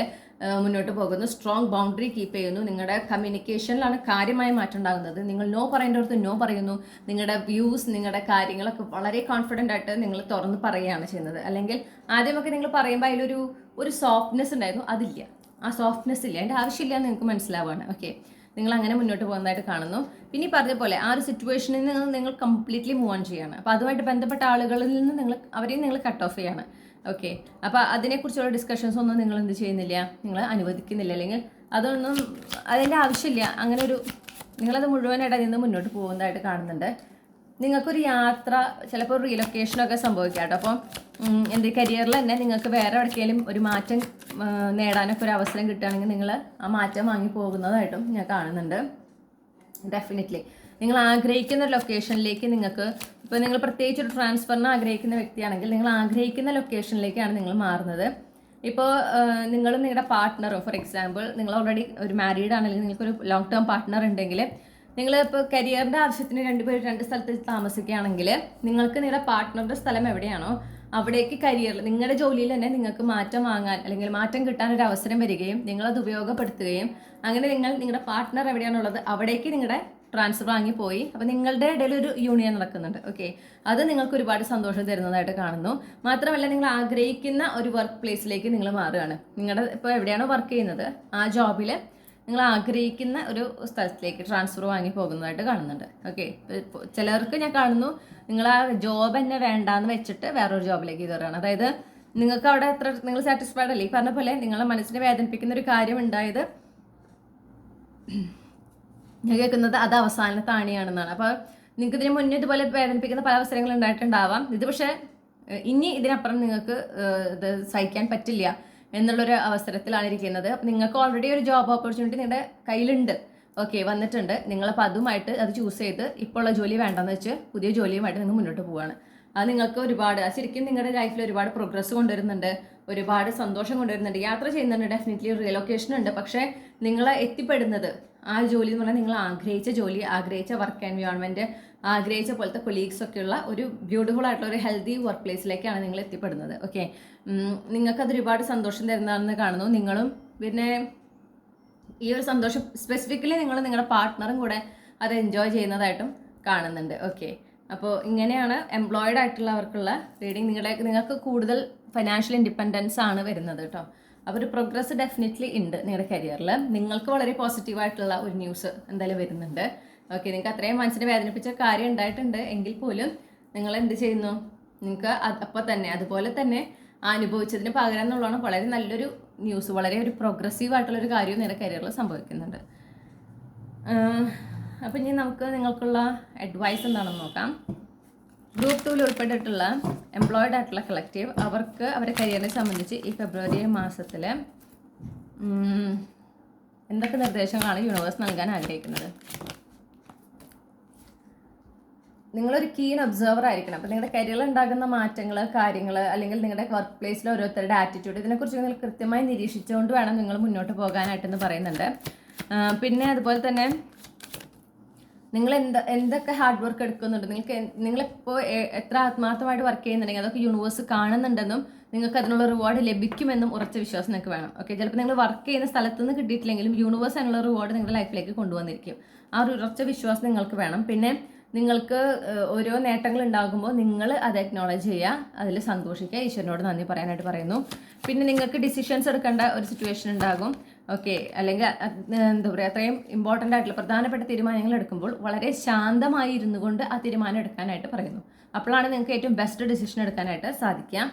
മുന്നോട്ട് പോകുന്നു. സ്ട്രോങ് ബൗണ്ടറി കീപ്പ് ചെയ്യുന്നു. നിങ്ങളുടെ കമ്മ്യൂണിക്കേഷനിലാണ് കാര്യമായ മാറ്റം ഉണ്ടാകുന്നത്. നിങ്ങൾ നോ പറയേണ്ടടുത്ത് നോ പറയുന്നു. നിങ്ങളുടെ വ്യൂസ് നിങ്ങളുടെ കാര്യങ്ങളൊക്കെ വളരെ കോൺഫിഡൻ്റ് ആയിട്ട് നിങ്ങൾ തുറന്ന് പറയുകയാണ് ചെയ്യുന്നത്. അല്ലെങ്കിൽ ആദ്യമൊക്കെ നിങ്ങൾ പറയുമ്പോൾ അതിലൊരു സോഫ്റ്റ്നെസ് ഉണ്ടായിരുന്നു. അതില്ല. ആ സോഫ്റ്റ്നെസ് ഇല്ല. അതിൻ്റെ ആവശ്യമില്ല എന്ന് നിങ്ങൾക്ക് മനസ്സിലാവുകയാണ്. നിങ്ങൾ അങ്ങനെ മുന്നോട്ട് പോകുന്നതായിട്ട് കാണുന്നു. പിന്നെ പറഞ്ഞ പോലെ ആ ഒരു സിറ്റുവേഷനിൽ നിന്ന് നിങ്ങൾ കംപ്ലീറ്റ്ലി മൂവ് ഓൺ ചെയ്യാണ്. അപ്പോൾ അതുമായിട്ട് ബന്ധപ്പെട്ട ആളുകളിൽ നിന്ന് അവരെയും നിങ്ങൾ കട്ട് ഓഫ് ചെയ്യാണ്. അപ്പോൾ അതിനെക്കുറിച്ചുള്ള ഡിസ്കഷൻസ് ഒന്നും നിങ്ങൾ എന്ത് ചെയ്യുന്നില്ല, നിങ്ങൾ അനുവദിക്കുന്നില്ല. അല്ലെങ്കിൽ അതിൻ്റെ ആവശ്യമില്ല. അങ്ങനെ നിങ്ങളത് മുഴുവനായിട്ട് അതിൽ നിന്ന് മുന്നോട്ട് പോകുന്നതായിട്ട് കാണുന്നുണ്ട്. നിങ്ങൾക്കൊരു യാത്ര ചിലപ്പോൾ റീലൊക്കേഷനൊക്കെ സംഭവിക്കാം കേട്ടോ. അപ്പോൾ കരിയറിൽ തന്നെ നിങ്ങൾക്ക് വേറെ എവിടേക്കെങ്കിലും ഒരു മാറ്റം നേടാനൊക്കെ ഒരു അവസരം കിട്ടുകയാണെങ്കിൽ നിങ്ങൾ ആ മാറ്റം വാങ്ങി പോകുന്നതായിട്ടും ഞാൻ കാണുന്നുണ്ട്. ഡെഫിനറ്റ്ലി നിങ്ങൾ ആഗ്രഹിക്കുന്ന ഒരു ലൊക്കേഷനിലേക്ക് ഇപ്പോൾ നിങ്ങൾ പ്രത്യേകിച്ച് ഒരു ട്രാൻസ്ഫറിന് ആഗ്രഹിക്കുന്ന വ്യക്തിയാണെങ്കിൽ നിങ്ങൾ ആഗ്രഹിക്കുന്ന ലൊക്കേഷനിലേക്കാണ് നിങ്ങൾ മാറുന്നത്. ഇപ്പോൾ നിങ്ങളും നിങ്ങളുടെ പാർട്ട്ണറും ഫോർ എക്സാമ്പിൾ നിങ്ങൾ ഓൾറെഡി ഒരു മാരീഡ് ആണെങ്കിൽ നിങ്ങൾക്കൊരു ലോങ് ടേം പാർട്ട്ണർ ഉണ്ടെങ്കിൽ നിങ്ങൾ ഇപ്പോൾ കരിയറിൻ്റെ ആവശ്യത്തിന് രണ്ട് സ്ഥലത്ത് താമസിക്കുകയാണെങ്കിൽ നിങ്ങൾക്ക് നിങ്ങളുടെ പാർട്ട്ണറുടെ സ്ഥലം എവിടെയാണോ അവിടേക്ക് കരിയറിൽ നിങ്ങളുടെ ജോലിയിൽ തന്നെ നിങ്ങൾക്ക് മാറ്റം വാങ്ങാൻ അല്ലെങ്കിൽ മാറ്റം കിട്ടാൻ ഒരു അവസരം വരികയും നിങ്ങളത് ഉപയോഗപ്പെടുത്തുകയും അങ്ങനെ നിങ്ങളുടെ പാർട്ട്ണർ എവിടെയാണുള്ളത് അവിടേക്ക് നിങ്ങളുടെ ട്രാൻസ്ഫർ വാങ്ങിപ്പോയി. അപ്പോൾ നിങ്ങളുടെ ഇടയിൽ ഒരു യൂണിയൻ നടക്കുന്നുണ്ട്. അത് നിങ്ങൾക്ക് ഒരുപാട് സന്തോഷം തരുന്നതായിട്ട് കാണുന്നു. മാത്രമല്ല നിങ്ങൾ ആഗ്രഹിക്കുന്ന ഒരു വർക്ക് പ്ലേസിലേക്ക് നിങ്ങൾ മാറുകയാണ്. ഇപ്പോൾ എവിടെയാണോ വർക്ക് ചെയ്യുന്നത് ആ ജോബിൽ നിങ്ങൾ ആഗ്രഹിക്കുന്ന ഒരു സ്ഥലത്തിലേക്ക് ട്രാൻസ്ഫർ വാങ്ങി പോകുന്നതായിട്ട് കാണുന്നുണ്ട്. ചിലർക്ക് ഞാൻ കാണുന്നു നിങ്ങൾ ആ ജോബ് തന്നെ വേണ്ടാന്ന് വെച്ചിട്ട് വേറൊരു ജോബിലേക്ക് കയറുകയാണ്. അതായത് നിങ്ങൾക്ക് അവിടെ നിങ്ങൾ സാറ്റിസ്ഫൈഡ് അല്ലേ? ഈ പറഞ്ഞ പോലെ നിങ്ങളെ മനസ്സിനെ വേദനിപ്പിക്കുന്ന ഒരു കാര്യം ഉണ്ടായത് ഞാൻ കേൾക്കുന്നത് അത് അവസാന താണിയാണെന്നാണ്. അപ്പോൾ നിങ്ങൾക്ക് ഇതിന് മുന്നേ ഇതുപോലെ വേദനിപ്പിക്കുന്ന പല അവസരങ്ങൾ ഉണ്ടായിട്ടുണ്ടാവാം. ഇത് പക്ഷേ ഇനി ഇതിനപ്പുറം നിങ്ങൾക്ക് ഇത് സഹിക്കാൻ പറ്റില്ല എന്നുള്ളൊരു അവസരത്തിലാണ് ഇരിക്കുന്നത്. അപ്പം നിങ്ങൾക്ക് ഓൾറെഡി ഒരു ജോബ് ഓപ്പർച്യൂണിറ്റി നിങ്ങളുടെ കയ്യിലുണ്ട്, വന്നിട്ടുണ്ട്. നിങ്ങളപ്പോൾ അതുമായിട്ട് അത് ചൂസ് ചെയ്ത് ഇപ്പോൾ ഉള്ള ജോലി വേണ്ടെന്ന് വെച്ച് പുതിയ ജോലിയുമായിട്ട് നിങ്ങൾ മുന്നോട്ട് പോവുകയാണ്. അത് നിങ്ങൾക്ക് ശരിക്കും നിങ്ങളുടെ ലൈഫിൽ ഒരുപാട് പ്രോഗ്രസ് കൊണ്ടുവരുന്നുണ്ട്, ഒരുപാട് സന്തോഷം കൊണ്ടുവരുന്നുണ്ട്, യാത്ര ചെയ്യുന്നുണ്ട്, ഡെഫിനറ്റ്ലി റിലൊക്കേഷൻ ഉണ്ട്. പക്ഷേ നിങ്ങൾ എത്തിപ്പെടുന്നത് ആ ജോലി എന്ന് പറഞ്ഞാൽ നിങ്ങൾ ആഗ്രഹിച്ച ജോലി, ആഗ്രഹിച്ച വർക്ക് എൻവയോൺമെൻറ്റ്, ആഗ്രഹിച്ച പോലത്തെ കൊളീഗ്സ് ഒക്കെയുള്ള ഒരു ബ്യൂട്ടിഫുൾ ആയിട്ടുള്ള ഒരു ഹെൽത്തി വർക്ക് പ്ലേസിലേക്കാണ് നിങ്ങൾ എത്തിപ്പെടുന്നത്. നിങ്ങൾക്കത് ഒരുപാട് സന്തോഷം തരുന്നതാണെന്ന് കാണുന്നു. നിങ്ങളും പിന്നെ ഈ ഒരു സന്തോഷം സ്പെസിഫിക്കലി നിങ്ങളുടെ പാർട്ട്ണറും കൂടെ അത് എൻജോയ് ചെയ്യുന്നതായിട്ടും കാണുന്നുണ്ട്. ഓക്കെ, അപ്പോൾ ഇങ്ങനെയാണ് എംപ്ലോയിഡ് ആയിട്ടുള്ളവർക്കുള്ള റീഡിങ്. നിങ്ങൾക്ക് കൂടുതൽ ഫൈനാൻഷ്യൽ ഇൻഡിപെൻഡൻസ് ആണ് വരുന്നത് കേട്ടോ. അപ്പോൾ ഒരു പ്രോഗ്രസ് ഡെഫിനറ്റ്ലി ഉണ്ട് നിങ്ങളുടെ കരിയറിൽ. നിങ്ങൾക്ക് വളരെ പോസിറ്റീവായിട്ടുള്ള ഒരു ന്യൂസ് എന്തായാലും വരുന്നുണ്ട്. ഓക്കെ, നിങ്ങൾക്ക് അത്രയും മനസ്സിനെ വേദനിപ്പിച്ച കാര്യം ഉണ്ടായിട്ടുണ്ട് എങ്കിൽ പോലും നിങ്ങൾ എന്ത് ചെയ്യുന്നു, നിങ്ങൾക്ക് അപ്പോൾ തന്നെ അതുപോലെ തന്നെ അനുഭവിച്ചതിന് പകരം എന്നുള്ളതാണ് വളരെ നല്ലൊരു ന്യൂസ്, വളരെ ഒരു പ്രോഗ്രസീവ് ആയിട്ടുള്ളൊരു കാര്യവും നിങ്ങളുടെ കരിയറിൽ സംഭവിക്കുന്നുണ്ട്. അപ്പം ഇനി നമുക്ക് നിങ്ങൾക്കുള്ള അഡ്വൈസ് എന്താണെന്ന് നോക്കാം. ഗ്രൂപ്പ് 2 ഉൾപ്പെട്ടിട്ടുള്ള എംപ്ലോയിഡ് ആയിട്ടുള്ള കളക്റ്റീവ് അവർക്ക് അവരുടെ കരിയറിനെ സംബന്ധിച്ച് ഈ ഫെബ്രുവരി മാസത്തിൽ എന്തൊക്കെ നിർദ്ദേശങ്ങളാണ് യൂണിവേഴ്സ് നൽകാൻ ആഗ്രഹിക്കുന്നത്? നിങ്ങളൊരു കീൻ ഒബ്സർവർ ആയിരിക്കണം. അപ്പോൾ നിങ്ങളുടെ കരിയറിൽ ഉണ്ടാകുന്ന മാറ്റങ്ങൾ, കാര്യങ്ങൾ, അല്ലെങ്കിൽ നിങ്ങളുടെ വർക്ക് പ്ലേസിലെ ഓരോരുത്തരുടെ ആറ്റിറ്റ്യൂഡ്, ഇതിനെക്കുറിച്ച് നിങ്ങൾ കൃത്യമായി നിരീക്ഷിച്ചുകൊണ്ട് വേണം നിങ്ങൾ മുന്നോട്ട് പോകാനായിട്ടെന്ന് പറയുന്നുണ്ട്. പിന്നെ അതുപോലെ തന്നെ നിങ്ങൾ എന്തൊക്കെ ഹാർഡ് വർക്ക് എടുക്കുന്നുണ്ട്, നിങ്ങളിപ്പോൾ എത്ര ആത്മാർത്ഥമായിട്ട് വർക്ക് ചെയ്യുന്നുണ്ടെങ്കിൽ അതൊക്കെ യൂണിവേഴ്സ് കാണുന്നുണ്ടെന്നും നിങ്ങൾക്ക് അതിനുള്ള റിവാർഡ് ലഭിക്കുമെന്നും ഉറച്ച വിശ്വാസം നിങ്ങൾക്ക് വേണം. ഓക്കെ, ചിലപ്പോൾ നിങ്ങൾ വർക്ക് ചെയ്യുന്ന സ്ഥലത്ത് നിന്ന് കിട്ടിയിട്ടില്ലെങ്കിലും യൂണിവേഴ്സ് അതിനുള്ള റിവാർഡ് നിങ്ങളുടെ ലൈഫിലേക്ക് കൊണ്ടുവന്നിരിക്കും. ആ ഒരു ഉറച്ച വിശ്വാസം നിങ്ങൾക്ക് വേണം. പിന്നെ നിങ്ങൾക്ക് ഓരോ നേട്ടങ്ങൾ ഉണ്ടാകുമ്പോൾ നിങ്ങൾ അത് അക്നോളജ് ചെയ്യുക, അതിൽ സന്തോഷിക്കുക, ഈശ്വരനോട് നന്ദി പറയാനായിട്ട് പറയുന്നു. പിന്നെ നിങ്ങൾക്ക് ഡിസിഷൻസ് എടുക്കേണ്ട ഒരു സിറ്റുവേഷൻ ഉണ്ടാകും. ഓക്കെ, അല്ലെങ്കിൽ എന്താ പറയുക, അത്രയും ഇമ്പോർട്ടൻ്റ് ആയിട്ടുള്ള പ്രധാനപ്പെട്ട തീരുമാനങ്ങൾ എടുക്കുമ്പോൾ വളരെ ശാന്തമായി ഇരുന്നു കൊണ്ട് ആ തീരുമാനം എടുക്കാനായിട്ട് പറയുന്നു. അപ്പോഴാണ് നിങ്ങൾക്ക് ഏറ്റവും ബെസ്റ്റ് ഡിസിഷൻ എടുക്കാനായിട്ട് സാധിക്കുക.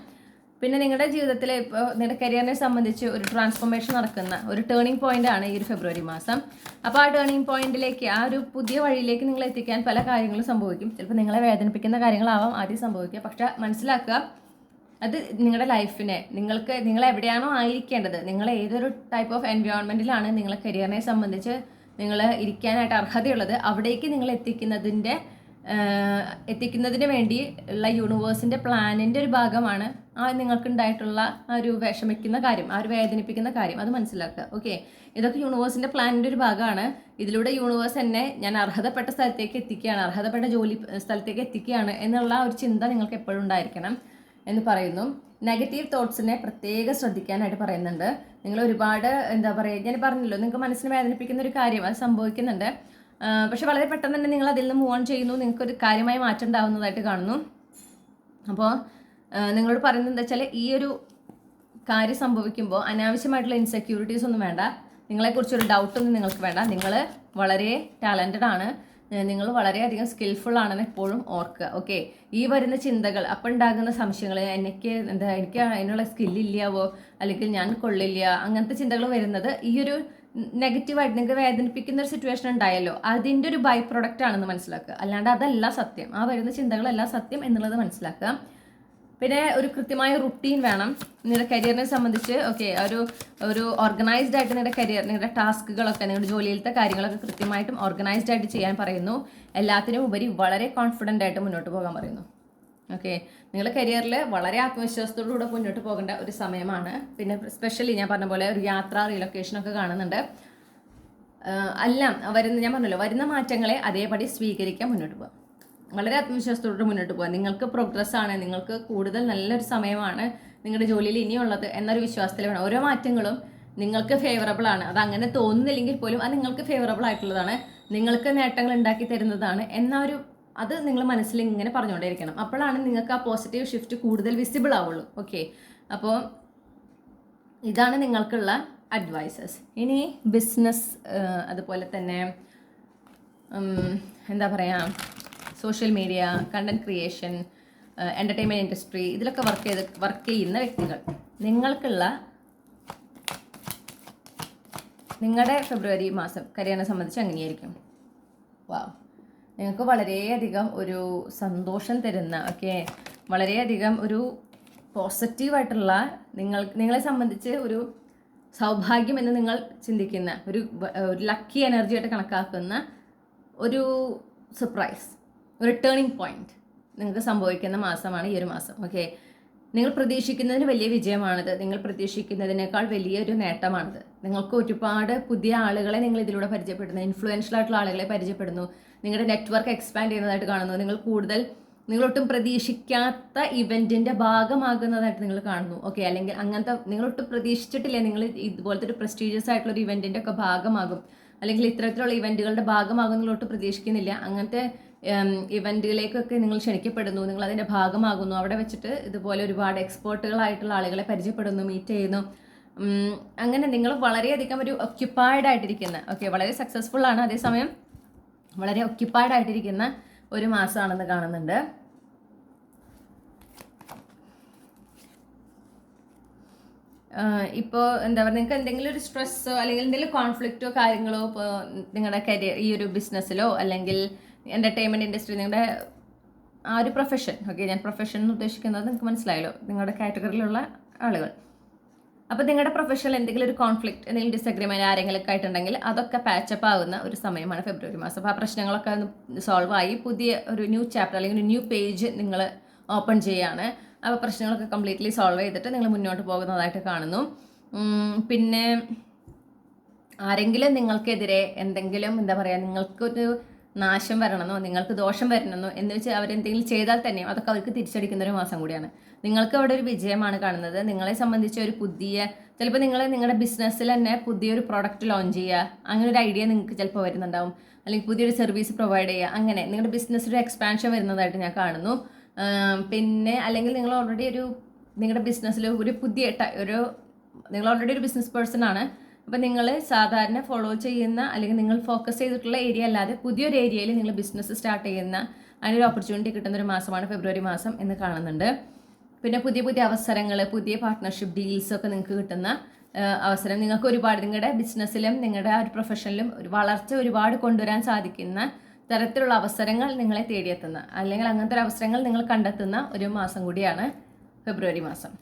പിന്നെ നിങ്ങളുടെ ജീവിതത്തിൽ ഇപ്പോൾ നിങ്ങളുടെ കരിയറിനെ സംബന്ധിച്ച് ഒരു ട്രാൻസ്ഫോർമേഷൻ നടക്കുന്ന ഒരു ടേണിംഗ് പോയിന്റ് ആണ് ഈ ഒരു ഫെബ്രുവരി മാസം. അപ്പോൾ ആ ടേണിംഗ് പോയിന്റിലേക്ക്, ആ ഒരു പുതിയ വഴിയിലേക്ക് നിങ്ങൾ എത്തിക്കാൻ പല കാര്യങ്ങളും സംഭവിക്കും. ചിലപ്പോൾ നിങ്ങളെ വേദനിപ്പിക്കുന്ന കാര്യങ്ങളാവാം ആദ്യം സംഭവിക്കുക. പക്ഷെ മനസ്സിലാക്കുക, അത് നിങ്ങളുടെ ലൈഫിനെ നിങ്ങൾ എവിടെയാണോ ആയിരിക്കേണ്ടത്, നിങ്ങൾ ഏതൊരു ടൈപ്പ് ഓഫ് എൻവയോൺമെൻറ്റിലാണ് നിങ്ങളെ കരിയറിനെ സംബന്ധിച്ച് നിങ്ങൾ ഇരിക്കാനായിട്ട് അർഹതയുള്ളത്, അവിടേക്ക് നിങ്ങൾ എത്തിക്കുന്നതിന് വേണ്ടി ഉള്ള യൂണിവേഴ്സിൻ്റെ പ്ലാനിൻ്റെ ഒരു ഭാഗമാണ് ആ നിങ്ങൾക്കുണ്ടായിട്ടുള്ള ആ ഒരു വിഷമിക്കുന്ന കാര്യം, ആ ഒരു വേദനിപ്പിക്കുന്ന കാര്യം. അത് മനസ്സിലാക്കുക. ഓക്കെ, ഇതൊക്കെ യൂണിവേഴ്സിൻ്റെ പ്ലാനിൻ്റെ ഒരു ഭാഗമാണ്. ഇതിലൂടെ യൂണിവേഴ്സ് എന്നെ ഞാൻ അർഹതപ്പെട്ട സ്ഥലത്തേക്ക് എത്തിക്കുകയാണ്, അർഹതപ്പെട്ട ജോലി സ്ഥലത്തേക്ക് എത്തിക്കുകയാണ് എന്നുള്ള ഒരു ചിന്ത നിങ്ങൾക്ക് എപ്പോഴും ഉണ്ടായിരിക്കണം എന്ന് പറയുന്നു. നെഗറ്റീവ് തോട്ട്സിനെ പ്രത്യേകം ശ്രദ്ധിക്കാനായിട്ട് പറയുന്നുണ്ട്. നിങ്ങൾ ഒരുപാട് എന്താ പറയുക, ഞാൻ പറഞ്ഞല്ലോ നിങ്ങൾക്ക് മനസ്സിനെ വേദനിപ്പിക്കുന്ന ഒരു കാര്യം അത് സംഭവിക്കുന്നുണ്ട്. പക്ഷെ വളരെ പെട്ടെന്ന് തന്നെ നിങ്ങൾ അതിൽ നിന്ന് മൂവ് ഓൺ ചെയ്യുന്നു, നിങ്ങൾക്കൊരു കാര്യമായി മാറ്റം ഉണ്ടാകുന്നതായിട്ട് കാണുന്നു. അപ്പോൾ നിങ്ങളോട് പറയുന്നത് എന്താ വെച്ചാൽ, ഈ ഒരു കാര്യം സംഭവിക്കുമ്പോൾ അനാവശ്യമായിട്ടുള്ള ഇൻസെക്യൂരിറ്റീസ് ഒന്നും വേണ്ട, നിങ്ങളെക്കുറിച്ചൊരു ഡൗട്ടൊന്നും നിങ്ങൾക്ക് വേണ്ട. നിങ്ങൾ വളരെ ടാലൻറ്റഡ് ആണ്, നിങ്ങൾ വളരെയധികം സ്കിൽഫുൾ ആണെന്ന് എപ്പോഴും ഓർക്കുക. ഓക്കെ, ഈ വരുന്ന ചിന്തകൾ, അപ്പം ഉണ്ടാകുന്ന സംശയങ്ങൾ, എനിക്ക് അതിനുള്ള സ്കില്ലില്ലാവോ, അല്ലെങ്കിൽ ഞാൻ കൊള്ളില്ല, അങ്ങനത്തെ ചിന്തകൾ വരുന്നത് ഈ ഒരു നെഗറ്റീവായിട്ട് നിങ്ങൾക്ക് വേദനിപ്പിക്കുന്ന ഒരു സിറ്റുവേഷൻ ഉണ്ടായല്ലോ, അതിൻ്റെ ഒരു ബൈ പ്രൊഡക്റ്റ് ആണെന്ന് മനസ്സിലാക്കുക. അല്ലാണ്ട് അതല്ല സത്യം, ആ വരുന്ന ചിന്തകളല്ല സത്യം എന്നുള്ളത് മനസ്സിലാക്കുക. പിന്നെ ഒരു കൃത്യമായ റുട്ടീൻ വേണം നിങ്ങളുടെ കരിയറിനെ സംബന്ധിച്ച്. ഓക്കെ, ഒരു ഓർഗനൈസ്ഡ് ആയിട്ട് നിങ്ങളുടെ ടാസ്കുകളൊക്കെ, നിങ്ങളുടെ ജോലിയിലത്തെ കാര്യങ്ങളൊക്കെ കൃത്യമായിട്ടും ഓർഗനൈസ്ഡ് ആയിട്ട് ചെയ്യാൻ പറയുന്നു. എല്ലാത്തിനും ഉപരി വളരെ കോൺഫിഡൻ്റ് ആയിട്ട് മുന്നോട്ട് പോകാൻ പറയുന്നു. ഓക്കെ, നിങ്ങളുടെ കരിയറിൽ വളരെ ആത്മവിശ്വാസത്തോടുകൂടെ മുന്നോട്ട് പോകേണ്ട ഒരു സമയമാണ്. പിന്നെ സ്പെഷ്യലി ഞാൻ പറഞ്ഞ പോലെ ഒരു യാത്ര, റീലൊക്കേഷനൊക്കെ കാണുന്നുണ്ട്. ഞാൻ പറഞ്ഞല്ലോ, വരുന്ന മാറ്റങ്ങളെ അതേപടി സ്വീകരിക്കാൻ മുന്നോട്ട് പോകാം. വളരെ ആത്മവിശ്വാസത്തോടെ മുന്നോട്ട് പോകാം. നിങ്ങൾക്ക് പ്രോഗ്രസ് ആണ്, നിങ്ങൾക്ക് കൂടുതൽ നല്ലൊരു സമയമാണ് നിങ്ങളുടെ ജോലിയിൽ ഇനിയുള്ളത് എന്നൊരു വിശ്വാസത്തിൽ വേണം. ഓരോ മാറ്റങ്ങളും നിങ്ങൾക്ക് ഫേവറബിൾ ആണ്. അത് അങ്ങനെ തോന്നുന്നില്ലെങ്കിൽ പോലും അത് നിങ്ങൾക്ക് ഫേവറബിൾ ആയിട്ടുള്ളതാണ്, നിങ്ങൾക്ക് നേട്ടങ്ങൾ ഉണ്ടാക്കി തരുന്നതാണ് അത് നിങ്ങൾ മനസ്സിൽ ഇങ്ങനെ പറഞ്ഞുകൊണ്ടേയിരിക്കണം. അപ്പോഴാണ് നിങ്ങൾക്ക് ആ പോസിറ്റീവ് ഷിഫ്റ്റ് കൂടുതൽ വിസിബിൾ ആവുള്ളൂ. ഓക്കെ, അപ്പോൾ ഇതാണ് നിങ്ങൾക്കുള്ള അഡ്വൈസസ്. ഇനി ബിസിനസ്, അതുപോലെ തന്നെ എന്താ പറയുക, social media, content creation, entertainment industry, ഇതിലൊക്കെ വർക്ക് ചെയ്യുന്ന വ്യക്തികൾ, നിങ്ങളുടെ ഫെബ്രുവരി മാസം കരിയറിനെ സംബന്ധിച്ച് എങ്ങനെയായിരിക്കും? വാവ്, നിങ്ങൾക്ക് വളരെയധികം ഒരു സന്തോഷം തരുന്ന, വളരെയധികം ഒരു പോസിറ്റീവായിട്ടുള്ള, നിങ്ങളെ സംബന്ധിച്ച് ഒരു സൗഭാഗ്യം എന്ന് നിങ്ങൾ ചിന്തിക്കുന്ന ഒരു ലക്കി എനർജി ആയിട്ട് കണക്കാക്കുന്ന ഒരു സർപ്രൈസ്, ഒരു ടേണിംഗ് പോയിന്റ് നിങ്ങൾക്ക് സംഭവിക്കുന്ന മാസമാണ് ഈ ഒരു മാസം. ഓക്കെ, നിങ്ങൾ പ്രതീക്ഷിക്കുന്നതിന് വലിയ വിജയമാണിത്, നിങ്ങൾ പ്രതീക്ഷിക്കുന്നതിനേക്കാൾ വലിയൊരു നേട്ടമാണിത്. നിങ്ങൾക്ക് ഒരുപാട് പുതിയ ആളുകളെ നിങ്ങൾ ഇതിലൂടെ പരിചയപ്പെടുന്നു, ഇൻഫ്ലുവൻഷ്യൽ ആയിട്ടുള്ള ആളുകളെ പരിചയപ്പെടുന്നു, നിങ്ങളുടെ നെറ്റ്വർക്ക് എക്സ്പാൻഡ് ചെയ്യുന്നതായിട്ട് കാണുന്നു, നിങ്ങളൊട്ടും പ്രതീക്ഷിക്കാത്ത ഇവൻറ്റിൻ്റെ ഭാഗമാകുന്നതായിട്ട് നിങ്ങൾ കാണുന്നു. ഓക്കെ, അല്ലെങ്കിൽ അങ്ങനത്തെ നിങ്ങളൊട്ടും പ്രതീക്ഷിച്ചിട്ടില്ല നിങ്ങൾ ഇതുപോലത്തെ ഒരു പ്രസ്റ്റീജിയസ് ആയിട്ടുള്ള ഒരു ഇവൻറ്റിൻ്റെ ഒക്കെ ഭാഗമാകും, അല്ലെങ്കിൽ ഇത്തരത്തിലുള്ള ഇവൻറ്റുകളുടെ ഭാഗമാകുന്നതിലോട്ട് പ്രതീക്ഷിക്കുന്നില്ല. അങ്ങനത്തെ ഇവൻറ്റുകളിലേക്കൊക്കെ നിങ്ങൾ ക്ഷണിക്കപ്പെടുന്നു, നിങ്ങൾ അതിൻ്റെ ഭാഗമാകുന്നു. അവിടെ വെച്ചിട്ട് ഇതുപോലെ ഒരുപാട് എക്സ്പേർട്ടുകളായിട്ടുള്ള ആളുകളെ പരിചയപ്പെടുന്നു, മീറ്റ് ചെയ്യുന്നു. അങ്ങനെ നിങ്ങൾ വളരെയധികം ഒരു ഒക്യുപ്പൈഡ് ആയിട്ടിരിക്കുന്ന, വളരെ സക്സസ്ഫുൾ ആണ്, അതേസമയം വളരെ ഒക്യുപ്പൈഡ് ആയിട്ടിരിക്കുന്ന ഒരു മാസമാണെന്ന് കാണുന്നുണ്ട്. ഇപ്പോൾ എന്താ പറയുക, നിങ്ങൾക്ക് എന്തെങ്കിലും ഒരു സ്ട്രെസ്സോ അല്ലെങ്കിൽ എന്തെങ്കിലും കോൺഫ്ലിക്റ്റോ കാര്യങ്ങളോ ഇപ്പോൾ നിങ്ങളുടെ കരിയർ ഈ ഒരു ബിസിനസ്സിലോ അല്ലെങ്കിൽ എൻ്റർടൈൻമെൻറ്റ് ഇൻഡസ്ട്രി, നിങ്ങളുടെ ആ ഒരു പ്രൊഫഷൻ, ഞാൻ പ്രൊഫഷൻ എന്ന് ഉദ്ദേശിക്കുന്നത് നിങ്ങൾക്ക് മനസ്സിലായല്ലോ, നിങ്ങളുടെ കാറ്റഗറിയിലുള്ള ആളുകൾ. അപ്പോൾ നിങ്ങളുടെ പ്രൊഫഷനിൽ എന്തെങ്കിലും ഒരു കോൺഫ്ലിക്റ്റ്, എന്തെങ്കിലും ഡിസഗ്രിമെൻറ്റ് ആരെങ്കിലുമൊക്കെ ആയിട്ടുണ്ടെങ്കിൽ അതൊക്കെ പാച്ചപ്പ് ആകുന്ന ഒരു സമയമാണ് ഫെബ്രുവരി മാസം. അപ്പോൾ ആ പ്രശ്നങ്ങളൊക്കെ സോൾവ് ആയി പുതിയ ഒരു ന്യൂ ചാപ്റ്റർ അല്ലെങ്കിൽ ഒരു ന്യൂ പേജ് നിങ്ങൾ ഓപ്പൺ ചെയ്യുകയാണ്. അപ്പോൾ പ്രശ്നങ്ങളൊക്കെ കംപ്ലീറ്റ്ലി സോൾവ് ചെയ്തിട്ട് നിങ്ങൾ മുന്നോട്ട് പോകുന്നതായിട്ട് കാണുന്നു. പിന്നെ ആരെങ്കിലും നിങ്ങൾക്കെതിരെ എന്തെങ്കിലും എന്താ പറയുക, നിങ്ങൾക്കൊരു നാശം വരണമെന്നോ നിങ്ങൾക്ക് ദോഷം വരണമെന്നോ എന്ന് വെച്ച് അവരെന്തെങ്കിലും ചെയ്താൽ തന്നെയും അതൊക്കെ അവർക്ക് തിരിച്ചടിക്കുന്ന ഒരു മാസം കൂടിയാണ്. നിങ്ങൾക്ക് അവിടെ ഒരു വിജയമാണ് കാണുന്നത്. നിങ്ങളെ സംബന്ധിച്ച് ഒരു പുതിയ, ചിലപ്പോൾ നിങ്ങൾ നിങ്ങളുടെ ബിസിനസ്സിൽ തന്നെ പുതിയൊരു പ്രോഡക്റ്റ് ലോഞ്ച് ചെയ്യുക, അങ്ങനെ ഒരു ഐഡിയ നിങ്ങൾക്ക് ചിലപ്പോൾ വരുന്നുണ്ടാവും. അല്ലെങ്കിൽ പുതിയൊരു സർവീസ് പ്രൊവൈഡ് ചെയ്യുക, അങ്ങനെ നിങ്ങളുടെ ബിസിനസ്സിൽ ഒരു എക്സ്പാൻഷൻ വരുന്നതായിട്ട് ഞാൻ കാണുന്നു. പിന്നെ അല്ലെങ്കിൽ നിങ്ങൾ ഓൾറെഡി നിങ്ങളുടെ ബിസിനസ്സിൽ ഒരു പുതിയ നിങ്ങൾ ഓൾറെഡി ഒരു ബിസിനസ് പേഴ്സൺ ആണ്. അപ്പോൾ നിങ്ങൾ സാധാരണ ഫോളോ ചെയ്യുന്ന അല്ലെങ്കിൽ നിങ്ങൾ ഫോക്കസ് ചെയ്തിട്ടുള്ള ഏരിയ അല്ലാതെ പുതിയൊരു ഏരിയയിൽ നിങ്ങൾ ബിസിനസ് സ്റ്റാർട്ട് ചെയ്യുന്ന അതിനൊരു ഓപ്പർച്യൂണിറ്റി കിട്ടുന്ന ഒരു മാസമാണ് ഫെബ്രുവരി മാസം എന്ന് കാണുന്നുണ്ട്. പിന്നെ പുതിയ പുതിയ അവസരങ്ങൾ, പുതിയ പാർട്ട്ണർഷിപ്പ് ഡീൽസൊക്കെ നിങ്ങൾക്ക് കിട്ടുന്ന അവസരം, നിങ്ങൾക്ക് ഒരുപാട് നിങ്ങളുടെ ബിസിനസ്സിലും നിങ്ങളുടെ ആ ഒരു പ്രൊഫഷനിലും ഒരു വളർച്ച ഒരുപാട് കൊണ്ടുവരാൻ സാധിക്കുന്ന തരത്തിലുള്ള അവസരങ്ങൾ നിങ്ങളെ തേടിയെത്തുന്ന അല്ലെങ്കിൽ അങ്ങനത്തെ ഒരു അവസരങ്ങൾ നിങ്ങൾ കണ്ടെത്തുന്ന ഒരു മാസം കൂടിയാണ് ഫെബ്രുവരി മാസം.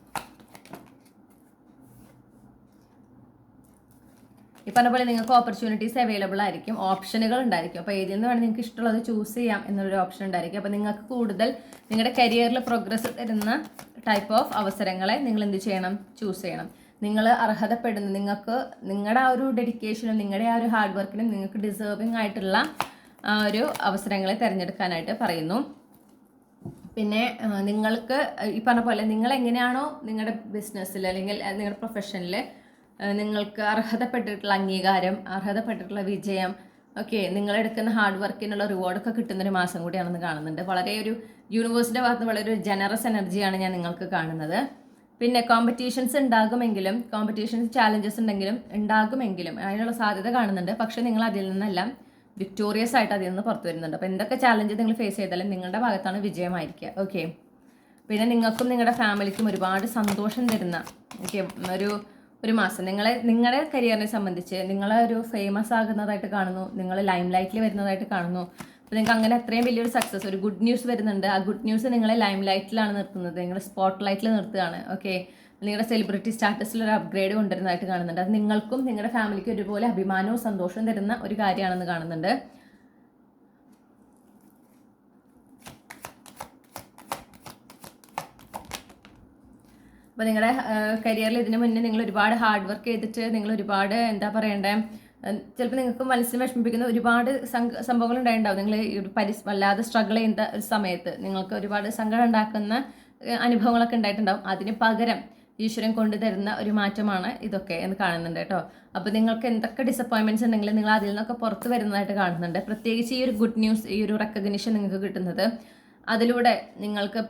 ഈ പറഞ്ഞ പോലെ നിങ്ങൾക്ക് ഓപ്പർച്യൂണിറ്റീസ് അവൈലബിൾ ആയിരിക്കും, ഓപ്ഷനുകൾ ഉണ്ടായിരിക്കും. അപ്പോൾ ഏതിൽ നിന്ന് വേണം നിങ്ങൾക്ക് ഇഷ്ടമുള്ളത് ചൂസ് ചെയ്യാം എന്നുള്ളൊരു ഓപ്ഷൻ ഉണ്ടായിരിക്കും. അപ്പോൾ നിങ്ങൾക്ക് കൂടുതൽ നിങ്ങളുടെ കരിയറിൽ പ്രോഗ്രസ് തരുന്ന ടൈപ്പ് ഓഫ് അവസരങ്ങളെ നിങ്ങൾ എന്ത് ചെയ്യണം, ചൂസ് ചെയ്യണം. നിങ്ങൾ അർഹതപ്പെടുന്ന, നിങ്ങൾക്ക് നിങ്ങളുടെ ആ ഒരു ഡെഡിക്കേഷനും നിങ്ങളുടെ ആ ഒരു ഹാർഡ് വർക്കിനും നിങ്ങൾക്ക് ഡിസേർവിംഗ് ആയിട്ടുള്ള ആ ഒരു അവസരങ്ങളെ തിരഞ്ഞെടുക്കാനായിട്ട് പറയുന്നു. പിന്നെ നിങ്ങൾക്ക് ഈ പറഞ്ഞ പോലെ നിങ്ങൾ എങ്ങനെയാണോ നിങ്ങളുടെ ബിസിനസ്സിൽ അല്ലെങ്കിൽ നിങ്ങളുടെ പ്രൊഫഷനിൽ നിങ്ങൾക്ക് അർഹതപ്പെട്ടിട്ടുള്ള അംഗീകാരം, അർഹതപ്പെട്ടിട്ടുള്ള വിജയം, നിങ്ങളെടുക്കുന്ന ഹാർഡ് വർക്കിനുള്ള റിവാർഡൊക്കെ കിട്ടുന്നൊരു മാസം കൂടിയാണെന്ന് കാണുന്നുണ്ട്. വളരെ ഒരു യൂണിവേഴ്സിൻ്റെ ഭാഗത്ത് വളരെ ഒരു ജനറസ് എനർജിയാണ് ഞാൻ നിങ്ങൾക്ക് കാണുന്നത്. പിന്നെ കോമ്പറ്റീഷൻസ് ഉണ്ടാകുമെങ്കിലും, ചാലഞ്ചസ് ഉണ്ടാകുമെങ്കിലും അതിനുള്ള സാധ്യത കാണുന്നുണ്ട്. പക്ഷേ നിങ്ങൾ അതിൽ നിന്നെല്ലാം വിക്ടോറിയസ് ആയിട്ട് അതിൽ നിന്ന് പുറത്തു വരുന്നുണ്ട്. അപ്പോൾ എന്തൊക്കെ ചാലഞ്ച് നിങ്ങൾ ഫേസ് ചെയ്താലും നിങ്ങളുടെ ഭാഗത്താണ് വിജയമായിരിക്കുക. പിന്നെ നിങ്ങൾക്കും നിങ്ങളുടെ ഫാമിലിക്കും ഒരുപാട് സന്തോഷം തരുന്ന ഒരു മാസം. നിങ്ങളുടെ കരിയറിനെ സംബന്ധിച്ച് നിങ്ങളെ ഒരു ഫേമസ് ആകുന്നതായിട്ട് കാണുന്നു, നിങ്ങൾ ലൈം ലൈറ്റിൽ വരുന്നതായിട്ട് കാണുന്നു. അപ്പോൾ നിങ്ങൾക്ക് അങ്ങനെ അത്രയും വലിയൊരു സക്സസ്, ഒരു ഗുഡ് ന്യൂസ് വരുന്നുണ്ട്. ആ ഗുഡ് ന്യൂസ് നിങ്ങളെ ലൈം ലൈറ്റിലാണ് നിർത്തുന്നത്, നിങ്ങളുടെ സ്പോട്ട് ലൈറ്റിൽ നിർത്തുകയാണ്. നിങ്ങളുടെ സെലിബ്രിറ്റി സ്റ്റാറ്റസിൽ ഒരു അപ്ഗ്രേഡ് കൊണ്ടുവരുന്നതായിട്ട് കാണുന്നുണ്ട്. അത് നിങ്ങൾക്കും നിങ്ങളുടെ ഫാമിലിക്കും ഒരുപോലെ അഭിമാനവും സന്തോഷവും തരുന്ന ഒരു കാര്യമാണെന്ന് കാണുന്നുണ്ട്. അപ്പോൾ നിങ്ങളുടെ കരിയറിൽ ഇതിനു മുന്നേ നിങ്ങൾ ഒരുപാട് ഹാർഡ് വർക്ക് ചെയ്തിട്ട് നിങ്ങൾ ഒരുപാട് എന്താ പറയണ്ടേ, ചിലപ്പോൾ നിങ്ങൾക്ക് മനസ്സിന് വിഷമിപ്പിക്കുന്ന ഒരുപാട് സംഭവങ്ങൾ ഉണ്ടായിട്ടുണ്ടാവും. നിങ്ങൾ വല്ലാതെ സ്ട്രഗിൾ ചെയ്യുന്ന ഒരു സമയത്ത് നിങ്ങൾക്ക് ഒരുപാട് സങ്കടം ഉണ്ടാക്കുന്ന അനുഭവങ്ങളൊക്കെ ഉണ്ടായിട്ടുണ്ടാവും. അതിന് പകരം ഈശ്വരൻ കൊണ്ടുതരുന്ന ഒരു മാറ്റമാണ് ഇതൊക്കെ എന്ന് കാണുന്നുണ്ട് കേട്ടോ. അപ്പോൾ നിങ്ങൾക്ക് എന്തൊക്കെ ഡിസപ്പോയിൻമെൻറ്റ്സ് ഉണ്ടെങ്കിലും നിങ്ങൾ അതിൽ നിന്നൊക്കെ പുറത്ത് വരുന്നതായിട്ട് കാണുന്നുണ്ട്. പ്രത്യേകിച്ച് ഈ ഒരു ഗുഡ് ന്യൂസ്, ഈ ഒരു റെക്കഗ്നിഷൻ നിങ്ങൾക്ക് കിട്ടുന്നത്, അതിലൂടെ നിങ്ങൾക്ക്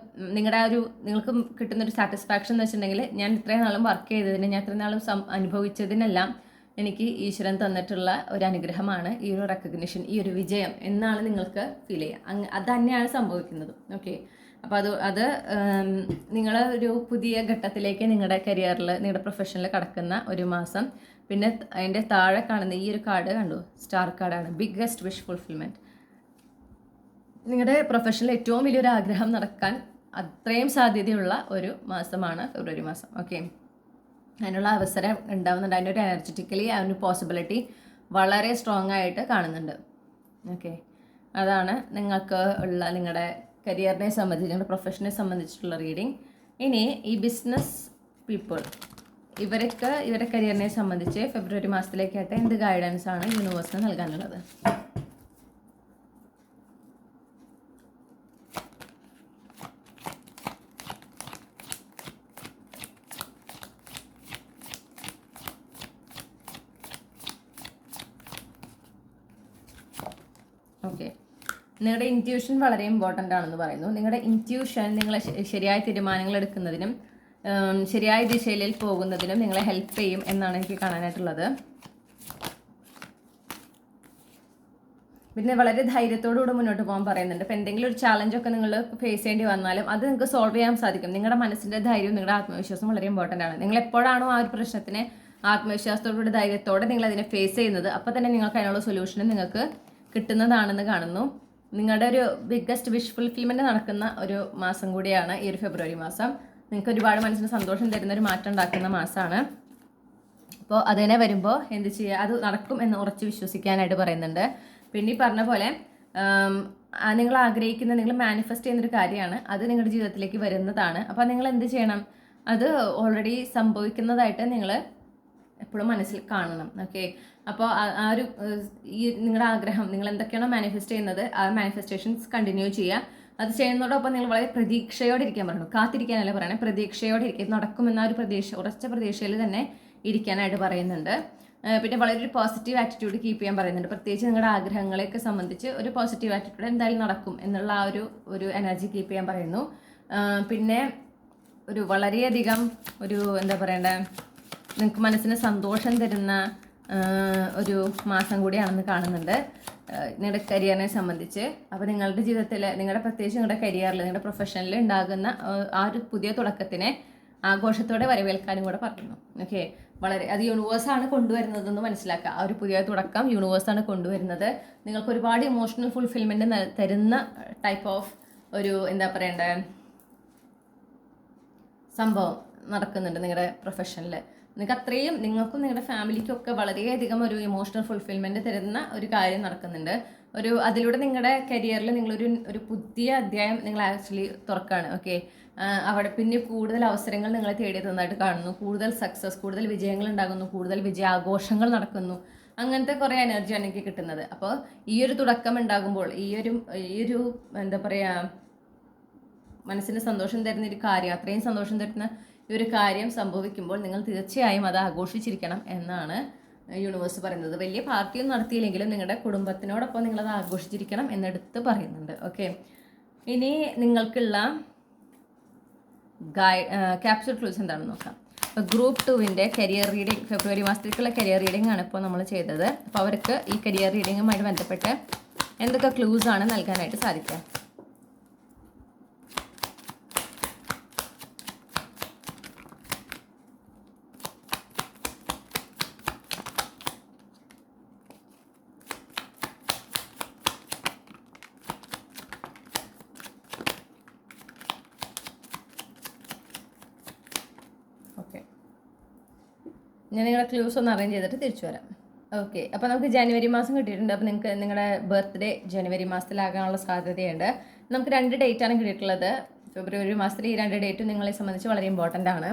കിട്ടുന്നൊരു സാറ്റിസ്ഫാക്ഷൻ എന്ന് വെച്ചിട്ടുണ്ടെങ്കിൽ, ഞാൻ ഇത്രയും നാളും വർക്ക് ചെയ്തതിന്, ഞാൻ ഇത്രയും നാളും അനുഭവിച്ചതിനെല്ലാം എനിക്ക് ഈശ്വരൻ തന്നിട്ടുള്ള ഒരു അനുഗ്രഹമാണ് ഈ ഒരു റെക്കഗ്നിഷൻ, ഈ ഒരു വിജയം എന്നാണ് നിങ്ങൾക്ക് ഫീൽ ചെയ്യുക. അത് തന്നെയാണ് സംഭവിക്കുന്നത്. അപ്പോൾ അത് നിങ്ങൾ ഒരു പുതിയ ഘട്ടത്തിലേക്ക് നിങ്ങളുടെ കരിയറിൽ, നിങ്ങളുടെ പ്രൊഫഷനിൽ കടക്കുന്ന ഒരു മാസം. പിന്നെ അതിൻ്റെ താഴെ കാണുന്ന ഈ ഒരു കാർഡ് കണ്ടു, സ്റ്റാർ കാർഡാണ്, ബിഗ്ഗസ്റ്റ് വിഷ് ഫുൾഫിൽമെൻറ്റ്. നിങ്ങളുടെ പ്രൊഫഷനിൽ ഏറ്റവും വലിയൊരു ആഗ്രഹം നടക്കാൻ അത്രയും സാധ്യതയുള്ള ഒരു മാസമാണ് ഫെബ്രുവരി മാസം. അതിനുള്ള അവസരം ഉണ്ടാകുന്നുണ്ട്. അതിൻ്റെ ഒരു എനർജറ്റിക്കലി ആ ഒരു പോസിബിലിറ്റി വളരെ സ്ട്രോങ് ആയിട്ട് കാണുന്നുണ്ട്. അതാണ് നിങ്ങൾക്ക് ഉള്ള നിങ്ങളുടെ കരിയറിനെ സംബന്ധിച്ച്, നിങ്ങളുടെ പ്രൊഫഷനെ സംബന്ധിച്ചിട്ടുള്ള റീഡിങ്. ഇനി ഈ ബിസിനസ് പീപ്പിൾ, ഇവരുടെ കരിയറിനെ സംബന്ധിച്ച് ഫെബ്രുവരി മാസത്തിലേക്കായിട്ട് എന്ത് ഗൈഡൻസ് ആണ് യൂണിവേഴ്സിന് നൽകാനുള്ളത്? നിങ്ങളുടെ ഇൻറ്റ്യൂഷൻ വളരെ ഇമ്പോർട്ടൻ്റ് ആണെന്ന് പറയുന്നു. നിങ്ങളുടെ ഇൻറ്റ്യൂഷൻ നിങ്ങളെ ശരിയായ തീരുമാനങ്ങൾ എടുക്കുന്നതിനും ശരിയായ ദിശയിൽ പോകുന്നതിനും നിങ്ങളെ ഹെൽപ്പ് ചെയ്യും എന്നാണ് എനിക്ക് കാണാനായിട്ടുള്ളത്. പിന്നെ വളരെ ധൈര്യത്തോടുകൂടി മുന്നോട്ട് പോകാൻ പറയുന്നുണ്ട്. അപ്പോൾ എന്തെങ്കിലും ഒരു ചാലഞ്ചൊക്കെ നിങ്ങൾ ഫേസ് ചെയ്യേണ്ടി വന്നാലും അത് നിങ്ങൾക്ക് സോൾവ് ചെയ്യാൻ സാധിക്കും. നിങ്ങളുടെ മനസ്സിൻ്റെ ധൈര്യവും നിങ്ങളുടെ ആത്മവിശ്വാസവും വളരെ ഇമ്പോർട്ടൻ്റ് ആണ്. നിങ്ങൾ എപ്പോഴാണോ ആ ഒരു പ്രശ്നത്തിനെ ആത്മവിശ്വാസത്തോടുകൂടി ധൈര്യത്തോടെ നിങ്ങൾ അതിനെ ഫേസ് ചെയ്യുന്നത്, അപ്പോൾ തന്നെ നിങ്ങൾക്ക് അതിനുള്ള സൊല്യൂഷനും നിങ്ങൾക്ക് കിട്ടുന്നതാണെന്ന് കാണുന്നു. നിങ്ങളുടെ ഒരു ബിഗ്ഗസ്റ്റ് വിഷ് ഫുൾഫിൽമെൻറ്റ് നടക്കുന്ന ഒരു മാസം കൂടിയാണ് ഈ ഒരു ഫെബ്രുവരി മാസം. നിങ്ങൾക്ക് ഒരുപാട് മനസ്സിന് സന്തോഷം തരുന്ന ഒരു മാറ്റം ഉണ്ടാക്കുന്ന മാസമാണ്. അപ്പോൾ അതിനെ വരുമ്പോൾ എന്ത് ചെയ്യുക, അത് നടക്കും എന്ന് ഉറച്ച് വിശ്വസിക്കാനായിട്ട് പറയുന്നുണ്ട്. പിന്നെ ഈ പറഞ്ഞ പോലെ നിങ്ങൾ ആഗ്രഹിക്കുന്ന, നിങ്ങൾ മാനിഫെസ്റ്റ് ചെയ്യുന്നൊരു കാര്യമാണ്, അത് നിങ്ങളുടെ ജീവിതത്തിലേക്ക് വരുന്നതാണ്. അപ്പോൾ നിങ്ങൾ എന്ത് ചെയ്യണം, അത് ഓൾറെഡി സംഭവിക്കുന്നതായിട്ട് നിങ്ങൾ എപ്പോഴും മനസ്സിൽ കാണണം. ഓക്കെ, അപ്പോൾ ആ ഒരു ഈ നിങ്ങളുടെ ആഗ്രഹം, നിങ്ങൾ എന്തൊക്കെയാണോ മാനിഫെസ്റ്റ് ചെയ്യുന്നത്, ആ മാനിഫെസ്റ്റേഷൻസ് കണ്ടിന്യൂ ചെയ്യുക. അത് ചെയ്യുന്നതോടൊപ്പം നിങ്ങൾ വളരെ പ്രതീക്ഷയോടെ ഇരിക്കാൻ പറഞ്ഞു. കാത്തിരിക്കാനല്ല പറയണേ, പ്രതീക്ഷയോടെ ഇരിക്കുക. നടക്കുമെന്ന ഒരു ഉറച്ച പ്രതീക്ഷയിൽ തന്നെ ഇരിക്കാനായിട്ട് പറയുന്നുണ്ട്. പിന്നെ വളരെ ഒരു പോസിറ്റീവ് ആറ്റിറ്റ്യൂഡ് കീപ്പ് ചെയ്യാൻ പറയുന്നുണ്ട്. പ്രത്യേകിച്ച് നിങ്ങളുടെ ആഗ്രഹങ്ങളെയൊക്കെ സംബന്ധിച്ച് ഒരു പോസിറ്റീവ് ആറ്റിറ്റ്യൂഡ് എന്തായാലും നടക്കും എന്നുള്ള ആ ഒരു എനർജി കീപ്പ് ചെയ്യാൻ പറയുന്നു. പിന്നെ ഒരു വളരെയധികം ഒരു എന്താ പറയണ്ടേ, നിങ്ങൾക്ക് മനസ്സിന് സന്തോഷം തരുന്ന ഒരു മാസം കൂടിയാണെന്ന് കാണുന്നുണ്ട് നിങ്ങളുടെ കരിയറിനെ സംബന്ധിച്ച്. അപ്പോൾ നിങ്ങളുടെ ജീവിതത്തിൽ, പ്രത്യേകിച്ച് നിങ്ങളുടെ കരിയറിൽ, നിങ്ങളുടെ പ്രൊഫഷനിൽ ഉണ്ടാകുന്ന ആ ഒരു പുതിയ തുടക്കത്തിനെ ആഘോഷത്തോടെ വരവേൽക്കാനും കൂടെ പറയുന്നു. ഓക്കെ, വളരെ അത് യൂണിവേഴ്സാണ് കൊണ്ടുവരുന്നതെന്ന് മനസ്സിലാക്കുക. ആ ഒരു പുതിയ തുടക്കം യൂണിവേഴ്സാണ് കൊണ്ടുവരുന്നത്. നിങ്ങൾക്ക് ഒരുപാട് ഇമോഷണൽ ഫുൾഫിൽമെൻറ്റ് തരുന്ന ടൈപ്പ് ഓഫ് ഒരു എന്താ പറയണ്ടേ സംഭവം നടക്കുന്നുണ്ട് നിങ്ങളുടെ പ്രൊഫഷനിൽ. നിങ്ങൾക്ക് അത്രയും, നിങ്ങൾക്കും നിങ്ങളുടെ ഫാമിലിക്കും ഒക്കെ വളരെയധികം ഒരു ഇമോഷണൽ ഫുൾഫിൽമെൻറ്റ് തരുന്ന ഒരു കാര്യം നടക്കുന്നുണ്ട്. അതിലൂടെ നിങ്ങളുടെ കരിയറിൽ നിങ്ങളൊരു പുതിയ അധ്യായം നിങ്ങൾ ആക്ച്വലി തുറക്കുകയാണ്. ഓക്കെ, അവിടെ പിന്നെ കൂടുതൽ അവസരങ്ങൾ നിങ്ങളെ തേടിയെത്തുന്നതായിട്ട് കാണുന്നു. കൂടുതൽ സക്സസ്, കൂടുതൽ വിജയങ്ങൾ ഉണ്ടാകുന്നു, കൂടുതൽ വിജയാഘോഷങ്ങൾ നടക്കുന്നു. അങ്ങനത്തെ കുറേ എനർജിയാണ് എനിക്ക് കിട്ടുന്നത്. അപ്പോൾ ഈ ഒരു തുടക്കം ഉണ്ടാകുമ്പോൾ, ഈ ഒരു എന്താ പറയുക, മനസ്സിന് സന്തോഷം തരുന്ന ഒരു കാര്യം, അത്രയും സന്തോഷം തരുന്ന ഈ ഒരു കാര്യം സംഭവിക്കുമ്പോൾ നിങ്ങൾ തീർച്ചയായും അത് ആഘോഷിച്ചിരിക്കണം എന്നാണ് യൂണിവേഴ്സ് പറയുന്നത്. വലിയ പാർട്ടിയൊന്നും നടത്തിയില്ലെങ്കിലും നിങ്ങളുടെ കുടുംബത്തിനോടൊപ്പം നിങ്ങളത് ആഘോഷിച്ചിരിക്കണം എന്നെടുത്ത് പറയുന്നുണ്ട്. ഓക്കെ, ഇനി നിങ്ങൾക്കുള്ള ക്യാപ്സ്യൂൾ ക്ലൂസ് എന്താണെന്ന് നോക്കാം. അപ്പോൾ ഗ്രൂപ്പ് 2വിൻ്റെ കരിയർ റീഡിംഗ്, ഫെബ്രുവരി മാസത്തേക്കുള്ള കരിയർ റീഡിംഗ് ആണ് ഇപ്പോൾ നമ്മൾ ചെയ്തത്. അപ്പോൾ അവർക്ക് ഈ കരിയർ റീഡിങ്ങുമായിട്ട് ബന്ധപ്പെട്ട് എന്തൊക്കെ ക്ലൂസ് ആണ് നൽകാനായിട്ട് സാധിക്കുക? ഓക്കെ, ഞാൻ നിങ്ങളുടെ ക്ലൂസ് ഒന്ന് അറേഞ്ച് ചെയ്തിട്ട് തിരിച്ചു വരാം. ഓക്കെ, അപ്പോൾ നമുക്ക് ജനുവരി മാസം കിട്ടിയിട്ടുണ്ട്. അപ്പോൾ നിങ്ങൾക്ക് നിങ്ങളുടെ ബർത്ത്ഡേ ജനുവരി മാസത്തിലാകാനുള്ള സാധ്യതയുണ്ട്. നമുക്ക് 2 ഡേറ്റാണ് കിട്ടിയിട്ടുള്ളത്. ഫെബ്രുവരി മാസത്തിൽ ഈ 2 ഡേറ്റും നിങ്ങളെ സംബന്ധിച്ച് വളരെ ഇമ്പോർട്ടൻ്റ് ആണ്.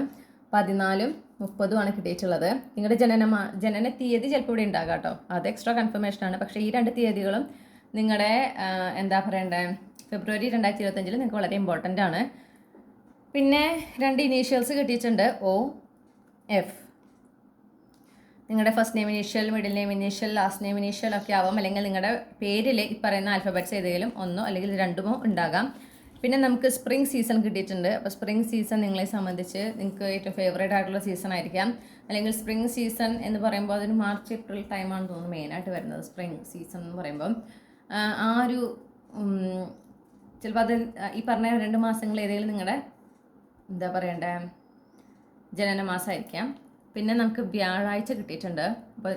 14ഉം 30ഉമാണ് കിട്ടിയിട്ടുള്ളത്. നിങ്ങളുടെ ജനന തീയതി ചിലപ്പോൾ ഇവിടെ ഉണ്ടാകാം കേട്ടോ, അത് എക്സ്ട്രാ കൺഫർമേഷനാണ്. പക്ഷേ ഈ 2 തീയതികളും നിങ്ങളുടെ എന്താ പറയണ്ടേ, ഫെബ്രുവരി 2025 നിങ്ങൾക്ക് വളരെ ഇമ്പോർട്ടൻ്റ് ആണ്. പിന്നെ 2 ഇനീഷ്യൽസ് കിട്ടിയിട്ടുണ്ട്, OF. നിങ്ങളുടെ first name initial, middle name initial, last name initial ഒക്കെ ആവാം. അല്ലെങ്കിൽ നിങ്ങളുടെ പേരിൽ ഈ പറയുന്ന ആൽഫബറ്റ്സ് ഏതെങ്കിലും 1 അല്ലെങ്കിൽ 2 ഉണ്ടാകാം. പിന്നെ നമുക്ക് സ്പ്രിംഗ് സീസൺ കിട്ടിയിട്ടുണ്ട്. അപ്പോൾ സ്പ്രിംഗ് സീസൺ നിങ്ങളെ സംബന്ധിച്ച് നിങ്ങൾക്ക് ഏറ്റവും ഫേവറേറ്റ് ആയിട്ടുള്ള സീസൺ ആയിരിക്കാം. അല്ലെങ്കിൽ സ്പ്രിംഗ് സീസൺ എന്ന് പറയുമ്പോൾ അതൊരു മാർച്ച് ഏപ്രിൽ ടൈമാണെന്ന് തോന്നുന്നു മെയിനായിട്ട് വരുന്നത്. സ്പ്രിംഗ് സീസൺ എന്ന് പറയുമ്പം ആ ഒരു ചിലപ്പോൾ അത് ഈ പറഞ്ഞ 2 മാസങ്ങൾ ഏതെങ്കിലും നിങ്ങളുടെ എന്താ പറയണ്ടേ ജനന മാസമായിരിക്കാം. പിന്നെ നമുക്ക് വ്യാഴാഴ്ച കിട്ടിയിട്ടുണ്ട്. അപ്പോൾ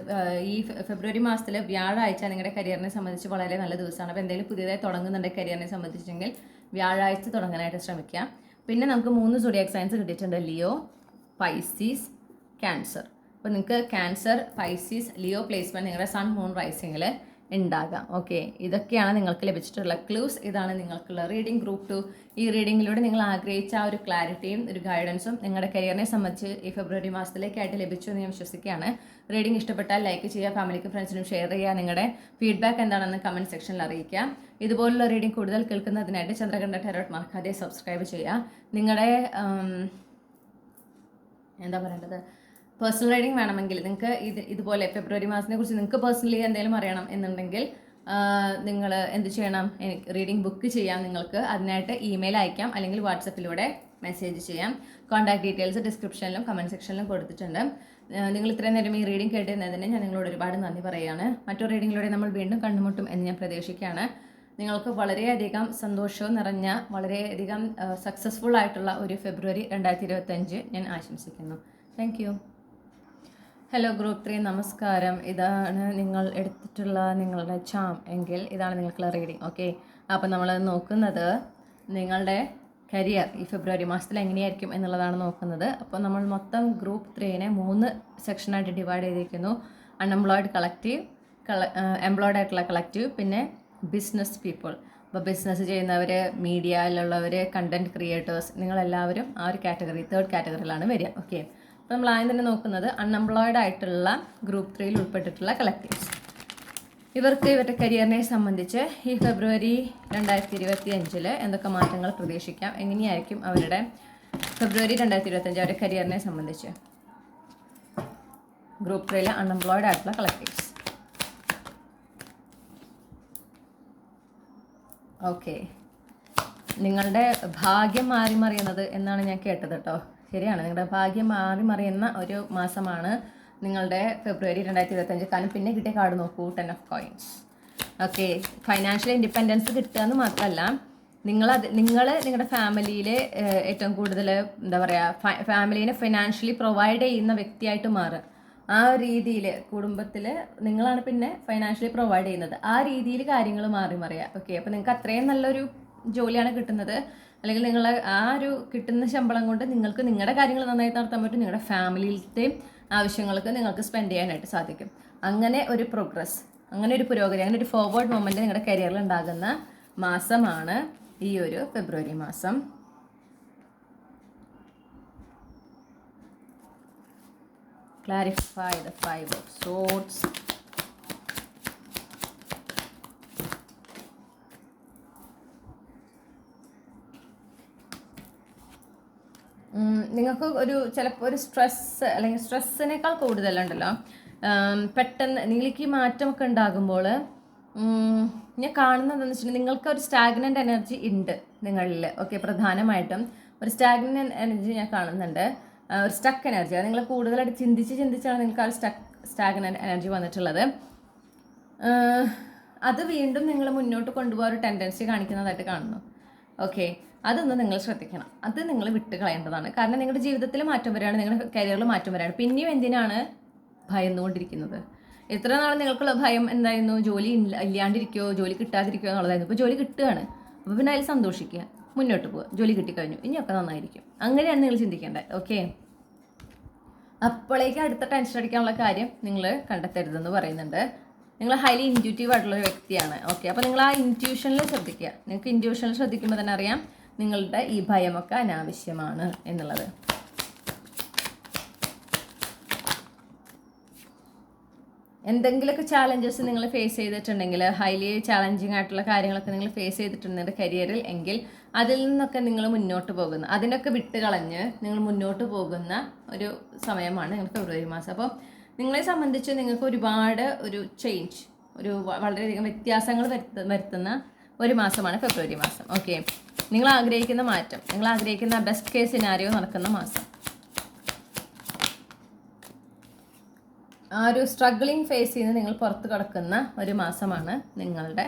ഈ ഫെബ്രുവരി മാസത്തിൽ വ്യാഴാഴ്ച നിങ്ങളുടെ കരിയറിനെ സംബന്ധിച്ച് വളരെ നല്ല ദിവസമാണ്. അപ്പോൾ എന്തെങ്കിലും പുതിയതായി തുടങ്ങുന്നുണ്ടെങ്കിൽ കരിയറിനെ സംബന്ധിച്ചെങ്കിൽ വ്യാഴാഴ്ച തുടങ്ങാനായിട്ട് ശ്രമിക്കാം. പിന്നെ നമുക്ക് 3 സോഡിയാക് സൈൻസ് കിട്ടിയിട്ടുണ്ട്, ലിയോ, പൈസീസ്, ക്യാൻസർ. അപ്പോൾ നിങ്ങൾക്ക് ക്യാൻസർ, പൈസീസ്, ലിയോ പ്ലേസ്മെൻറ്റ് നിങ്ങളുടെ സൺ മൂൺ റൈസിങ്ങിൽ ഉണ്ടാകാം. ഓക്കെ, ഇതൊക്കെയാണ് നിങ്ങൾക്ക് ലഭിച്ചിട്ടുള്ള ക്ലൂസ്. ഇതാണ് നിങ്ങൾക്കുള്ള റീഡിംഗ് ഗ്രൂപ്പ് 2. ഈ റീഡിങ്ങിലൂടെ നിങ്ങൾ ആഗ്രഹിച്ച ആ ഒരു ക്ലാരിറ്റിയും ഒരു ഗൈഡൻസും നിങ്ങളുടെ കരിയറിനെ സംബന്ധിച്ച് ഈ ഫെബ്രുവരി മാസത്തിലേക്കായിട്ട് ലഭിച്ചു എന്ന് ഞാൻ വിശ്വസിക്കുകയാണ്. റീഡിംഗ് ഇഷ്ടപ്പെട്ടാൽ ലൈക്ക് ചെയ്യുക, ഫാമിലിക്കും ഫ്രണ്ട്സിനും ഷെയർ ചെയ്യുക, നിങ്ങളുടെ ഫീഡ്ബാക്ക് എന്താണെന്ന് കമൻറ്റ് സെക്ഷനിൽ അറിയിക്കുക. ഇതുപോലുള്ള റീഡിംഗ് കൂടുതൽ കേൾക്കുന്നതിനായിട്ട് ചന്ദ്രകണ്ഠ ടാരോട്ട് മറക്കാതെ സബ്സ്ക്രൈബ് ചെയ്യുക. നിങ്ങളുടെ എന്താ പറയേണ്ടത്, പേഴ്സണൽ റീഡിംഗ് വേണമെങ്കിൽ നിങ്ങൾക്ക് ഇതുപോലെ ഫെബ്രുവരി മാസത്തിനെ കുറിച്ച് നിങ്ങൾക്ക് പേഴ്സണലി എന്തെങ്കിലും അറിയണം എന്നുണ്ടെങ്കിൽ നിങ്ങൾ എന്ത് ചെയ്യണം, റീഡിംഗ് ബുക്ക് ചെയ്യാം. നിങ്ങൾക്ക് അതിനായിട്ട് ഇമെയിൽ അയക്കാം, അല്ലെങ്കിൽ വാട്സപ്പിലൂടെ മെസ്സേജ് ചെയ്യാം. കോൺടാക്ട് ഡീറ്റെയിൽസ് ഡിസ്ക്രിപ്ഷനിലും കമൻറ്റ് സെക്ഷനിലും കൊടുത്തിട്ടുണ്ട്. നിങ്ങൾ ഇത്രയും നേരം ഈ റീഡിംഗ് കേട്ടിരുന്നതിന് ഞാൻ നിങ്ങളോട് ഒരുപാട് നന്ദി പറയുകയാണ്. മറ്റൊരു റീഡിങ്ങിലൂടെ നമ്മൾ വീണ്ടും കണ്ടുമുട്ടും എന്ന് ഞാൻ പ്രതീക്ഷിക്കുകയാണ്. നിങ്ങൾക്ക് വളരെയധികം സന്തോഷവും നിറഞ്ഞ വളരെയധികം സക്സസ്ഫുൾ ആയിട്ടുള്ള ഒരു ഫെബ്രുവരി 2025 ഞാൻ ആശംസിക്കുന്നു. Thank you. ഹലോ ഗ്രൂപ്പ് 3, നമസ്കാരം. ഇതാണ് നിങ്ങൾ എടുത്തിട്ടുള്ള നിങ്ങളുടെ ചാം എങ്കിൽ ഇതാണ് നിങ്ങൾക്കുള്ള റീഡിംഗ്. ഓക്കെ, അപ്പോൾ നമ്മൾ നോക്കുന്നത് നിങ്ങളുടെ കരിയർ ഈ ഫെബ്രുവരി മാസത്തിൽ എങ്ങനെയായിരിക്കും എന്നുള്ളതാണ് നോക്കുന്നത്. അപ്പോൾ നമ്മൾ മൊത്തം ഗ്രൂപ്പ് 3നെ 3 സെക്ഷനായിട്ട് ഡിവൈഡ് ചെയ്തിരിക്കുന്നു. അൺഎംപ്ലോയിഡ് കളക്റ്റീവ്, എംപ്ലോയിഡ് ആയിട്ടുള്ള കളക്റ്റീവ്, പിന്നെ ബിസിനസ് പീപ്പിൾ. അപ്പോൾ ബിസിനസ് ചെയ്യുന്നവർ, മീഡിയയിലുള്ളവർ, കണ്ടൻറ് ക്രിയേറ്റേഴ്സ്, നിങ്ങളെല്ലാവരും ആ ഒരു കാറ്റഗറി, 3rd കാറ്റഗറിയിലാണ് വരിക. ഓക്കെ, അപ്പോൾ നമ്മൾ ആദ്യം തന്നെ നോക്കുന്നത് അൺഎംപ്ലോയിഡ് ആയിട്ടുള്ള ഗ്രൂപ്പ് 3യിൽ ഉൾപ്പെട്ടിട്ടുള്ള കളക്റ്റീവ്സ്. ഇവർക്ക് ഇവരുടെ കരിയറിനെ സംബന്ധിച്ച് ഈ ഫെബ്രുവരി 2025 എന്തൊക്കെ മാറ്റങ്ങൾ പ്രതീക്ഷിക്കാം, എങ്ങനെയായിരിക്കും അവരുടെ ഫെബ്രുവരി 2025 അവരുടെ കരിയറിനെ സംബന്ധിച്ച് ഗ്രൂപ്പ് 3യിലെ അൺഎംപ്ലോയിഡ് ആയിട്ടുള്ള കളക്റ്റീവ്സ്. ഓക്കെ, നിങ്ങളുടെ ഭാഗ്യം മാറി മറിയുന്നത് എന്നാണ് ഞാൻ കേട്ടത് കേട്ടോ. ശരിയാണ്, നിങ്ങളുടെ ഭാഗ്യം മാറി മറിയുന്ന ഒരു മാസമാണ് നിങ്ങളുടെ ഫെബ്രുവരി 2025. കാരണം പിന്നെ കിട്ടിയ കാർഡ് നോക്കൂ, 10 of coins. Okay, financial independence കിട്ടുക എന്ന് മാത്രമല്ല, നിങ്ങളുടെ ഫാമിലിയിൽ ഏറ്റവും കൂടുതൽ എന്താ പറയുക, ഫാമിലീനെ ഫൈനാൻഷ്യലി പ്രൊവൈഡ് ചെയ്യുന്ന വ്യക്തിയായിട്ട് മാറുക. ആ രീതിയിൽ കുടുംബത്തിൽ നിങ്ങളാണ് പിന്നെ ഫൈനാൻഷ്യലി പ്രൊവൈഡ് ചെയ്യുന്നത്. ആ രീതിയിൽ കാര്യങ്ങൾ മാറി മറിയുക. ഓക്കെ, അപ്പോൾ നിങ്ങൾക്ക് അത്രയും നല്ലൊരു ജോലിയാണ് കിട്ടുന്നത്, അല്ലെങ്കിൽ നിങ്ങൾ ആ ഒരു കിട്ടുന്ന ശമ്പളം കൊണ്ട് നിങ്ങൾക്ക് നിങ്ങളുടെ കാര്യങ്ങൾ നന്നായി നടത്താൻ പറ്റും. നിങ്ങളുടെ ഫാമിലിയിലത്തെയും ആവശ്യങ്ങൾക്ക് നിങ്ങൾക്ക് സ്പെൻഡ് ചെയ്യാനായിട്ട് സാധിക്കും. അങ്ങനെ ഒരു പ്രോഗ്രസ്, അങ്ങനെ ഒരു പുരോഗതി, അങ്ങനെ ഒരു ഫോർവേഡ് മൊമെൻ്റ് നിങ്ങളുടെ കരിയറിൽ ഉണ്ടാകുന്ന മാസമാണ് ഈ ഒരു ഫെബ്രുവരി മാസം. Clarify the 5 of Swords. നിങ്ങൾക്ക് ചിലപ്പോൾ ഒരു സ്ട്രെസ്, അല്ലെങ്കിൽ സ്ട്രെസ്സിനേക്കാൾ കൂടുതലുണ്ടല്ലോ, പെട്ടെന്ന് നിങ്ങൾക്ക് ഈ മാറ്റമൊക്കെ ഉണ്ടാകുമ്പോൾ ഞാൻ കാണുന്നത് എന്താണെന്ന് വെച്ചിട്ടുണ്ടെങ്കിൽ നിങ്ങൾക്ക് ഒരു സ്റ്റാഗ്നൻ്റ് എനർജി ഉണ്ട് നിങ്ങളിൽ. ഓക്കെ, പ്രധാനമായിട്ടും ഒരു സ്റ്റാഗ്നൻ്റ് എനർജി ഞാൻ കാണുന്നുണ്ട്, ഒരു സ്റ്റക്ക് എനർജി. അത് നിങ്ങൾ കൂടുതലായിട്ട് ചിന്തിച്ചാണ് നിങ്ങൾക്ക് ആ ഒരു സ്റ്റാഗ്നൻ്റ് എനർജി വന്നിട്ടുള്ളത്. അത് വീണ്ടും നിങ്ങൾ മുന്നോട്ട് കൊണ്ടുപോകാൻ ഒരു ടെൻഡൻസി കാണിക്കുന്നതായിട്ട് കാണുന്നു. ഓക്കെ, അതൊന്ന് നിങ്ങൾ ശ്രദ്ധിക്കണം, അത് നിങ്ങൾ വിട്ട് കളയേണ്ടതാണ്. കാരണം നിങ്ങളുടെ ജീവിതത്തിൽ മാറ്റം വരികയാണ്, നിങ്ങളുടെ കരിയറിൽ മാറ്റം വരികയാണ്. പിന്നെയും എന്തിനാണ് ഭയന്നുകൊണ്ടിരിക്കുന്നത്? എത്ര നാൾ നിങ്ങൾക്കുള്ള ഭയം എന്തായിരുന്നു? ജോലി ഇല്ലാണ്ടിരിക്കുകയോ ജോലി കിട്ടാതിരിക്കുകയോ എന്നുള്ളതായിരുന്നു. ഇപ്പോൾ ജോലി കിട്ടുകയാണ്, അപ്പോൾ പിന്നെ അതിൽ സന്തോഷിക്കുക, മുന്നോട്ട് പോവുക. ജോലി കിട്ടിക്കഴിഞ്ഞു, ഇനിയൊക്കെ നന്നായിരിക്കും. അങ്ങനെയാണ് നിങ്ങൾ ചിന്തിക്കേണ്ടത്. ഓക്കെ, അപ്പോഴേക്ക് അടുത്ത ടെൻഷൻ അടിക്കാനുള്ള കാര്യം നിങ്ങൾ കണ്ടെത്തരുതെന്ന് പറയുന്നുണ്ട്. നിങ്ങൾ ഹൈലി ഇൻറ്റ്യൂട്ടീവ് ആയിട്ടുള്ളൊരു വ്യക്തിയാണ്. ഓക്കെ, അപ്പോൾ നിങ്ങൾ ആ ഇൻറ്റ്യൂഷനിൽ ശ്രദ്ധിക്കുക. നിങ്ങൾക്ക് ഇൻറ്റ്യൂഷനിൽ ശ്രദ്ധിക്കുമ്പോൾ തന്നെ അറിയാം നിങ്ങളുടെ ഈ ഭയമൊക്കെ അനാവശ്യമാണ് എന്നുള്ളത്. എന്തെങ്കിലുമൊക്കെ ചാലഞ്ചസ് നിങ്ങൾ ഫേസ് ചെയ്തിട്ടുണ്ടെങ്കിൽ, ഹൈലി ചാലഞ്ചിങ് ആയിട്ടുള്ള കാര്യങ്ങളൊക്കെ നിങ്ങൾ ഫേസ് ചെയ്തിട്ടുണ്ട് കരിയറിൽ എങ്കിൽ, അതിൽ നിന്നൊക്കെ നിങ്ങൾ മുന്നോട്ട് പോകുന്ന, അതിനൊക്കെ വിട്ട് കളഞ്ഞ് നിങ്ങൾ മുന്നോട്ട് പോകുന്ന ഒരു സമയമാണ് നിങ്ങൾക്ക് ഫെബ്രുവരി മാസം. അപ്പോൾ നിങ്ങളെ സംബന്ധിച്ച് നിങ്ങൾക്ക് ഒരുപാട് ഒരു ചേഞ്ച്, വളരെയധികം വ്യത്യാസങ്ങൾ വരുത്തുന്ന ഒരു മാസമാണ് ഫെബ്രുവരി മാസം. ഓക്കെ, നിങ്ങൾ ആഗ്രഹിക്കുന്ന മാറ്റം, നിങ്ങൾ ആഗ്രഹിക്കുന്ന ബെസ്റ്റ് കേസ് സിനാരിയോ നടക്കുന്ന മാസം. ആ ഒരു സ്ട്രഗ്ലിംഗ് ഫേസിൽ നിന്ന് നിങ്ങൾ പുറത്ത് കിടക്കുന്ന ഒരു മാസമാണ് നിങ്ങളുടെ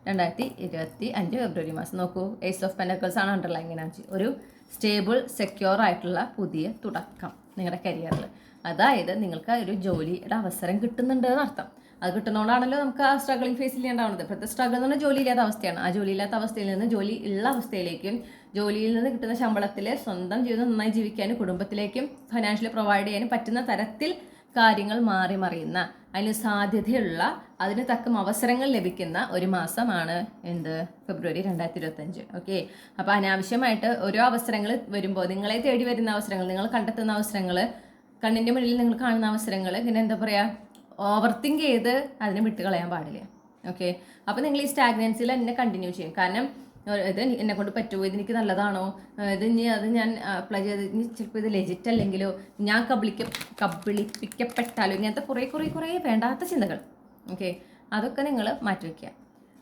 2025 ഫെബ്രുവരി മാസം. നോക്കൂ, ഏസ് ഓഫ് പെൻറ്റക്കിൾസ് ആണ് അണ്ടർലൈൻ എനർജി. ഒരു സ്റ്റേബിൾ, സെക്യൂർ ആയിട്ടുള്ള പുതിയ തുടക്കം നിങ്ങളുടെ കരിയറിൽ. അതായത് നിങ്ങൾക്ക് ഒരു ജോലിയുടെ അവസരം കിട്ടുന്നുണ്ട് എന്നർത്ഥം. അത് കിട്ടുന്നതുകൊണ്ടാണല്ലോ നമുക്ക് ആ സ്ട്രഗ്ലിംഗ് ഫേസിൽ ഉണ്ടാവുന്നത്. ഇപ്പോഴത്തെ സ്ട്രഗിൾ എന്ന് പറഞ്ഞാൽ ജോലി ഇല്ലാത്ത അവസ്ഥയാണ്. ആ ജോലി ഇല്ലാത്ത അവസ്ഥയിൽ നിന്ന് ജോലി ഉള്ള അവസ്ഥയിലേക്കും, ജോലിയിൽ നിന്ന് കിട്ടുന്ന ശമ്പളത്തിൽ സ്വന്തം ജീവിതം നന്നായി ജീവിക്കാനും കുടുംബത്തിലേക്കും ഫൈനാൻഷ്യലി പ്രൊവൈഡ് ചെയ്യാനും പറ്റുന്ന തരത്തിൽ കാര്യങ്ങൾ മാറി മറിയുന്ന, അതിന് സാധ്യതയുള്ള, അതിന് തക്കം അവസരങ്ങൾ ലഭിക്കുന്ന ഒരു മാസമാണ് ഫെബ്രുവരി 2025. ഓക്കെ, അപ്പോൾ അനാവശ്യമായിട്ട് ഓരോ അവസരങ്ങൾ വരുമ്പോൾ, നിങ്ങളെ തേടി വരുന്ന അവസരങ്ങൾ, നിങ്ങൾ കണ്ടെത്തുന്ന അവസരങ്ങൾ, കണ്ണിൻ്റെ മുന്നിൽ നിങ്ങൾ കാണുന്ന അവസരങ്ങൾ ഇങ്ങനെ എന്താ പറയുക, ഓവർ തിങ്ക് ചെയ്ത് അതിനെ വിട്ട് കളയാൻ പാടില്ല. ഓക്കെ, അപ്പോൾ നിങ്ങൾ ഈ സ്റ്റാഗ്നൻസിൽ എന്നെ കണ്ടിന്യൂ ചെയ്യും. കാരണം ഇത് എന്നെ കൊണ്ട് പറ്റുമോ, ഇതെനിക്ക് നല്ലതാണോ, അത് ഞാൻ അപ്ലൈ ചെയ്ത് ചിലപ്പോൾ ഇത് ലെജിറ്റ് അല്ലെങ്കിലോ, ഞാൻ കബളിപ്പിക്കപ്പെട്ടാലോ, ഇങ്ങനത്തെ കുറേ വേണ്ടാത്ത ചിന്തകൾ. ഓക്കെ, അതൊക്കെ നിങ്ങൾ മാറ്റിവെക്കുക.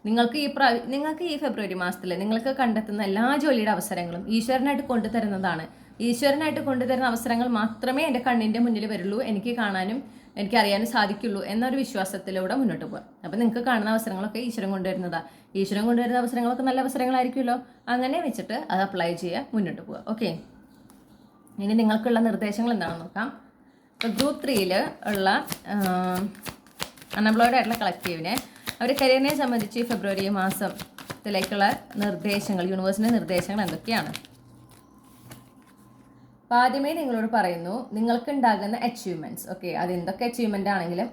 നിങ്ങൾക്ക് ഈ ഫെബ്രുവരി മാസത്തിൽ നിങ്ങൾക്ക് കണ്ടെത്തുന്ന എല്ലാ ജോലിയുടെ അവസരങ്ങളും ഈശ്വരനായിട്ട് കൊണ്ടുതരുന്നതാണ്. ഈശ്വരനായിട്ട് കൊണ്ടുതരുന്ന അവസരങ്ങൾ മാത്രമേ എൻ്റെ കണ്ണിൻ്റെ മുന്നിൽ വരുള്ളൂ, എനിക്ക് കാണാനും എനിക്ക് അറിയാനും സാധിക്കുള്ളൂ എന്നൊരു വിശ്വാസത്തിലൂടെ മുന്നോട്ട് പോകാം. അപ്പം നിങ്ങൾക്ക് കാണുന്ന അവസരങ്ങളൊക്കെ ഈശ്വരൻ കൊണ്ടുവരുന്നതാണ്. ഈശ്വരൻ കൊണ്ടുവരുന്ന അവസരങ്ങളൊക്കെ നല്ല അവസരങ്ങളായിരിക്കുമല്ലോ. അങ്ങനെ വെച്ചിട്ട് അത് അപ്ലൈ ചെയ്യുക, മുന്നോട്ട് പോവുക. ഓക്കെ, ഇനി നിങ്ങൾക്കുള്ള നിർദ്ദേശങ്ങൾ എന്താണെന്ന് നോക്കാം. ഇപ്പോൾ ഗ്രൂപ്പ് 3 ഉള്ള അൺഎംപ്ലോയ്ഡ് ആയിട്ടുള്ള കളക്റ്റീവിനെ അവർ കരിയറിനെ സംബന്ധിച്ച് ഫെബ്രുവരി മാസത്തിലേക്കുള്ള നിർദ്ദേശങ്ങൾ, യൂണിവേഴ്സിൻ്റെ നിർദ്ദേശങ്ങൾ എന്തൊക്കെയാണ്? അപ്പോൾ ആദ്യമേ നിങ്ങളോട് പറയുന്നു, നിങ്ങൾക്ക് ഉണ്ടാകുന്ന അച്ചീവ്മെൻറ്റ്സ്. ഓക്കെ, അത് എന്തൊക്കെ അച്ചീവ്മെൻ്റ് ആണെങ്കിലും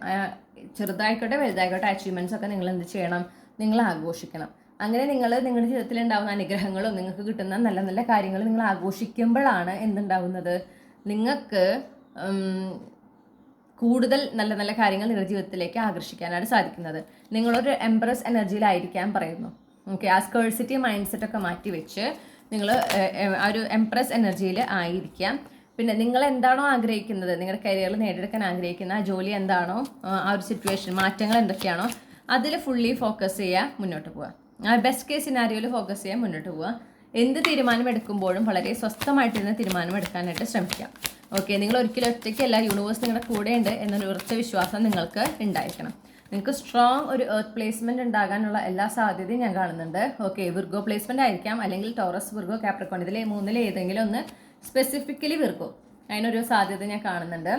ചെറുതായിക്കോട്ടെ വലുതായിക്കോട്ടെ അച്ചീവ്മെൻറ്റ്സ് ഒക്കെ നിങ്ങൾ എന്ത് ചെയ്യണം? നിങ്ങൾ ആഘോഷിക്കണം. അങ്ങനെ നിങ്ങളുടെ ജീവിതത്തിൽ ഉണ്ടാകുന്ന അനുഗ്രഹങ്ങളും നിങ്ങൾക്ക് കിട്ടുന്ന നല്ല നല്ല കാര്യങ്ങളും നിങ്ങൾ ആഘോഷിക്കുമ്പോഴാണ് എന്തുണ്ടാകുന്നത്? നിങ്ങൾക്ക് കൂടുതൽ നല്ല നല്ല കാര്യങ്ങൾ നിങ്ങളുടെ ജീവിതത്തിലേക്ക് ആകർഷിക്കാനായിട്ട് സാധിക്കുന്നത്. നിങ്ങളൊരു എംപ്രസ് എനർജിയിലായിരിക്കാൻ പറയുന്നു. ഓക്കെ, ആ സ്കേഴ്സിറ്റി മൈൻഡ് സെറ്റൊക്കെ മാറ്റി വെച്ച് നിങ്ങൾ ആ ഒരു എംപ്രസ് എനർജിയിൽ ആയിരിക്കാം. പിന്നെ നിങ്ങൾ എന്താണോ ആഗ്രഹിക്കുന്നത്, നിങ്ങളുടെ കരിയറിൽ നേടിയെടുക്കാൻ ആഗ്രഹിക്കുന്ന ആ ജോലി എന്താണോ, ആ ഒരു സിറ്റുവേഷൻ മാറ്റങ്ങൾ എന്തൊക്കെയാണോ അതിൽ ഫുള്ളി ഫോക്കസ് ചെയ്യുക, മുന്നോട്ട് പോവുക. ആ ബെസ്റ്റ് കേസ് സിനാരിയോയിൽ ഫോക്കസ് ചെയ്യാൻ മുന്നോട്ട് പോവുക. എന്ത് തീരുമാനം എടുക്കുമ്പോഴും വളരെ സ്വസ്ഥമായിട്ടിരുന്ന് തീരുമാനം എടുക്കാനായിട്ട് ശ്രമിക്കാം. ഓക്കെ, നിങ്ങൾ ഒരിക്കലും ഒറ്റയ്ക്കല്ല, യൂണിവേഴ്സ് നിങ്ങളുടെ കൂടെ ഉണ്ട് എന്നൊരു ഉറച്ച വിശ്വാസം നിങ്ങൾക്ക് ഉണ്ടായിരിക്കണം. നിങ്ങൾക്ക് സ്ട്രോങ് ഒരു എർത്ത് പ്ലേസ്മെൻറ്റ് ഉണ്ടാകാനുള്ള എല്ലാ സാധ്യതയും ഞാൻ കാണുന്നുണ്ട്. ഓക്കെ, വിർഗോ പ്ലേസ്മെൻ്റ് ആയിരിക്കാം, അല്ലെങ്കിൽ ടോറസ്, വിർഗോ, കാപ്രിക്കോൺ, ഇതിൽ മൂന്നിൽ ഏതെങ്കിലും ഒന്ന്, സ്പെസിഫിക്കലി വിർഗോ, അതിനൊരു സാധ്യത ഞാൻ കാണുന്നുണ്ട്.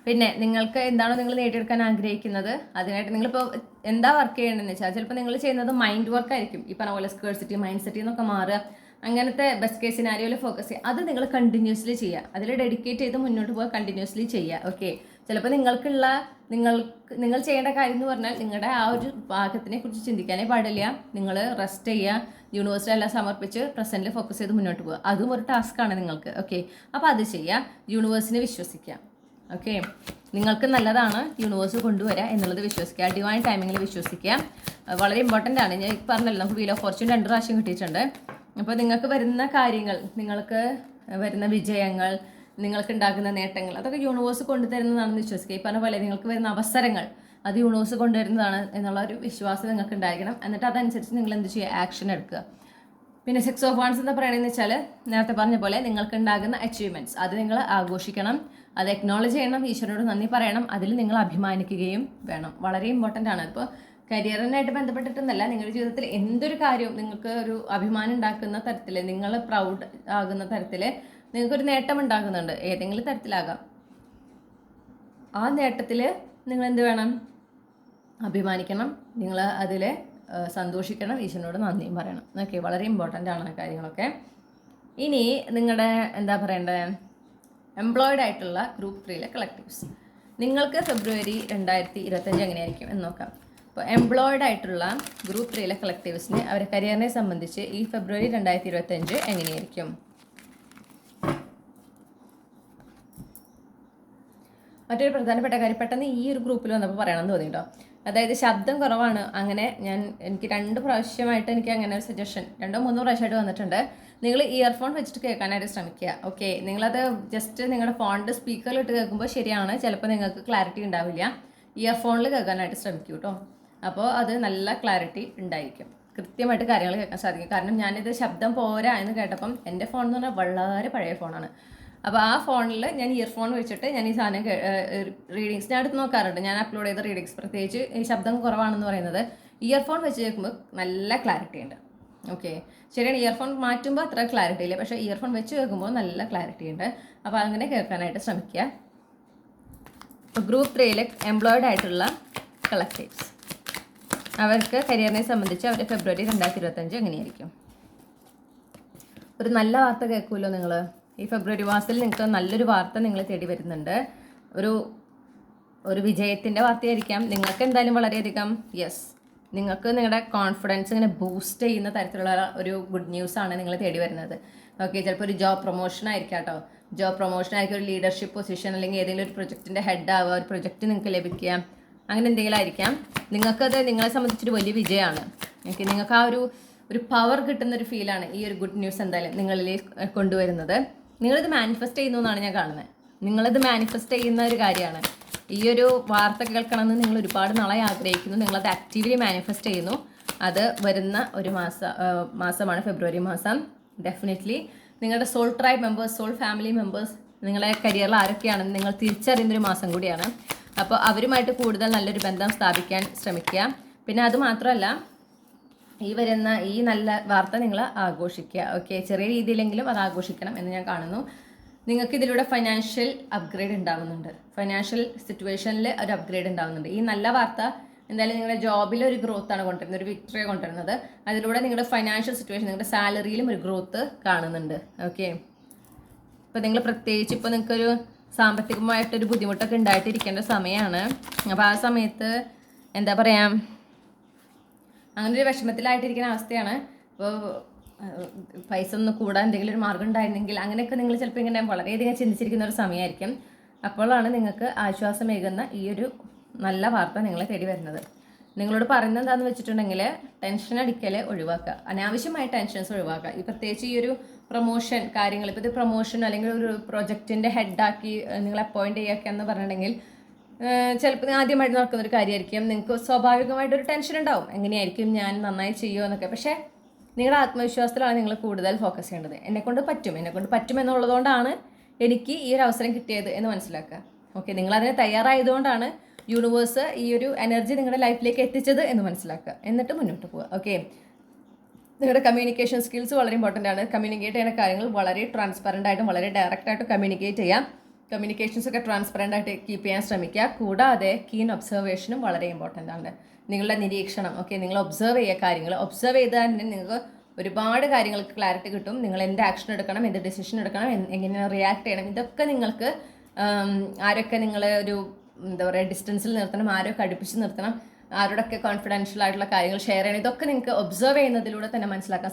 പിന്നെ നിങ്ങൾക്ക് എന്താണോ നിങ്ങൾ നേടിയെടുക്കാൻ ആഗ്രഹിക്കുന്നത് അതിനായിട്ട് നിങ്ങളിപ്പോൾ എന്താ വർക്ക് ചെയ്യണമെന്ന് വെച്ചാൽ, ചിലപ്പോൾ നിങ്ങൾ ചെയ്യുന്നത് മൈൻഡ് വർക്ക് ആയിരിക്കും. ഈ പറഞ്ഞ പോലെ സ്കേഴ്സിറ്റി മൈൻഡ് സെറ്റിൽ നിന്നൊക്കെ മാറുക, അങ്ങനത്തെ ബെസ്റ്റ് കേസ് സിനാരിയോയിൽ ഫോക്കസ് ചെയ്യുക. അത് നിങ്ങൾ കണ്ടിന്യൂസ്ലി ചെയ്യുക, അതിൽ ഡെഡിക്കേറ്റ് ചെയ്ത് മുന്നോട്ട് പോകാൻ കണ്ടിന്യൂസ്ലി ചെയ്യുക. ഓക്കെ, ചിലപ്പോൾ നിങ്ങൾ ചെയ്യേണ്ട കാര്യം എന്ന് പറഞ്ഞാൽ നിങ്ങളുടെ ആ ഒരു ഭാഗത്തിനെ കുറിച്ച് ചിന്തിക്കാനേ പാടില്ല. നിങ്ങൾ റെസ്റ്റ് ചെയ്യുക, യൂണിവേഴ്സിലെല്ലാം സമർപ്പിച്ച് പ്രസൻറ്റിൽ ഫോക്കസ് ചെയ്ത് മുന്നോട്ട് പോകുക. അതും ഒരു ടാസ്ക്കാണ് നിങ്ങൾക്ക്. ഓക്കെ, അപ്പോൾ അത് ചെയ്യുക, യൂണിവേഴ്സിനെ വിശ്വസിക്കുക. ഓക്കെ, നിങ്ങൾക്ക് നല്ലതാണ് യൂണിവേഴ്സ് കൊണ്ടുവരിക എന്നുള്ളത് വിശ്വസിക്കുക, ഡിവൈൻ ടൈമിങ്ങിൽ വിശ്വസിക്കുക. വളരെ ഇമ്പോർട്ടൻ്റ് ആണ്. ഞാൻ പറഞ്ഞല്ലോ, നമുക്ക് വീൽ ഓഫ് ഫോർച്യൂൺ 2 പ്രാവശ്യം കിട്ടിയിട്ടുണ്ട്. അപ്പോൾ നിങ്ങൾക്ക് വരുന്ന കാര്യങ്ങൾ, നിങ്ങൾക്ക് വരുന്ന വിജയങ്ങൾ, നിങ്ങൾക്ക് ഉണ്ടാക്കുന്ന നേട്ടങ്ങൾ, അതൊക്കെ യൂണിവേഴ്സ് കൊണ്ടുതരുന്നതാണെന്ന് വിശ്വസിക്കുക. ഈ പറഞ്ഞ പോലെ നിങ്ങൾക്ക് വരുന്ന അവസരങ്ങൾ അത് യൂണിവേഴ്സ് കൊണ്ടുവരുന്നതാണ് എന്നുള്ള ഒരു വിശ്വാസം നിങ്ങൾക്ക് ഉണ്ടായിരിക്കണം. എന്നിട്ട് അതനുസരിച്ച് നിങ്ങൾ എന്ത് ചെയ്യുക? ആക്ഷൻ എടുക്കുക. പിന്നെ 6 of Wands എന്താ പറയണമെന്ന് വെച്ചാൽ, നേരത്തെ പറഞ്ഞ പോലെ നിങ്ങൾക്ക് ഉണ്ടാകുന്ന അച്ചീവ്മെൻറ്റ്സ് അത് നിങ്ങൾ ആഘോഷിക്കണം, അത് എക്നോളജ് ചെയ്യണം, ഈശ്വരനോട് നന്ദി പറയണം, അതിൽ നിങ്ങൾ അഭിമാനിക്കുകയും വേണം. വളരെ ഇമ്പോർട്ടൻ്റ് ആണ്. ഇപ്പോൾ കരിയറിനായിട്ട് ബന്ധപ്പെട്ടിട്ടൊന്നല്ല, നിങ്ങളുടെ ജീവിതത്തിൽ എന്തൊരു കാര്യവും നിങ്ങൾക്ക് ഒരു അഭിമാനം ഉണ്ടാക്കുന്ന തരത്തിൽ, നിങ്ങൾ പ്രൗഡ് ആകുന്ന തരത്തിൽ നിങ്ങൾക്കൊരു നേട്ടം ഉണ്ടാകുന്നുണ്ട്, ഏതെങ്കിലും തരത്തിലാകാം. ആ നേട്ടത്തിൽ നിങ്ങൾ എന്ത് വേണം? അഭിമാനിക്കണം, നിങ്ങൾ അതിൽ സന്തോഷിക്കണം, ഈശ്വരനോട് നന്ദിയും പറയണം. ഓക്കെ, വളരെ ഇമ്പോർട്ടൻ്റ് ആണ് ആ കാര്യങ്ങളൊക്കെ. ഇനി നിങ്ങളുടെ എന്താ പറയേണ്ടത്, എംപ്ലോയിഡ് ആയിട്ടുള്ള ഗ്രൂപ്പ് 3 കളക്റ്റീവ്സ്, നിങ്ങൾക്ക് ഫെബ്രുവരി 2025 എങ്ങനെയായിരിക്കും എന്ന് നോക്കാം. അപ്പോൾ എംപ്ലോയിഡ് ആയിട്ടുള്ള ഗ്രൂപ്പ് 3 കളക്റ്റീവ്സിന് അവരുടെ കരിയറിനെ സംബന്ധിച്ച് ഈ ഫെബ്രുവരി 2025 എങ്ങനെയായിരിക്കും? മറ്റൊരു പ്രധാനപ്പെട്ട കാര്യം പെട്ടെന്ന് ഈ ഒരു ഗ്രൂപ്പിൽ വന്നപ്പോൾ പറയണമെന്ന് തോന്നി കേട്ടോ. അതായത് ശബ്ദം കുറവാണ്, അങ്ങനെ എനിക്ക് 2 പ്രാവശ്യമായിട്ട് എനിക്ക് അങ്ങനെ ഒരു സജഷൻ 2-3 പ്രാവശ്യമായിട്ട് വന്നിട്ടുണ്ട്. നിങ്ങൾ ഇയർഫോൺ വെച്ചിട്ട് കേൾക്കാനായിട്ട് ശ്രമിക്കുക. ഓക്കെ, നിങ്ങളത് ജസ്റ്റ് നിങ്ങളുടെ ഫോണിൻ്റെ സ്പീക്കറിലിട്ട് കേൾക്കുമ്പോൾ ശരിയാണ്, ചിലപ്പോൾ നിങ്ങൾക്ക് ക്ലാരിറ്റി ഉണ്ടാവില്ല. ഇയർഫോണിൽ കേൾക്കാനായിട്ട് ശ്രമിക്കൂ കേട്ടോ. അപ്പോൾ അത് നല്ല ക്ലാരിറ്റി ഉണ്ടായിരിക്കും, കൃത്യമായിട്ട് കാര്യങ്ങൾ കേൾക്കാൻ സാധിക്കും. കാരണം ഞാനിത് ശബ്ദം പോരാ എന്ന് കേട്ടപ്പം, എൻ്റെ ഫോൺ എന്ന് പറഞ്ഞാൽ വളരെ പഴയ ഫോണാണ്. അപ്പോൾ ആ ഫോണിൽ ഞാൻ ഇയർഫോൺ വെച്ചിട്ട് ഞാൻ ഈ സാധനം റീഡിങ്സ് ഞാൻ എടുത്ത് നോക്കാറുണ്ട്. ഞാൻ അപ്ലോഡ് ചെയ്ത റീഡിങ്സ്, പ്രത്യേകിച്ച് ഈ ശബ്ദം കുറവാണെന്ന് പറയുന്നത്, ഇയർഫോൺ വെച്ച് കേൾക്കുമ്പോൾ നല്ല ക്ലാരിറ്റി ഉണ്ട്. ഓക്കെ, ശരിയാണ്, ഇയർഫോൺ മാറ്റുമ്പോൾ അത്ര ക്ലാരിറ്റി ഇല്ല, പക്ഷേ ഇയർഫോൺ വെച്ച് കേൾക്കുമ്പോൾ നല്ല ക്ലാരിറ്റി ഉണ്ട്. അപ്പോൾ അങ്ങനെ കേൾക്കാനായിട്ട് ശ്രമിക്കുക. ഗ്രൂപ്പ് 3 എംപ്ലോയിഡ് ആയിട്ടുള്ള കളക്റ്റീവ്സ്, അവർക്ക് കരിയറിനെ സംബന്ധിച്ച് അവരുടെ ഫെബ്രുവരി 2025 എങ്ങനെയായിരിക്കും? ഒരു നല്ല വാർത്ത കേൾക്കുമല്ലോ നിങ്ങൾ. ഈ ഫെബ്രുവരി മാസത്തിൽ നിങ്ങൾക്ക് നല്ലൊരു വാർത്ത നിങ്ങൾ തേടി വരുന്നുണ്ട്. ഒരു വിജയത്തിൻ്റെ വാർത്തയായിരിക്കാം. നിങ്ങൾക്ക് എന്തായാലും വളരെയധികം നിങ്ങൾക്ക് നിങ്ങളുടെ കോൺഫിഡൻസ് ഇങ്ങനെ ബൂസ്റ്റ് ചെയ്യുന്ന തരത്തിലുള്ള ഒരു ഗുഡ് ന്യൂസാണ് നിങ്ങൾ തേടി വരുന്നത്. ഓക്കെ, ചിലപ്പോൾ ഒരു ജോബ് പ്രൊമോഷൻ ആയിരിക്കാം കേട്ടോ. ജോബ് പ്രൊമോഷൻ ആയിരിക്കും, ഒരു ലീഡർഷിപ്പ് പൊസിഷൻ, അല്ലെങ്കിൽ ഏതെങ്കിലും ഒരു പ്രൊജക്റ്റിൻ്റെ ഹെഡ് ആവുക, ഒരു പ്രൊജക്റ്റ് നിങ്ങൾക്ക് ലഭിക്കുക, അങ്ങനെ എന്തെങ്കിലും ആയിരിക്കാം. നിങ്ങൾക്കത് നിങ്ങളെ സംബന്ധിച്ചൊരു വലിയ വിജയമാണ്. ഓക്കെ, നിങ്ങൾക്ക് ആ ഒരു പവർ കിട്ടുന്നൊരു ഫീലാണ് ഈ ഒരു ഗുഡ് ന്യൂസ് എന്തായാലും നിങ്ങളിലേക്ക് കൊണ്ടുവരുന്നത്. നിങ്ങളിത് മാനിഫെസ്റ്റ് ചെയ്യുന്നു എന്നാണ് ഞാൻ കാണുന്നത്. നിങ്ങളിത് മാനിഫെസ്റ്റ് ചെയ്യുന്ന ഒരു കാര്യമാണ്. ഈ ഒരു വാർത്ത കേൾക്കണമെന്ന് നിങ്ങൾ ഒരുപാട് നാളായി ആഗ്രഹിക്കുന്നു, നിങ്ങളത് ആക്റ്റീവ്ലി മാനിഫെസ്റ്റ് ചെയ്യുന്നു. അത് വരുന്ന ഒരു മാസമാണ് ഫെബ്രുവരി മാസം. ഡെഫിനറ്റ്ലി നിങ്ങളുടെ soul tribe members, soul family members, നിങ്ങളെ കരിയറിൽ ആരൊക്കെയാണെന്ന് നിങ്ങൾ തിരിച്ചറിയുന്നൊരു മാസം കൂടിയാണ്. അപ്പോൾ അവരുമായിട്ട് കൂടുതൽ നല്ലൊരു ബന്ധം സ്ഥാപിക്കാൻ ശ്രമിക്കുക. പിന്നെ അതുമാത്രമല്ല, ഈ വരുന്ന ഈ നല്ല വാർത്ത നിങ്ങൾ ആഘോഷിക്കുക. ഓക്കെ, ചെറിയ രീതിയിലെങ്കിലും അത് ആഘോഷിക്കണം എന്ന് ഞാൻ കാണുന്നു. നിങ്ങൾക്ക് ഇതിലൂടെ ഫൈനാൻഷ്യൽ അപ്ഗ്രേഡ് ഉണ്ടാകുന്നുണ്ട്, ഫൈനാൻഷ്യൽ സിറ്റുവേഷനിൽ ഒരു അപ്ഗ്രേഡ് ഉണ്ടാകുന്നുണ്ട്. ഈ നല്ല വാർത്ത എന്തായാലും നിങ്ങളുടെ ജോബിൽ ഒരു ഗ്രോത്ത് ആണ് കൊണ്ടുവരുന്നത്, ഒരു വിക്ടറിയെ കൊണ്ടുവരുന്നത്. അതിലൂടെ നിങ്ങളുടെ ഫൈനാൻഷ്യൽ സിറ്റുവേഷൻ, നിങ്ങളുടെ സാലറിയിലും ഒരു ഗ്രോത്ത് കാണുന്നുണ്ട്. ഓക്കെ, ഇപ്പോൾ നിങ്ങൾ പ്രത്യേകിച്ച് ഇപ്പോൾ നിങ്ങൾക്കൊരു സാമ്പത്തികമായിട്ടൊരു ബുദ്ധിമുട്ടൊക്കെ ഉണ്ടായിട്ടിരിക്കേണ്ട സമയമാണ്. അപ്പോൾ ആ സമയത്ത് എന്താ പറയുക, അങ്ങനെ ഒരു വിഷമത്തിലായിട്ടിരിക്കുന്ന അവസ്ഥയാണ്. ഇപ്പോൾ പൈസ ഒന്ന് കൂടാൻ എന്തെങ്കിലും ഒരു മാർഗ്ഗം ഉണ്ടായിരുന്നെങ്കിൽ, അങ്ങനെയൊക്കെ നിങ്ങൾ ചിലപ്പോൾ ഇങ്ങനെ വളരെയധികം ചിന്തിച്ചിരിക്കുന്ന ഒരു സമയമായിരിക്കും. അപ്പോഴാണ് നിങ്ങൾക്ക് ആശ്വാസമേകുന്ന ഈ ഒരു നല്ല വാർത്ത നിങ്ങളെ തേടി വരുന്നത്. നിങ്ങളോട് പറയുന്നത് എന്താണെന്ന് വെച്ചിട്ടുണ്ടെങ്കിൽ, ടെൻഷൻ അടിക്കൽ ഒഴിവാക്കുക, അനാവശ്യമായ ടെൻഷൻസ് ഒഴിവാക്കുക. ഈ പ്രത്യേകിച്ച് ഈ ഒരു പ്രൊമോഷൻ കാര്യങ്ങൾ, ഇപ്പോൾ ഇത് പ്രൊമോഷൻ അല്ലെങ്കിൽ ഒരു പ്രൊജക്റ്റിൻ്റെ ഹെഡാക്കി നിങ്ങൾ അപ്പോയിൻറ്റ് ചെയ്യുക എന്ന് പറഞ്ഞിട്ടുണ്ടെങ്കിൽ, ചിലപ്പോൾ ആദ്യമായിട്ട് നടക്കുന്ന ഒരു കാര്യമായിരിക്കും. നിങ്ങൾക്ക് സ്വാഭാവികമായിട്ടൊരു ടെൻഷൻ ഉണ്ടാവും, എങ്ങനെയായിരിക്കും ഞാൻ നന്നായി ചെയ്യുമോ എന്നൊക്കെ. പക്ഷേ നിങ്ങളുടെ ആത്മവിശ്വാസത്തിലാണ് നിങ്ങൾ കൂടുതൽ ഫോക്കസ് ചെയ്യേണ്ടത്. എന്നെക്കൊണ്ട് പറ്റും എന്നുള്ളതുകൊണ്ടാണ് എനിക്ക് ഈ ഒരു അവസരം കിട്ടിയത് എന്ന് മനസ്സിലാക്കുക. ഓക്കെ, നിങ്ങളതിന് തയ്യാറായതുകൊണ്ടാണ് യൂണിവേഴ്സ് ഈ ഒരു എനർജി നിങ്ങളുടെ ലൈഫിലേക്ക് എത്തിച്ചത് എന്ന് മനസ്സിലാക്കുക. എന്നിട്ട് മുന്നോട്ട് പോവുക. ഓക്കെ, നിങ്ങളുടെ കമ്മ്യൂണിക്കേഷൻ സ്കിൽസ് വളരെ ഇമ്പോർട്ടൻ്റ് ആണ്. കമ്മ്യൂണിക്കേറ്റ് ചെയ്യുന്ന കാര്യങ്ങൾ വളരെ ട്രാൻസ്പെറൻ്റ് ആയിട്ടും വളരെ ഡയറക്റ്റ് ആയിട്ടും കമ്മ്യൂണിക്കേറ്റ് ചെയ്യാം. കമ്മ്യൂണിക്കേഷൻസ് ഒക്കെ ട്രാൻസ്പെറൻ്റ് ആയിട്ട് കീപ്പ് ചെയ്യാൻ ശ്രമിക്കുക. കൂടാതെ കീൻ ഒബ്സർവേഷനും വളരെ ഇമ്പോർട്ടൻ്റ് ആണ്. നിങ്ങളുടെ നിരീക്ഷണം, ഓക്കെ, നിങ്ങൾ ഒബ്സർവ് ചെയ്യുക, കാര്യങ്ങൾ ഒബ്സർവ് ചെയ്താൽ തന്നെ നിങ്ങൾക്ക് ഒരുപാട് കാര്യങ്ങൾക്ക് ക്ലാരിറ്റി കിട്ടും. നിങ്ങൾ എന്ത് ആക്ഷൻ എടുക്കണം, എന്ത് ഡിസിഷൻ എടുക്കണം, എങ്ങനെ റിയാക്ട് ചെയ്യണം, ഇതൊക്കെ നിങ്ങൾക്ക് ആരൊക്കെ നിങ്ങൾ ഒരു എന്താ പറയുക ഡിസ്റ്റൻസിൽ നിർത്തണം, ആരൊക്കെ അടുപ്പിച്ച് നിർത്തണം, ആരോടൊക്കെ കോൺഫിഡൻഷ്യൽ ആയിട്ടുള്ള കാര്യങ്ങൾ ഷെയർ ചെയ്യണം, ഇതൊക്കെ നിങ്ങൾക്ക് ഒബ്സർവ് ചെയ്യുന്നതിലൂടെ തന്നെ മനസ്സിലാക്കാൻ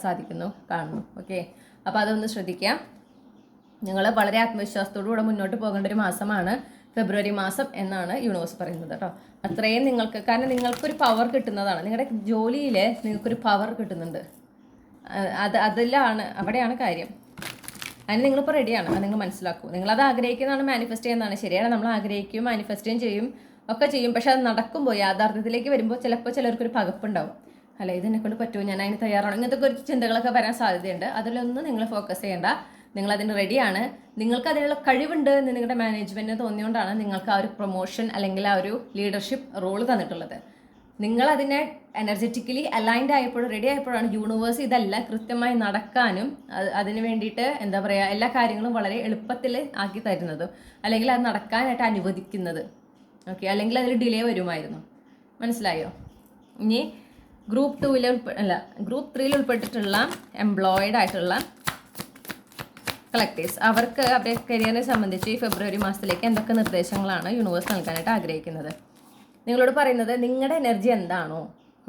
കാണുന്നു. ഓക്കെ, അപ്പോൾ അതൊന്ന് ശ്രദ്ധിക്കുക. നിങ്ങൾ വളരെ ആത്മവിശ്വാസത്തോടുകൂടെ മുന്നോട്ട് പോകേണ്ട ഒരു മാസമാണ് ഫെബ്രുവരി മാസം എന്നാണ് യൂണിവേഴ്സ് പറയുന്നത് കേട്ടോ. അത്രയും നിങ്ങൾക്ക്, കാരണം നിങ്ങൾക്കൊരു പവർ കിട്ടുന്നതാണ്, നിങ്ങളുടെ ജോലിയിൽ നിങ്ങൾക്കൊരു പവർ കിട്ടുന്നുണ്ട്. അവിടെയാണ് കാര്യം. അതിന് നിങ്ങളിപ്പോൾ റെഡിയാണ്, അത് നിങ്ങൾ മനസ്സിലാക്കൂ. നിങ്ങളത് ആഗ്രഹിക്കുന്നതാണ്, മാനിഫെസ്റ്റ് ചെയ്യുന്നതാണ്. ശരിയാണ്, നമ്മൾ ആഗ്രഹിക്കുകയും മാനിഫെസ്റ്റും ചെയ്യും ഒക്കെ ചെയ്യും. പക്ഷെ അത് നടക്കുമ്പോൾ, യാഥാർത്ഥ്യത്തിലേക്ക് വരുമ്പോൾ ചിലപ്പോൾ ചിലർക്കൊരു പകപ്പുണ്ടാവും. അല്ല, ഇതിനെക്കൊണ്ട് പറ്റുമോ, ഞാൻ അതിന് തയ്യാറാണ്, ഇങ്ങനത്തെ ഒരു ചിന്തകളൊക്കെ വരാൻ സാധ്യതയുണ്ട്. അതിലൊന്നും നിങ്ങൾ ഫോക്കസ് ചെയ്യേണ്ട, നിങ്ങളതിന് റെഡിയാണ്. നിങ്ങൾക്ക് അതിനുള്ള കഴിവുണ്ട് എന്ന് നിങ്ങളുടെ മാനേജ്മെൻറ്റിന് തോന്നിയോണ്ടാണ് നിങ്ങൾക്ക് ആ ഒരു പ്രൊമോഷൻ അല്ലെങ്കിൽ ആ ഒരു ലീഡർഷിപ്പ് റോള് തന്നിട്ടുള്ളത്. നിങ്ങളതിനെ എനർജറ്റിക്കലി അലൈൻഡ് ആയപ്പോഴും റെഡി ആയപ്പോഴാണ് യൂണിവേഴ്സ് ഇതെല്ലാം കൃത്യമായി നടക്കാനും അതിന് വേണ്ടിയിട്ട് എന്താ പറയുക എല്ലാ കാര്യങ്ങളും വളരെ എളുപ്പത്തിൽ ആക്കി തരുന്നതും അല്ലെങ്കിൽ അത് നടക്കാനായിട്ട് അനുവദിക്കുന്നത്. ഓക്കെ, അല്ലെങ്കിൽ അതിൽ ഡിലേ വരുമായിരുന്നു. മനസ്സിലായോ? ഇനി ഗ്രൂപ്പ് 3 ഉൾപ്പെട്ടിട്ടുള്ള എംപ്ലോയിഡ് ആയിട്ടുള്ള കളക്ടേഴ്സ്, അവർക്ക് അവരുടെ കരിയറിനെ സംബന്ധിച്ച് ഈ ഫെബ്രുവരി മാസത്തിലേക്ക് എന്തൊക്കെ നിർദ്ദേശങ്ങളാണ് യൂണിവേഴ്സ് നൽകാനായിട്ട് ആഗ്രഹിക്കുന്നത്? നിങ്ങളോട് പറയുന്നത് നിങ്ങളുടെ എനർജി എന്താണോ,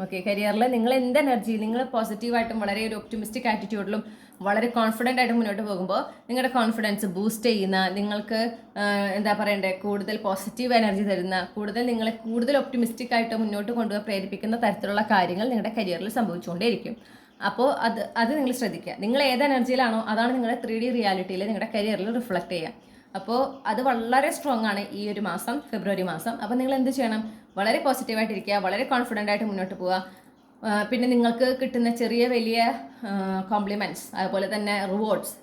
ഓക്കെ, കരിയറിൽ നിങ്ങൾ എന്ത് എനർജി, നിങ്ങൾ പോസിറ്റീവായിട്ടും വളരെ ഒരു ഒപ്റ്റിമിസ്റ്റിക് ആറ്റിറ്റ്യൂഡിലും വളരെ കോൺഫിഡൻ്റ് ആയിട്ട് മുന്നോട്ട് പോകുമ്പോൾ നിങ്ങളുടെ കോൺഫിഡൻസ് ബൂസ്റ്റ് ചെയ്യുന്ന, നിങ്ങൾക്ക് എന്താ പറയണ്ടേ, കൂടുതൽ പോസിറ്റീവ് എനർജി തരുന്ന, നിങ്ങളെ കൂടുതൽ ഒപ്റ്റിമിസ്റ്റിക് ആയിട്ട് മുന്നോട്ട് കൊണ്ടുപോകാൻ പ്രേരിപ്പിക്കുന്ന തരത്തിലുള്ള കാര്യങ്ങൾ നിങ്ങളുടെ കരിയറിൽ സംഭവിച്ചുകൊണ്ടേയിരിക്കും. അപ്പോൾ അത് നിങ്ങൾ ശ്രദ്ധിക്കുക. നിങ്ങൾ ഏത് എനർജിയിലാണോ അതാണ് നിങ്ങളുടെ 3D റിയാലിറ്റിയിൽ നിങ്ങളുടെ കരിയറിൽ റിഫ്ലക്റ്റ് ചെയ്യുക. അപ്പോൾ അത് വളരെ സ്ട്രോങ് ആണ് ഈ ഒരു മാസം, ഫെബ്രുവരി മാസം. അപ്പോൾ നിങ്ങൾ എന്ത് ചെയ്യണം? വളരെ പോസിറ്റീവായിട്ടിരിക്കുക, വളരെ കോൺഫിഡൻ്റ് ആയിട്ട് മുന്നോട്ട് പോവുക. പിന്നെ നിങ്ങൾക്ക് കിട്ടുന്ന ചെറിയ വലിയ കോംപ്ലിമെൻറ്റ്സ്, അതുപോലെ തന്നെ റിവാർഡ്സ്,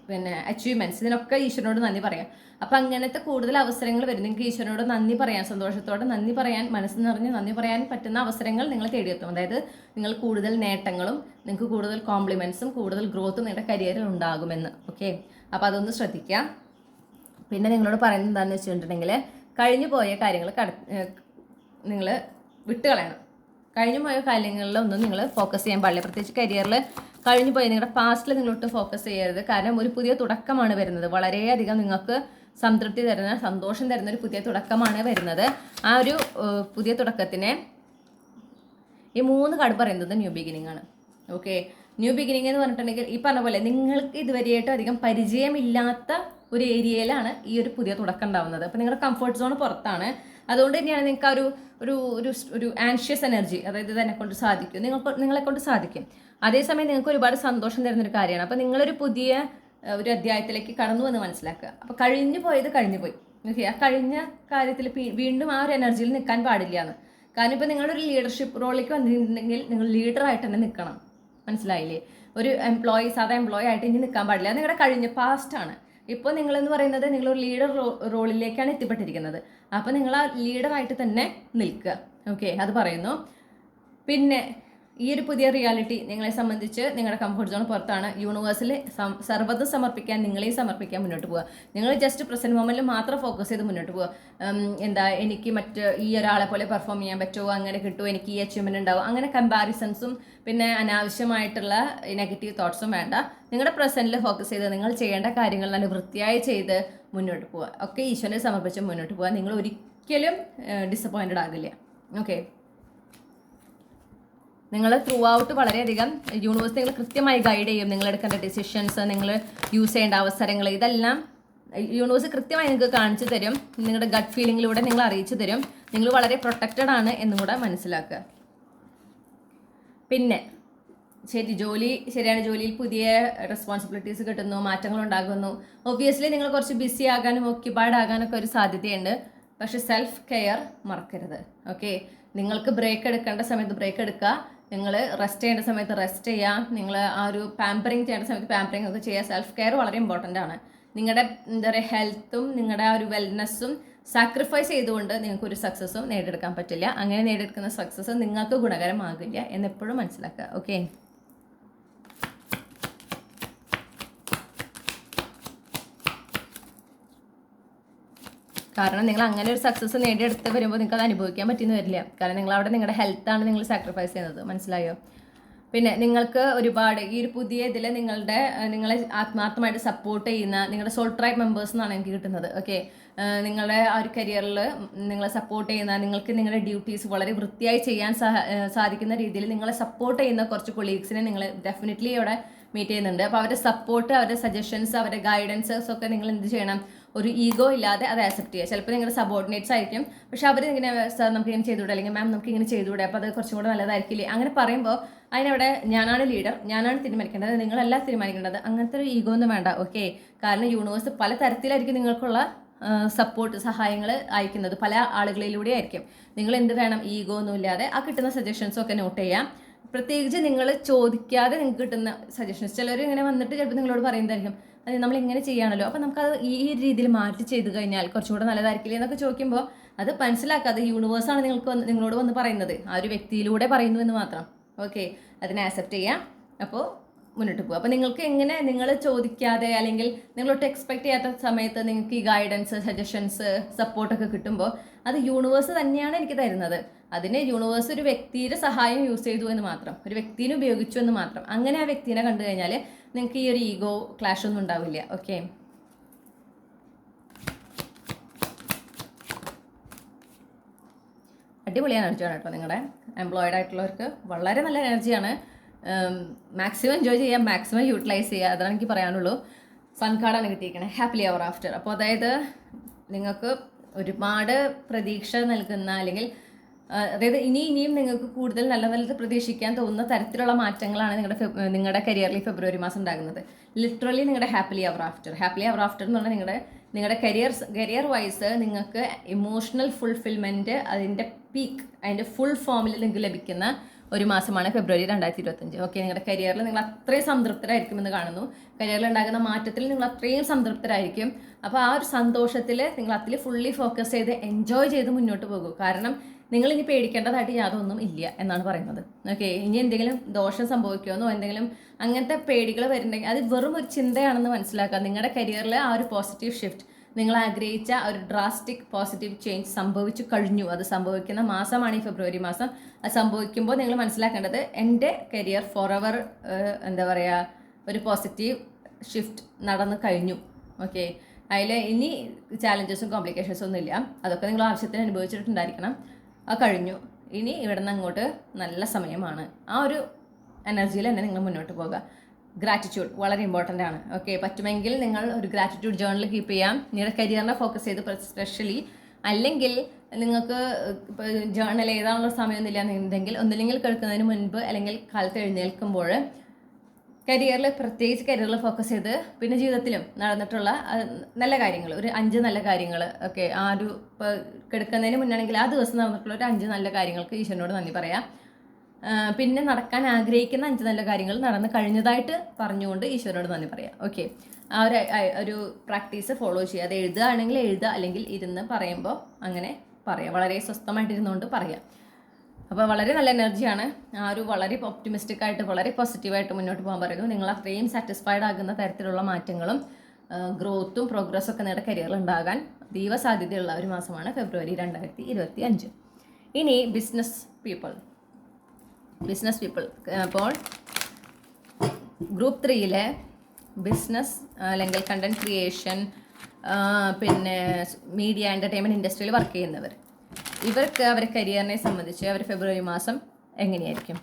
പിന്നെ അച്ചീവ്മെൻറ്റ്സ്, ഇതിനൊക്കെ ഈശ്വരനോട് നന്ദി പറയാം. അപ്പോൾ അങ്ങനത്തെ കൂടുതൽ അവസരങ്ങൾ വരും. നിങ്ങൾക്ക് ഈശ്വരനോട് നന്ദി പറയാൻ, സന്തോഷത്തോടെ നന്ദി പറയാൻ, മനസ്സ് നിറഞ്ഞ് നന്ദി പറയാൻ പറ്റുന്ന അവസരങ്ങൾ നിങ്ങൾ തേടിയെത്തും. അതായത് നിങ്ങൾ കൂടുതൽ നേട്ടങ്ങളും നിങ്ങൾക്ക് കൂടുതൽ കോംപ്ലിമെൻറ്റ്സും കൂടുതൽ ഗ്രോത്തും നിങ്ങളുടെ കരിയറിൽ ഉണ്ടാകുമെന്ന്. ഓക്കെ, അപ്പോൾ അതൊന്ന് ശ്രദ്ധിക്കുക. പിന്നെ നിങ്ങളോട് പറയുന്നത് എന്താണെന്ന് വെച്ചിട്ടുണ്ടെങ്കിൽ, കഴിഞ്ഞു പോയ കാര്യങ്ങൾ നിങ്ങൾ വിട്ടുകളയണം. കഴിഞ്ഞു പോയ കാര്യങ്ങളിലൊന്നും നിങ്ങൾ ഫോക്കസ് ചെയ്യാൻ പാടില്ല. പ്രത്യേകിച്ച് കരിയറിൽ കഴിഞ്ഞു പോയ നിങ്ങളുടെ പാസ്റ്റിൽ നിങ്ങളൊട്ട് ഫോക്കസ് ചെയ്യരുത്. കാരണം ഒരു പുതിയ തുടക്കമാണ് വരുന്നത്. വളരെയധികം നിങ്ങൾക്ക് സംതൃപ്തി തരുന്ന, സന്തോഷം തരുന്ന ഒരു പുതിയ തുടക്കമാണ് വരുന്നത്. ആ ഒരു പുതിയ തുടക്കത്തിന് ഈ 3 കാർഡ് പറയുന്നത് ന്യൂ ബിഗിനിങ് ആണ്. ഓക്കെ, ന്യൂ ബിഗിനിങ് എന്ന് പറഞ്ഞിട്ടുണ്ടെങ്കിൽ ഈ പറഞ്ഞ പോലെ നിങ്ങൾക്ക് ഇതുവരെയായിട്ടും അധികം പരിചയമില്ലാത്ത ഒരു ഏരിയയിലാണ് ഈ ഒരു പുതിയ തുടക്കം ഉണ്ടാവുന്നത്. അപ്പോൾ നിങ്ങളുടെ കംഫർട്ട് സോൺ പുറത്താണ്. അതുകൊണ്ട് തന്നെയാണ് നിങ്ങൾക്ക് ആ ഒരു ആൻഷ്യസ് എനർജി, അതായത് ഇത് എന്നെക്കൊണ്ട് സാധിക്കും, നിങ്ങളെക്കൊണ്ട് സാധിക്കും. അതേസമയം നിങ്ങൾക്ക് ഒരുപാട് സന്തോഷം തരുന്നൊരു കാര്യമാണ്. അപ്പോൾ നിങ്ങളൊരു പുതിയ ഒരു അധ്യായത്തിലേക്ക് കടന്നു എന്ന് മനസ്സിലാക്കുക. അപ്പോൾ കഴിഞ്ഞു പോയത് കഴിഞ്ഞു പോയി. ഓക്കെ. ആ കഴിഞ്ഞ കാര്യത്തിൽ വീണ്ടും ആ ഒരു എനർജിയിൽ നിൽക്കാൻ പാടില്ല എന്ന്. കാരണം ഇപ്പോൾ നിങ്ങളൊരു ലീഡർഷിപ്പ് റോളിലേക്ക് വന്നിട്ടുണ്ടെങ്കിൽ നിങ്ങൾ ലീഡറായിട്ട് തന്നെ നിൽക്കണം. മനസ്സിലായില്ലേ? ഒരു സാധാ എംപ്ലോയി ആയിട്ട് ഇനി നിൽക്കാൻ പാടില്ല. അത് നിങ്ങളുടെ കഴിഞ്ഞ പാസ്റ്റാണ്. ഇപ്പോൾ നിങ്ങളെന്ന് പറയുന്നത് നിങ്ങളൊരു ലീഡർ റോളിലേക്കാണ് എത്തിപ്പെട്ടിരിക്കുന്നത്. അപ്പോൾ നിങ്ങൾ ആ ലീഡറായിട്ട് തന്നെ നിൽക്കുക. ഓക്കെ, അത് പറയുന്നു. പിന്നെ ഈ ഒരു പുതിയ റിയാലിറ്റി നിങ്ങളെ സംബന്ധിച്ച് നിങ്ങളുടെ കംഫർട്ട് സോൺ പുറത്താണ്. യൂണിവേഴ്സിൽ സർവ്വതും സമർപ്പിക്കാൻ, നിങ്ങളെയും സമർപ്പിക്കാൻ മുന്നോട്ട് പോവുക. നിങ്ങൾ ജസ്റ്റ് പ്രസന്റ് മൊമെന്റിൽ മാത്രം ഫോക്കസ് ചെയ്ത് മുന്നോട്ട് പോവുക. എനിക്ക് ഈ ഒരാളെ പോലെ പെർഫോം ചെയ്യാൻ പറ്റുമോ, അങ്ങനെ കിട്ടുമോ, എനിക്ക് ഈ അച്ചീവ്മെന്റ് ഉണ്ടാവും, അങ്ങനെ കമ്പാരിസൺസും പിന്നെ അനാവശ്യമായിട്ടുള്ള നെഗറ്റീവ് തോട്ട്സും വേണ്ട. നിങ്ങളുടെ പ്രസന്റിൽ ഫോക്കസ് ചെയ്ത് നിങ്ങൾ ചെയ്യേണ്ട കാര്യങ്ങൾ നല്ല വൃത്തിയായി ചെയ്ത് മുന്നോട്ട് പോവുക. ഒക്കെ ഈശ്വരനെ സമർപ്പിച്ച് മുന്നോട്ട് പോവുക. നിങ്ങൾ ഒരിക്കലും ഡിസപ്പോയിൻറ്റഡ് ആകില്ല. ഓക്കെ. നിങ്ങൾ ത്രൂ ഔട്ട് വളരെയധികം യൂണിവേഴ്സ് നിങ്ങൾ കൃത്യമായി ഗൈഡ് ചെയ്യും. നിങ്ങൾ എടുക്കേണ്ട ഡിസിഷൻസ്, നിങ്ങൾ യൂസ് ചെയ്യേണ്ട അവസരങ്ങൾ, ഇതെല്ലാം യൂണിവേഴ്സ് കൃത്യമായി നിങ്ങൾക്ക് കാണിച്ചു തരും. നിങ്ങളുടെ ഗട്ട് ഫീലിങ്ങിലൂടെ നിങ്ങൾ അറിയിച്ചു തരും. നിങ്ങൾ വളരെ പ്രൊട്ടക്റ്റഡ് ആണ് എന്നും കൂടെ മനസ്സിലാക്കുക. പിന്നെ ശരിയാണ്, ജോലിയിൽ പുതിയ റെസ്പോൺസിബിലിറ്റീസ് കിട്ടുന്നു, മാറ്റങ്ങൾ ഉണ്ടാകുന്നു. ഒബ്വിയസ്ലി നിങ്ങൾ കുറച്ച് ബിസി ആകാനും ഓക്യുപൈഡ് ആകാനൊക്കെ ഒരു സാധ്യതയുണ്ട്. പക്ഷെ സെൽഫ് കെയർ മറക്കരുത്. ഓക്കെ, നിങ്ങൾക്ക് ബ്രേക്ക് എടുക്കേണ്ട സമയത്ത് ബ്രേക്ക് എടുക്കുക. നിങ്ങൾ റെസ്റ്റ് ചെയ്യേണ്ട സമയത്ത് റെസ്റ്റ് ചെയ്യാം. നിങ്ങൾ ആ ഒരു പാമ്പറിങ് ചെയ്യേണ്ട സമയത്ത് പാമ്പറിങ് ഒക്കെ ചെയ്യുക. സെൽഫ് കെയർ വളരെ ഇമ്പോർട്ടൻ്റ് ആണ്. നിങ്ങളുടെ എന്താ പറയുക ഹെൽത്തും നിങ്ങളുടെ ആ ഒരു വെൽനെസ്സും സാക്രിഫൈസ് ചെയ്തുകൊണ്ട് നിങ്ങൾക്ക് ഒരു സക്സസ്സും നേടിയെടുക്കാൻ പറ്റില്ല. അങ്ങനെ നേടിയെടുക്കുന്ന സക്സസ് നിങ്ങൾക്ക് ഗുണകരമാകില്ല എന്നെപ്പോഴും മനസ്സിലാക്കുക. ഓക്കെ. കാരണം നിങ്ങൾ അങ്ങനെ ഒരു സക്സസ് നേടിയെടുത്ത് വരുമ്പോൾ നിങ്ങൾക്ക് അത് അനുഭവിക്കാൻ പറ്റിയെന്ന് വരില്ല. കാരണം നിങ്ങൾ അവിടെ നിങ്ങളുടെ ഹെൽത്താണ് നിങ്ങൾ സാക്രിഫൈസ് ചെയ്യുന്നത്. മനസ്സിലായോ? പിന്നെ നിങ്ങൾക്ക് ഒരുപാട് ഈ ഒരു പുതിയ ഇതിൽ നിങ്ങളെ ആത്മാർത്ഥമായിട്ട് സപ്പോർട്ട് ചെയ്യുന്ന നിങ്ങളുടെ സോൾ ട്രൈബ് മെമ്പേഴ്സ് എന്നാണ് എനിക്ക് കിട്ടുന്നത്. ഓക്കെ, നിങ്ങളുടെ ആ ഒരു കരിയറിൽ നിങ്ങളെ സപ്പോർട്ട് ചെയ്യുന്ന, നിങ്ങൾക്ക് നിങ്ങളുടെ ഡ്യൂട്ടീസ് വളരെ വൃത്തിയായി ചെയ്യാൻ സാധിക്കുന്ന രീതിയിൽ നിങ്ങളെ സപ്പോർട്ട് ചെയ്യുന്ന കുറച്ച് കൊളീഗ്സിനെ നിങ്ങൾ ഡെഫിനറ്റ്ലി ഇവിടെ മീറ്റ് ചെയ്യുന്നുണ്ട്. അപ്പോൾ അവരുടെ സപ്പോർട്ട്, അവരുടെ സജഷൻസ്, അവരുടെ ഗൈഡൻസസ് ഒക്കെ നിങ്ങൾ എന്ത് ചെയ്യണം? ഒരു ഈഗോ ഇല്ലാതെ അത് ആക്സെപ്റ്റ് ചെയ്യുക. ചിലപ്പോൾ നിങ്ങളുടെ സബോർഡിനേറ്റ്സ് ആയിരിക്കും, പക്ഷെ അവർ ഇങ്ങനെ സാർ നമുക്ക് ഇങ്ങനെ ചെയ്തുകൂടെ, അല്ലെങ്കിൽ മാം നമുക്ക് ഇങ്ങനെ ചെയ്തുകൂടെ, അപ്പോൾ അത് കുറച്ചും കൂടെ നല്ലതായിരിക്കില്ലേ, അങ്ങനെ പറയുമ്പോൾ അതിനവിടെ ഞാനാണ് ലീഡർ, ഞാനാണ് തീരുമാനിക്കേണ്ടത്, നിങ്ങളല്ല തീരുമാനിക്കേണ്ടത്, അങ്ങനത്തെ ഒരു ഈഗോ ഒന്നും വേണ്ട. ഓക്കെ, കാരണം യൂണിവേഴ്സ് പല തരത്തിലായിരിക്കും നിങ്ങൾക്കുള്ള സപ്പോർട്ട്, സഹായങ്ങൾ അയക്കുന്നത്, പല ആളുകളിലൂടെ ആയിരിക്കും. നിങ്ങൾ എന്ത് വേണം? ഈഗോ ഒന്നും ഇല്ലാതെ ആ കിട്ടുന്ന സജഷൻസും ഒക്കെ നോട്ട് ചെയ്യാം. പ്രത്യേകിച്ച് നിങ്ങൾ ചോദിക്കാതെ നിങ്ങൾക്ക് കിട്ടുന്ന സജഷൻസ്, ചിലർ ഇങ്ങനെ വന്നിട്ട് ചിലപ്പോൾ നിങ്ങളോട് പറയുന്നതായിരിക്കും, അത് നമ്മൾ ഇങ്ങനെ ചെയ്യാണല്ലോ, അപ്പോൾ നമുക്കത് ഈ രീതിയിൽ മാറ്റി ചെയ്ത് കഴിഞ്ഞാൽ കുറച്ചുകൂടെ നല്ലതായിരിക്കില്ലേ എന്നൊക്കെ ചോദിക്കുമ്പോൾ അത് മനസ്സിലാക്കാതെ യൂണിവേഴ്സാണ് നിങ്ങളോട് വന്ന് പറയുന്നത്, ആ ഒരു വ്യക്തിയിലൂടെ പറയുന്നു എന്ന് മാത്രം. ഓക്കെ, അതിനെ ആക്സെപ്റ്റ് ചെയ്യാം. അപ്പോൾ മുന്നോട്ട് പോകും. അപ്പോൾ നിങ്ങൾക്ക് എങ്ങനെ നിങ്ങൾ ചോദിക്കാതെ അല്ലെങ്കിൽ നിങ്ങളൊട്ട് എക്സ്പെക്ട് ചെയ്യാത്ത സമയത്ത് നിങ്ങൾക്ക് ഈ ഗൈഡൻസ്, സജഷൻസ്, സപ്പോർട്ടൊക്കെ കിട്ടുമ്പോൾ അത് യൂണിവേഴ്സ് തന്നെയാണ് എനിക്ക് തരുന്നത്. അതിന് യൂണിവേഴ്സ് ഒരു വ്യക്തിയുടെ സഹായം യൂസ് ചെയ്തു എന്ന് മാത്രം, ഒരു വ്യക്തിനെ ഉപയോഗിച്ചു എന്ന് മാത്രം. അങ്ങനെ ആ വ്യക്തിനെ കണ്ടു കഴിഞ്ഞാൽ നിങ്ങൾക്ക് ഈ ഒരു ഈഗോ ക്ലാഷ് ഒന്നും ഉണ്ടാവില്ല. ഓക്കെ, അടിപൊളി എനർജിയാണ് കേട്ടോ നിങ്ങളുടെ എംപ്ലോയിഡ് ആയിട്ടുള്ളവർക്ക്. വളരെ നല്ല എനർജിയാണ്. മാക്സിമം എൻജോയ് ചെയ്യുക, മാക്സിമം യൂട്ടിലൈസ് ചെയ്യുക, അതാണ് എനിക്ക് പറയാനുള്ളൂ. സൺ കാർഡാണ് കിട്ടിയിരിക്കണേ, ഹാപ്പിലി അവർ ആഫ്റ്റർ. അപ്പോൾ അതായത് നിങ്ങൾക്ക് ഒരുപാട് പ്രതീക്ഷ നൽകുന്ന, അല്ലെങ്കിൽ അതായത് ഇനിയും നിങ്ങൾക്ക് കൂടുതൽ നല്ല നല്ലത് പ്രതീക്ഷിക്കാൻ തോന്നുന്ന തരത്തിലുള്ള മാറ്റങ്ങളാണ് നിങ്ങളുടെ കരിയറിൽ ഫെബ്രുവരി മാസം ഉണ്ടാകുന്നത്. ലിറ്ററലി നിങ്ങളുടെ ഹാപ്പിലി അവർ ആഫ്റ്റർ എന്ന് പറഞ്ഞാൽ നിങ്ങളുടെ കരിയർ വൈസ് നിങ്ങൾക്ക് ഇമോഷണൽ ഫുൾഫിൽമെൻറ്റ് അതിൻ്റെ പീക്ക്, അതിൻ്റെ ഫുൾ ഫോമിൽ നിങ്ങൾക്ക് ലഭിക്കുന്ന ഒരു മാസമാണ് ഫെബ്രുവരി 2025. ഓക്കെ, നിങ്ങളുടെ കരിയറിൽ നിങ്ങൾ അത്രയും സംതൃപ്തരായിരിക്കുമെന്ന് കാണുന്നു. കരിയറിൽ ഉണ്ടാകുന്ന മാറ്റത്തിൽ നിങ്ങൾ അത്രയും സംതൃപ്തരായിരിക്കും. അപ്പോൾ ആ ഒരു സന്തോഷത്തിൽ നിങ്ങൾ അതിൽ ഫുള്ളി ഫോക്കസ് ചെയ്ത് എൻജോയ് ചെയ്ത് മുന്നോട്ട് പോകും. കാരണം നിങ്ങൾ ഇനി പേടിക്കേണ്ടതായിട്ട് യാതൊന്നും ഇല്ല എന്നാണ് പറയുന്നത്. ഓക്കെ, ഇനി എന്തെങ്കിലും ദോഷം സംഭവിക്കുമെന്നോ എന്തെങ്കിലും അങ്ങനത്തെ പേടികൾ വരുന്നുണ്ടെങ്കിൽ അത് വെറും ഒരു ചിന്തയാണെന്ന് മനസ്സിലാക്കുക. നിങ്ങളുടെ കരിയറിൽ ആ ഒരു പോസിറ്റീവ് ഷിഫ്റ്റ്, നിങ്ങൾ ആഗ്രഹിച്ച ഒരു ഡ്രാസ്റ്റിക് പോസിറ്റീവ് ചേഞ്ച് സംഭവിച്ചു കഴിഞ്ഞു. അത് സംഭവിക്കുന്ന മാസമാണ് ഈ ഫെബ്രുവരി മാസം. അത് സംഭവിക്കുമ്പോൾ നിങ്ങൾ മനസ്സിലാക്കേണ്ടത് എൻ്റെ കരിയർ ഫോർ എവർ എന്താ പറയുക ഒരു പോസിറ്റീവ് ഷിഫ്റ്റ് നടന്നു കഴിഞ്ഞു. ഓക്കെ, അതിൽ ഇനി ചാലഞ്ചസും കോംപ്ലിക്കേഷൻസും ഒന്നും ഇല്ല. അതൊക്കെ നിങ്ങൾ ആവശ്യത്തിന് അനുഭവിച്ചിട്ടുണ്ടായിരിക്കണം. അത് കഴിഞ്ഞു. ഇനി ഇവിടെ നിന്ന് അങ്ങോട്ട് നല്ല സമയമാണ്. ആ ഒരു എനർജിയിൽ തന്നെ നിങ്ങൾ മുന്നോട്ട് പോകുക. ഗ്രാറ്റിറ്റ്യൂഡ് വളരെ ഇമ്പോർട്ടൻ്റ് ആണ്. ഓക്കെ, പറ്റുമെങ്കിൽ നിങ്ങൾ ഒരു ഗ്രാറ്റിറ്റ്യൂഡ് ജേർണൽ കീപ്പ് ചെയ്യാം. നിങ്ങളുടെ കരിയറിനെ ഫോക്കസ് ചെയ്ത് സ്പെഷ്യലി. അല്ലെങ്കിൽ നിങ്ങൾക്ക് ഇപ്പോൾ ജേർണൽ എഴുതാനുള്ള സമയമൊന്നുമില്ല എന്നുണ്ടെങ്കിൽ ഒന്നില്ലെങ്കിൽ കേൾക്കുന്നതിന് മുൻപ് അല്ലെങ്കിൽ കാലത്ത് എഴുന്നേൽക്കുമ്പോൾ കരിയറിൽ പ്രത്യേകിച്ച് കരിയറിൽ ഫോക്കസ് ചെയ്ത് പിന്നെ ജീവിതത്തിലും നടന്നിട്ടുള്ള നല്ല കാര്യങ്ങൾ, ഒരു 5 നല്ല കാര്യങ്ങൾ ഒക്കെ ആ ഒരു കിടക്കുന്നതിന് മുന്നാണെങ്കിൽ ആ ദിവസം നടന്നിട്ടുള്ള ഒരു 5 നല്ല കാര്യങ്ങൾക്ക് ഈശ്വരനോട് നന്ദി പറയാം. പിന്നെ നടക്കാൻ ആഗ്രഹിക്കുന്ന 5 നല്ല കാര്യങ്ങൾ നടന്ന് കഴിഞ്ഞതായിട്ട് പറഞ്ഞുകൊണ്ട് ഈശ്വരനോട് നന്ദി പറയാം. ഓക്കെ, ആ ഒരു പ്രാക്ടീസ് ഫോളോ ചെയ്യുക. അത് എഴുതുകയാണെങ്കിൽ എഴുതുക, അല്ലെങ്കിൽ ഇരുന്ന് പറയുമ്പോൾ അങ്ങനെ പറയാം, വളരെ സ്വസ്ഥമായിട്ടിരുന്നുകൊണ്ട് പറയാം. അപ്പോൾ വളരെ നല്ല എനർജിയാണ്. ആ ഒരു വളരെ ഒപ്റ്റിമിസ്റ്റിക് ആയിട്ട് വളരെ പോസിറ്റീവായിട്ട് മുന്നോട്ട് പോകാൻ പറയുന്നു. നിങ്ങൾ അത്രയും സാറ്റിസ്ഫൈഡ് ആകുന്ന തരത്തിലുള്ള മാറ്റങ്ങളും ഗ്രോത്തും പ്രോഗ്രസ്സും ഒക്കെ നിങ്ങളുടെ കരിയറിൽ ഉണ്ടാകാൻ അതീവ സാധ്യതയുള്ള ഒരു മാസമാണ് ഫെബ്രുവരി 2025. ഇനി ബിസിനസ് പീപ്പിൾ. അപ്പോൾ ഗ്രൂപ്പ് 3 ബിസിനസ് അല്ലെങ്കിൽ കണ്ടന്റ് ക്രിയേഷൻ, പിന്നെ മീഡിയ എൻ്റർടൈൻമെൻറ്റ് ഇൻഡസ്ട്രിയിൽ വർക്ക് ചെയ്യുന്നവർ, ഇവർക്ക് അവരുടെ കരിയറിനെ സംബന്ധിച്ച് അവർ ഫെബ്രുവരി മാസം എങ്ങനെയായിരിക്കും?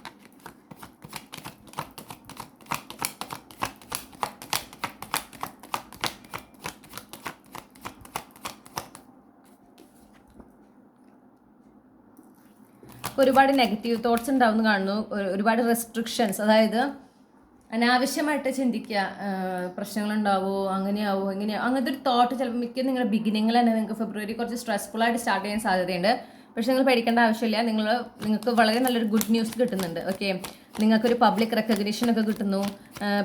ഒരുപാട് നെഗറ്റീവ് തോട്ട്സ് ഉണ്ടാവുമെന്ന് കാണുന്നു. ഒരുപാട് റെസ്ട്രിക്ഷൻസ്, അതായത് അനാവശ്യമായിട്ട് ചിന്തിക്കുക, പ്രശ്നങ്ങളുണ്ടാവുമോ, അങ്ങനെയാവോ ഇങ്ങനെയാവോ, അങ്ങനത്തെ ഒരു തോട്ട് ചിലപ്പോൾ മിക്ക നിങ്ങളുടെ ബിഗിനിങ്ങിൽ തന്നെ നിങ്ങൾക്ക് ഫെബ്രുവരി കുറച്ച് സ്ട്രെസ്ഫുള്ളായിട്ട് സ്റ്റാർട്ട് ചെയ്യാൻ സാധ്യതയുണ്ട്. പക്ഷെ നിങ്ങൾ പേടിക്കേണ്ട ആവശ്യമില്ല. നിങ്ങൾക്ക് വളരെ നല്ലൊരു ഗുഡ് ന്യൂസ് കിട്ടുന്നുണ്ട്. ഓക്കെ, നിങ്ങൾക്കൊരു പബ്ലിക് റെക്കഗ്നിഷൻ ഒക്കെ കിട്ടുന്നു.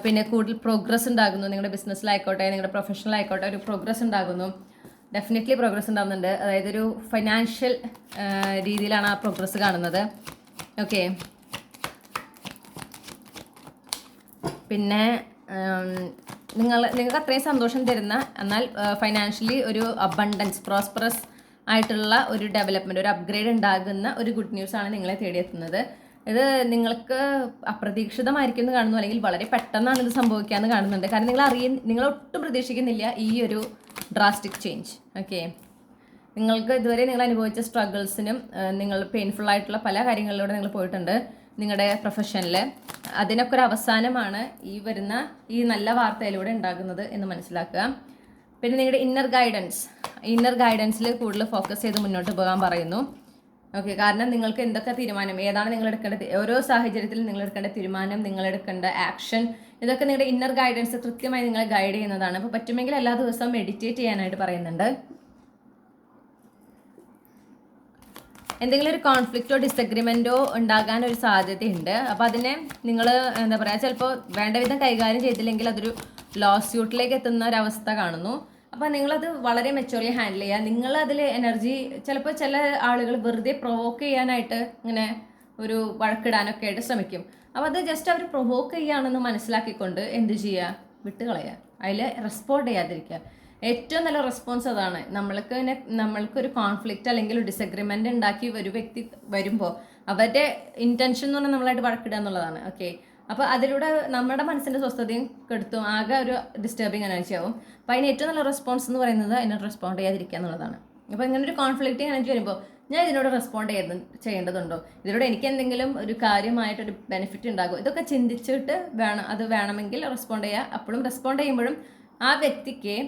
പിന്നെ കൂടുതൽ പ്രോഗ്രസ് ഉണ്ടാകുന്നു. നിങ്ങളുടെ ബിസിനസ്സിലായിക്കോട്ടെ, നിങ്ങളുടെ പ്രൊഫഷണലായിക്കോട്ടെ, ഒരു പ്രോഗ്രസ് ഉണ്ടാകുന്നു. ഡെഫിനറ്റ്ലി പ്രോഗ്രസ് ഉണ്ടാകുന്നുണ്ട്. അതായത് ഒരു ഫൈനാൻഷ്യൽ രീതിയിലാണ് ആ പ്രോഗ്രസ് കാണുന്നത്. ഓക്കെ, പിന്നെ നിങ്ങൾക്ക് അത്രയും സന്തോഷം തരുന്ന, എന്നാൽ ഫൈനാൻഷ്യലി ഒരു അബണ്ടൻസ്, പ്രോസ്പറസ് ആയിട്ടുള്ള ഒരു ഡെവലപ്മെൻറ്റ്, ഒരു അപ്ഗ്രേഡ് ഉണ്ടാകുന്ന ഒരു ഗുഡ് ന്യൂസാണ് നിങ്ങളെ തേടിയെത്തുന്നത്. ഇത് നിങ്ങൾക്ക് അപ്രതീക്ഷിതമായിരിക്കും എന്ന് കാണുന്നു, അല്ലെങ്കിൽ വളരെ പെട്ടെന്നാണ് ഇത് സംഭവിക്കാമെന്ന് കാണുന്നുണ്ട്. കാരണം നിങ്ങൾ ഒട്ടും പ്രതീക്ഷിക്കുന്നില്ല ഈ ഒരു ഡ്രാസ്റ്റിക് ചേഞ്ച്. ഓക്കെ, നിങ്ങൾക്ക് ഇതുവരെ നിങ്ങൾ അനുഭവിച്ച സ്ട്രഗിൾസിനും നിങ്ങൾ പെയിൻഫുൾ ആയിട്ടുള്ള പല കാര്യങ്ങളിലൂടെ നിങ്ങൾ പോയിട്ടുണ്ട് നിങ്ങളുടെ പ്രൊഫഷനിൽ. അതിനൊക്കെ ഒരു അവസാനമാണ് ഈ നല്ല വാർത്തയിലൂടെ ഉണ്ടാകുന്നത് എന്ന് മനസ്സിലാക്കുക. പിന്നെ നിങ്ങളുടെ ഇന്നർ ഗൈഡൻസിൽ കൂടുതൽ ഫോക്കസ് ചെയ്ത് മുന്നോട്ട് പോകാൻ പറയുന്നു. ഓക്കെ, കാരണം നിങ്ങൾക്ക് എന്തൊക്കെ തീരുമാനം, ഏതാണ് നിങ്ങൾ എടുക്കേണ്ട, ഓരോ സാഹചര്യത്തിലും നിങ്ങൾ എടുക്കേണ്ട തീരുമാനം, നിങ്ങൾ എടുക്കേണ്ട ആക്ഷൻ, ഇതൊക്കെ നിങ്ങളുടെ ഇന്നർ ഗൈഡൻസ് കൃത്യമായി നിങ്ങളെ ഗൈഡ് ചെയ്യുന്നതാണ്. അപ്പോൾ പറ്റുമെങ്കിൽ എല്ലാ ദിവസവും മെഡിറ്റേറ്റ് ചെയ്യാനായിട്ട് പറയുന്നുണ്ട്. എന്തെങ്കിലും ഒരു കോൺഫ്ലിക്റ്റോ ഡിസഗ്രിമെൻറ്റോ ഉണ്ടാകാൻ ഒരു സാധ്യതയുണ്ട്. അപ്പോൾ അതിനെ നിങ്ങൾ എന്താ പറയുക, ചിലപ്പോൾ വേണ്ട വിധം കൈകാര്യം ചെയ്തില്ലെങ്കിൽ അതൊരു ലോ സ്യൂട്ടിലേക്ക് എത്തുന്ന ഒരവസ്ഥ കാണുന്നു. അപ്പോൾ നിങ്ങളത് വളരെ മെച്ചുവർലി ഹാൻഡിൽ ചെയ്യുക. നിങ്ങളതിൽ എനർജി, ചിലപ്പോൾ ചില ആളുകൾ വെറുതെ പ്രൊവോക്ക് ചെയ്യാനായിട്ട് ഇങ്ങനെ ഒരു വഴക്കിടാനൊക്കെ ആയിട്ട് ശ്രമിക്കും. അപ്പോൾ അത് ജസ്റ്റ് അവർ പ്രൊവോക്ക് ചെയ്യുകയാണെന്ന് മനസ്സിലാക്കിക്കൊണ്ട് എന്ത് ചെയ്യുക, വിട്ടുകളയുക, അതിൽ റെസ്പോണ്ട് ചെയ്യാതിരിക്കുക. ഏറ്റവും നല്ല റെസ്പോൺസ് അതാണ്. നമ്മൾക്കൊരു കോൺഫ്ലിക്റ്റ് അല്ലെങ്കിൽ ഒരു ഡിസഗ്രിമെൻ്റ് ഉണ്ടാക്കി ഒരു വ്യക്തി വരുമ്പോൾ അവരുടെ ഇൻറ്റൻഷൻ എന്ന് പറഞ്ഞാൽ നമ്മളായിട്ട് വഴക്കിടുക എന്നുള്ളതാണ്. ഓക്കെ, അപ്പോൾ അതിലൂടെ നമ്മുടെ മനസ്സിൻ്റെ സ്വസ്ഥതയും കെടുത്തും, ആകെ ഒരു ഡിസ്റ്റർബിങ് എനർജി ആവും. അപ്പോൾ അതിന് ഏറ്റവും നല്ല റെസ്പോൺസ് എന്ന് പറയുന്നത് അതിനോട് റെസ്പോണ്ട് ചെയ്യാതിരിക്കുക എന്നുള്ളതാണ്. അപ്പോൾ ഇങ്ങനെ ഒരു കോൺഫ്ലിക്റ്റിംഗ് എനർജി വരുമ്പോൾ ഞാൻ ഇതിനോട് റെസ്പോണ്ട് ചെയ്യേണ്ടതുണ്ടോ, ഇതിലൂടെ എനിക്ക് എന്തെങ്കിലും ഒരു കാര്യമായിട്ടൊരു ബെനിഫിറ്റ് ഉണ്ടാകും, ഇതൊക്കെ ചിന്തിച്ചിട്ട് അത് വേണമെങ്കിൽ റെസ്പോണ്ട് ചെയ്യുക. അപ്പോഴും റെസ്പോണ്ട് ചെയ്യുമ്പോഴും ആ വ്യക്തിക്ക്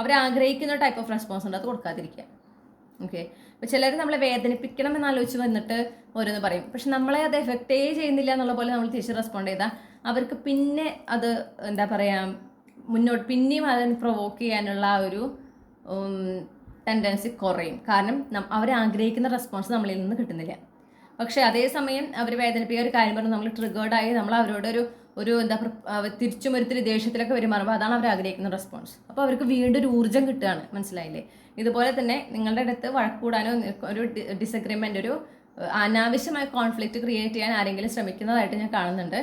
അവരാഗ്രഹിക്കുന്ന ടൈപ്പ് ഓഫ് റെസ്പോൺസ് ഉണ്ട്, അത് കൊടുക്കാതിരിക്കുക. ഓക്കെ, അപ്പോൾ ചിലർ നമ്മളെ വേദനിപ്പിക്കണം എന്നാലോചിച്ച് വന്നിട്ട് ഓരോന്ന് പറയും. പക്ഷെ നമ്മളെ അത് എഫക്റ്റേ ചെയ്യുന്നില്ല എന്നുള്ള പോലെ നമ്മൾ തിരിച്ച് റെസ്പോണ്ട് ചെയ്താൽ അവർക്ക് പിന്നെ അത് എന്താ പറയുക, പിന്നെയും അതിന് പ്രൊവോക്ക് ചെയ്യാനുള്ള ആ ഒരു ടെൻഡൻസി കുറയും. കാരണം അവരാഗ്രഹിക്കുന്ന റെസ്പോൺസ് നമ്മളിൽ നിന്ന് കിട്ടുന്നില്ല. പക്ഷേ അതേസമയം അവർ വേദനിപ്പിക്കുക ഒരു കാര്യം പറഞ്ഞ് നമ്മൾ ട്രിഗേർഡായി നമ്മൾ അവരോടൊരു തിരിച്ചും ഒരു ദേഷ്യത്തിലൊക്കെ പെരുമാറുമ്പോൾ അതാണ് അവർ ആഗ്രഹിക്കുന്ന റെസ്പോൺസ്. അപ്പോൾ അവർക്ക് വീണ്ടും ഒരു ഊർജ്ജം കിട്ടുകയാണ്. മനസ്സിലായില്ലേ? ഇതുപോലെ തന്നെ നിങ്ങളുടെ അടുത്ത് വഴക്കൂടാനോ ഒരു ഡിസഗ്രിമെൻ്റ്, ഒരു അനാവശ്യമായ കോൺഫ്ലിക്റ്റ് ക്രിയേറ്റ് ചെയ്യാൻ ആരെങ്കിലും ശ്രമിക്കുന്നതായിട്ട് ഞാൻ കാണുന്നുണ്ട്.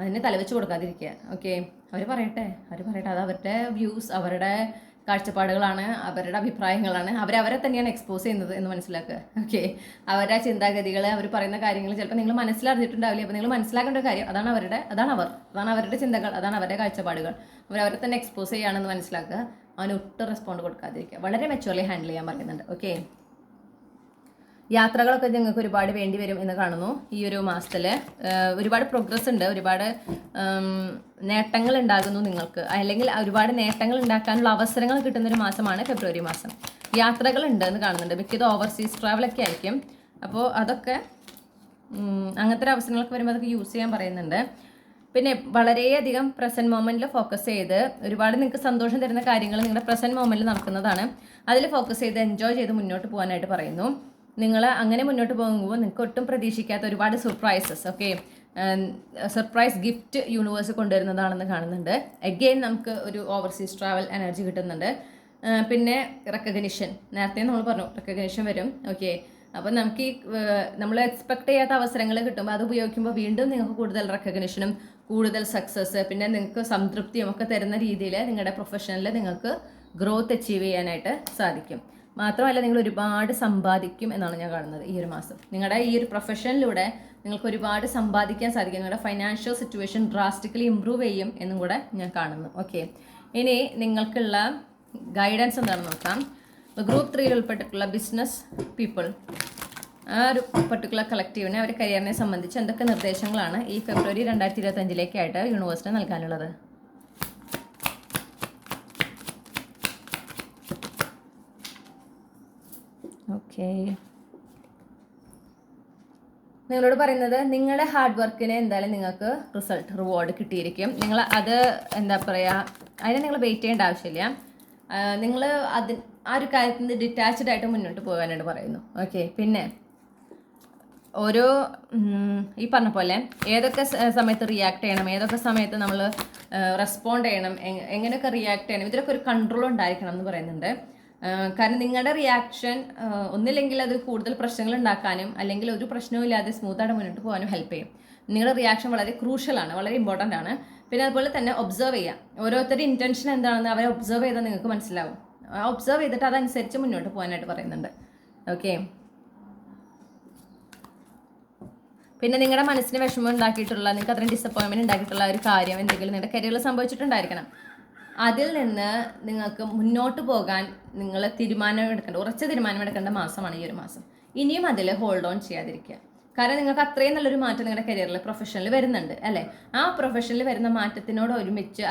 അതിനെ തലവെച്ച് കൊടുക്കാതിരിക്കുക. ഓക്കെ, അവർ പറയട്ടെ, അത് അവരുടെ വ്യൂസ്, അവരുടെ കാഴ്ചപ്പാടുകളാണ്, അവരുടെ അഭിപ്രായങ്ങളാണ്. അവരെ തന്നെയാണ് എക്സ്പോസ് ചെയ്യുന്നത് എന്ന് മനസ്സിലാക്കുക. ഓക്കെ, അവരുടെ ചിന്താഗതികൾ, അവർ പറയുന്ന കാര്യങ്ങൾ ചിലപ്പോൾ നിങ്ങൾ മനസ്സിലറിഞ്ഞിട്ടുണ്ടാവില്ല. അപ്പോൾ നിങ്ങൾ മനസ്സിലാക്കേണ്ട കാര്യം അതാണ് അവരുടെ ചിന്തകൾ, അതാണ് അവരുടെ കാഴ്ചപ്പാടുകൾ. അവരെ തന്നെ എക്സ്പോസ് ചെയ്യുകയാണെന്ന് മനസ്സിലാക്കുക. അവന് ഒട്ടും റെസ്പോണ്ട് കൊടുക്കാതിരിക്കുക. വളരെ മെച്ചുവർലി ഹാൻഡിൽ ചെയ്യാൻ പറയുന്നുണ്ട്. ഓക്കെ, യാത്രകളൊക്കെ നിങ്ങൾക്ക് ഒരുപാട് വേണ്ടി വരും എന്ന് കാണുന്നു. ഈ ഒരു മാസത്തിൽ ഒരുപാട് പ്രോഗ്രസ് ഉണ്ട്, ഒരുപാട് നേട്ടങ്ങൾ ഉണ്ടാകുന്നു നിങ്ങൾക്ക്, അല്ലെങ്കിൽ ഒരുപാട് നേട്ടങ്ങൾ ഉണ്ടാക്കാനുള്ള അവസരങ്ങൾ കിട്ടുന്നൊരു മാസമാണ് ഫെബ്രുവരി മാസം. യാത്രകൾ ഉണ്ട് എന്ന് കാണുന്നുണ്ട്. മിക്കത് ഓവർസീസ് ട്രാവലൊക്കെ ആയിരിക്കും. അപ്പോൾ അതൊക്കെ അങ്ങനത്തെ ഒരു അവസരങ്ങളൊക്കെ വരുമ്പോൾ അതൊക്കെ യൂസ് ചെയ്യാൻ പറയുന്നുണ്ട്. പിന്നെ വളരെയധികം പ്രസന്റ് മൊമെന്റിൽ ഫോക്കസ് ചെയ്ത് ഒരുപാട് നിങ്ങൾക്ക് സന്തോഷം തരുന്ന കാര്യങ്ങൾ നിങ്ങളുടെ പ്രസന്റ് മൊമെന്റിൽ നടക്കുന്നതാണ്. അതിൽ ഫോക്കസ് ചെയ്ത് എൻജോയ് ചെയ്ത് മുന്നോട്ട് പോകാനായിട്ട് പറയുന്നു. നിങ്ങൾ അങ്ങനെ മുന്നോട്ട് പോകുമ്പോൾ നിങ്ങൾക്ക് ഒട്ടും പ്രതീക്ഷിക്കാത്ത ഒരുപാട് surprises, okay, surprise gift universe കൊണ്ടുവരുന്നതാണെന്ന് കാണുന്നുണ്ട്. അഗെയിൻ നമുക്ക് ഒരു ഓവർസീസ് ട്രാവൽ എനർജി കിട്ടുന്നുണ്ട്. പിന്നെ റെക്കഗ്നിഷൻ, നേരത്തെ നമ്മൾ പറഞ്ഞു റെക്കഗ്നിഷൻ വരും. ഓക്കെ, അപ്പോൾ നമുക്ക് ഈ നമ്മൾ എക്സ്പെക്ട് ചെയ്യാത്ത അവസരങ്ങൾ കിട്ടുമ്പോൾ അത് ഉപയോഗിക്കുമ്പോൾ വീണ്ടും നിങ്ങൾക്ക് കൂടുതൽ റെക്കഗ്നിഷനും കൂടുതൽ സക്സസ്, പിന്നെ നിങ്ങൾക്ക് സംതൃപ്തിയും ഒക്കെ തരുന്ന രീതിയിൽ നിങ്ങളുടെ പ്രൊഫഷനിൽ നിങ്ങൾക്ക് ഗ്രോത്ത് അച്ചീവ് ചെയ്യാനായിട്ട് സാധിക്കും. മാത്രമല്ല നിങ്ങൾ ഒരുപാട് സമ്പാദിക്കും എന്നാണ് ഞാൻ കാണുന്നത് ഈ ഒരു മാസം. നിങ്ങളുടെ ഈ ഒരു പ്രൊഫഷനിലൂടെ നിങ്ങൾക്ക് ഒരുപാട് സമ്പാദിക്കാൻ സാധിക്കും. നിങ്ങളുടെ ഫൈനാൻഷ്യൽ സിറ്റുവേഷൻ ഡ്രാസ്റ്റിക്കലി ഇമ്പ്രൂവ് ചെയ്യും എന്നും കൂടെ ഞാൻ കാണുന്നു. ഓക്കെ, ഇനി നിങ്ങൾക്കുള്ള ഗൈഡൻസ് എന്താണെന്ന് നോക്കാം. ഗ്രൂപ്പ് 3 ഉൾപ്പെട്ടിട്ടുള്ള ബിസിനസ് പീപ്പിൾ, ആ ഒരു പർട്ടിക്കുലർ കളക്റ്റീവിനെ അവരുടെ കരിയറിനെ സംബന്ധിച്ച് എന്തൊക്കെ നിർദ്ദേശങ്ങളാണ് ഈ ഫെബ്രുവരി 2025 യൂണിവേഴ്സിറ്റി നൽകാനുള്ളത്? ഓക്കെ, നിങ്ങളോട് പറയുന്നത് നിങ്ങളുടെ ഹാർഡ് വർക്കിന് എന്തായാലും നിങ്ങൾക്ക് റിവാർഡ് കിട്ടിയിരിക്കും. നിങ്ങൾ അത് എന്താ പറയുക, അതിനെ നിങ്ങൾ വെയിറ്റ് ചെയ്യേണ്ട ആവശ്യമില്ല. നിങ്ങൾ ആ ഒരു കാര്യത്തിൽ നിന്ന് ഡിറ്റാച്ച്ഡ് ആയിട്ട് മുന്നോട്ട് പോകാനായിട്ട് പറയുന്നു. ഓക്കെ, പിന്നെ ഓരോ ഈ പറഞ്ഞ പോലെ ഏതൊക്കെ സമയത്ത് റിയാക്ട് ചെയ്യണം, ഏതൊക്കെ സമയത്ത് നമ്മൾ റെസ്പോണ്ട് ചെയ്യണം, എങ്ങനെയൊക്കെ റിയാക്ട് ചെയ്യണം, ഇതിലൊക്കെ ഒരു കൺട്രോൾ ഉണ്ടായിരിക്കണം എന്ന് പറയുന്നുണ്ട്. കാരണം നിങ്ങളുടെ റിയാക്ഷൻ ഒന്നില്ലെങ്കിൽ അത് കൂടുതൽ പ്രശ്നങ്ങൾ ഉണ്ടാക്കാനും അല്ലെങ്കിൽ ഒരു പ്രശ്നവും ഇല്ലാതെ സ്മൂത്തായിട്ട് മുന്നോട്ട് പോകാനും ഹെൽപ്പ് ചെയ്യും. നിങ്ങളുടെ റിയാക്ഷൻ വളരെ ക്രൂഷ്യലാണ്, വളരെ ഇമ്പോർട്ടൻ്റ് ആണ്. പിന്നെ അതുപോലെ തന്നെ ഒബ്സർവ് ചെയ്യാം, ഓരോരുത്തരുടെ ഇൻറ്റൻഷൻ എന്താണെന്ന് അവരെ ഒബ്സർവ് ചെയ്താൽ നിങ്ങൾക്ക് മനസ്സിലാവും. ഒബ്സർവ് ചെയ്തിട്ട് അതനുസരിച്ച് മുന്നോട്ട് പോകാനായിട്ട് പറയുന്നുണ്ട്. ഓക്കെ, പിന്നെ നിങ്ങളുടെ മനസ്സിന് വിഷമം ഉണ്ടാക്കിയിട്ടുള്ള, നിങ്ങൾക്ക് അത്രയും ഡിസപ്പോയിൻമെൻറ്റ് ഉണ്ടാക്കിയിട്ടുള്ള ഒരു കാര്യം എന്തെങ്കിലും നിങ്ങളുടെ കരിയറിൽ സംഭവിച്ചിട്ടുണ്ടായിരിക്കണം. അതിൽ നിന്ന് നിങ്ങൾക്ക് മുന്നോട്ട് പോകാൻ നിങ്ങൾ ഉറച്ച തീരുമാനമെടുക്കേണ്ട മാസമാണ് ഈ ഒരു മാസം. ഇനിയും അതിൽ ഹോൾഡ് ഓൺ ചെയ്യാതിരിക്കുക. കാരണം നിങ്ങൾക്ക് അത്രയും നല്ലൊരു മാറ്റം നിങ്ങളുടെ കരിയറിൽ പ്രൊഫഷനിൽ വരുന്നുണ്ട് അല്ലേ. ആ പ്രൊഫഷനിൽ വരുന്ന മാറ്റത്തിനോട് ഒരുമിച്ച്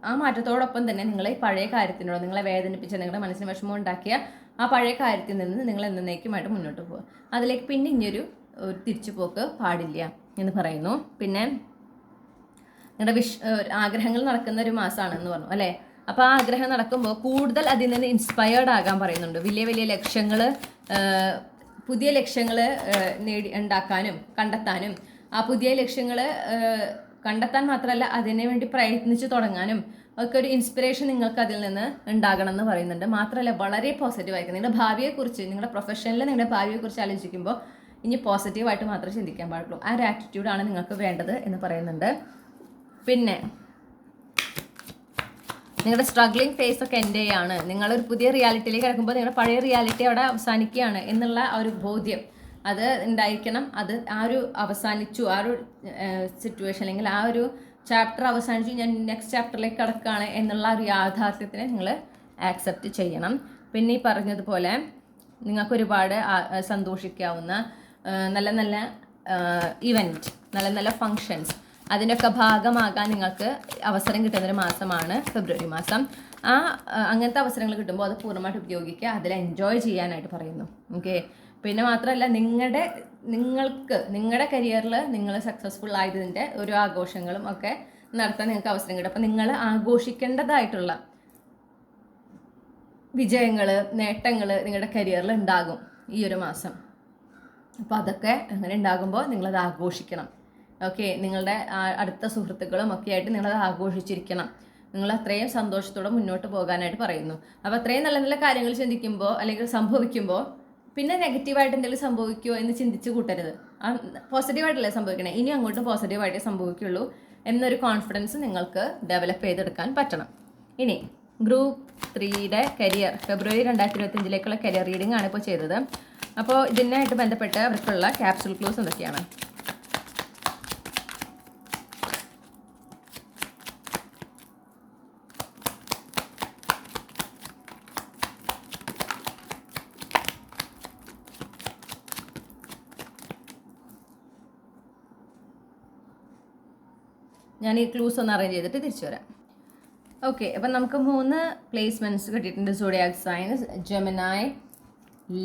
ആ മാറ്റത്തോടൊപ്പം തന്നെ നിങ്ങൾ ഈ പഴയ കാര്യത്തിനോട് നിങ്ങളെ വേദനിപ്പിച്ച, നിങ്ങളുടെ മനസ്സിന് വിഷമം ഉണ്ടാക്കിയ ആ പഴയ കാര്യത്തിൽ നിന്ന് നിങ്ങൾ എന്നേക്കുമായിട്ട് മുന്നോട്ട് പോകുക. അതിലേക്ക് പിന്നെ ഇനിയൊരു തിരിച്ചുപോക്ക് പാടില്ല എന്ന് പറയുന്നു. പിന്നെ നിങ്ങളുടെ ആഗ്രഹങ്ങൾ നടക്കുന്ന ഒരു മാസമാണെന്ന് പറഞ്ഞു അല്ലേ. അപ്പോൾ ആ ആഗ്രഹം നടക്കുമ്പോൾ കൂടുതൽ അതിൽ നിന്ന് ഇൻസ്പയർഡ് ആകാൻ പറയുന്നുണ്ട്. വലിയ വലിയ ലക്ഷ്യങ്ങൾ, പുതിയ ലക്ഷ്യങ്ങൾ ഉണ്ടാക്കാനും കണ്ടെത്താനും, ആ പുതിയ ലക്ഷ്യങ്ങൾ കണ്ടെത്താൻ മാത്രമല്ല അതിനു വേണ്ടി പ്രയത്നിച്ച് തുടങ്ങാനും ഒക്കെ ഒരു ഇൻസ്പിറേഷൻ നിങ്ങൾക്ക് അതിൽ നിന്ന് ഉണ്ടാകണം എന്ന് പറയുന്നുണ്ട്. മാത്രമല്ല വളരെ പോസിറ്റീവായിരിക്കും. നിങ്ങളുടെ ഭാവിയെക്കുറിച്ച്, നിങ്ങളുടെ പ്രൊഫഷനിൽ നിങ്ങളുടെ ഭാവിയെക്കുറിച്ച് ആലോചിക്കുമ്പോൾ ഇനി പോസിറ്റീവായിട്ട് മാത്രമേ ചിന്തിക്കാൻ പാടുള്ളൂ. ആ ഒരു ആറ്റിറ്റ്യൂഡാണ് നിങ്ങൾക്ക് വേണ്ടത് എന്ന് പറയുന്നുണ്ട്. പിന്നെ നിങ്ങളുടെ സ്ട്രഗ്ലിംഗ് ഫേസ് ഒക്കെ എൻഡ് ചെയ്യാണ്. നിങ്ങളൊരു പുതിയ റിയാലിറ്റിയിലേക്ക് കിടക്കുമ്പോൾ നിങ്ങളുടെ പഴയ റിയാലിറ്റി അവിടെ അവസാനിക്കുകയാണ് എന്നുള്ള ആ ഒരു ബോധ്യം അത് ഉണ്ടായിരിക്കണം. അത് ആ ഒരു അവസാനിച്ചു, ആ ഒരു സിറ്റുവേഷൻ അല്ലെങ്കിൽ ആ ഒരു ചാപ്റ്റർ അവസാനിച്ചു, ഞാൻ നെക്സ്റ്റ് ചാപ്റ്ററിലേക്ക് കിടക്കുകയാണ് എന്നുള്ള ഒരു യാഥാർത്ഥ്യത്തിനെ നിങ്ങൾ ആക്സെപ്റ്റ് ചെയ്യണം. പിന്നെ ഈ പറഞ്ഞതുപോലെ നിങ്ങൾക്ക് ഒരുപാട് സന്തോഷിക്കാവുന്ന നല്ല നല്ല ഇവൻറ്റ്, നല്ല നല്ല ഫങ്ഷൻസ്, അതിൻ്റെയൊക്കെ ഭാഗമാകാൻ നിങ്ങൾക്ക് അവസരം കിട്ടുന്നൊരു മാസമാണ് ഫെബ്രുവരി മാസം. അങ്ങനത്തെ അവസരങ്ങൾ കിട്ടുമ്പോൾ അത് പൂർണ്ണമായിട്ട് ഉപയോഗിക്കുക, അതിൽ എൻജോയ് ചെയ്യാനായിട്ട് പറയുന്നു. ഓക്കെ, പിന്നെ മാത്രമല്ല നിങ്ങളുടെ കരിയറിൽ നിങ്ങൾ സക്സസ്ഫുൾ ആയതിൻ്റെ ഒരു ആഘോഷങ്ങളും ഒക്കെ നടത്താൻ നിങ്ങൾക്ക് അവസരം കിട്ടും. അപ്പം നിങ്ങൾ ആഘോഷിക്കേണ്ടതായിട്ടുള്ള വിജയങ്ങൾ, നേട്ടങ്ങൾ നിങ്ങളുടെ കരിയറിൽ ഉണ്ടാകും ഈ ഒരു മാസം. അപ്പോൾ അതൊക്കെ അങ്ങനെ ഉണ്ടാകുമ്പോൾ നിങ്ങളത് ആഘോഷിക്കണം. ഓക്കെ, നിങ്ങളുടെ അടുത്ത സുഹൃത്തുക്കളും ഒക്കെ ആയിട്ട് നിങ്ങളത് ആഘോഷിച്ചിരിക്കണം. നിങ്ങൾ അത്രയും സന്തോഷത്തോടെ മുന്നോട്ട് പോകാനായിട്ട് പറയുന്നു. അപ്പോൾ അത്രയും നല്ല നല്ല കാര്യങ്ങൾ ചിന്തിക്കുമ്പോൾ അല്ലെങ്കിൽ സംഭവിക്കുമ്പോൾ പിന്നെ നെഗറ്റീവായിട്ട് എന്തെങ്കിലും സംഭവിക്കുമോ എന്ന് ചിന്തിച്ച് കൂട്ടരുത്. പോസിറ്റീവായിട്ടല്ലേ സംഭവിക്കണേ, ഇനി അങ്ങോട്ട് പോസിറ്റീവായിട്ടേ സംഭവിക്കുള്ളൂ എന്നൊരു കോൺഫിഡൻസ് നിങ്ങൾക്ക് ഡെവലപ്പ് ചെയ്തെടുക്കാൻ പറ്റണം. ഇനി ഗ്രൂപ്പ് 3യുടെ കരിയർ ഫെബ്രുവരി 2025 കരിയർ റീഡിംഗ് ആണ് ഇപ്പോൾ ചെയ്തത്. അപ്പോൾ ഇതിനായിട്ട് ബന്ധപ്പെട്ട് അവർക്കുള്ള ക്യാപ്സുൽ ക്ലൂസ് എന്തൊക്കെയാണ്? ഞാൻ ഈ ക്ലൂസ് ഒന്ന് അറേഞ്ച് ചെയ്തിട്ട് തിരിച്ചു വരാം. ഓക്കെ, അപ്പം നമുക്ക് 3 പ്ലേസ്മെൻറ്റ്സ് കിട്ടിയിട്ടുണ്ട്. Zodiac signs, Gemini,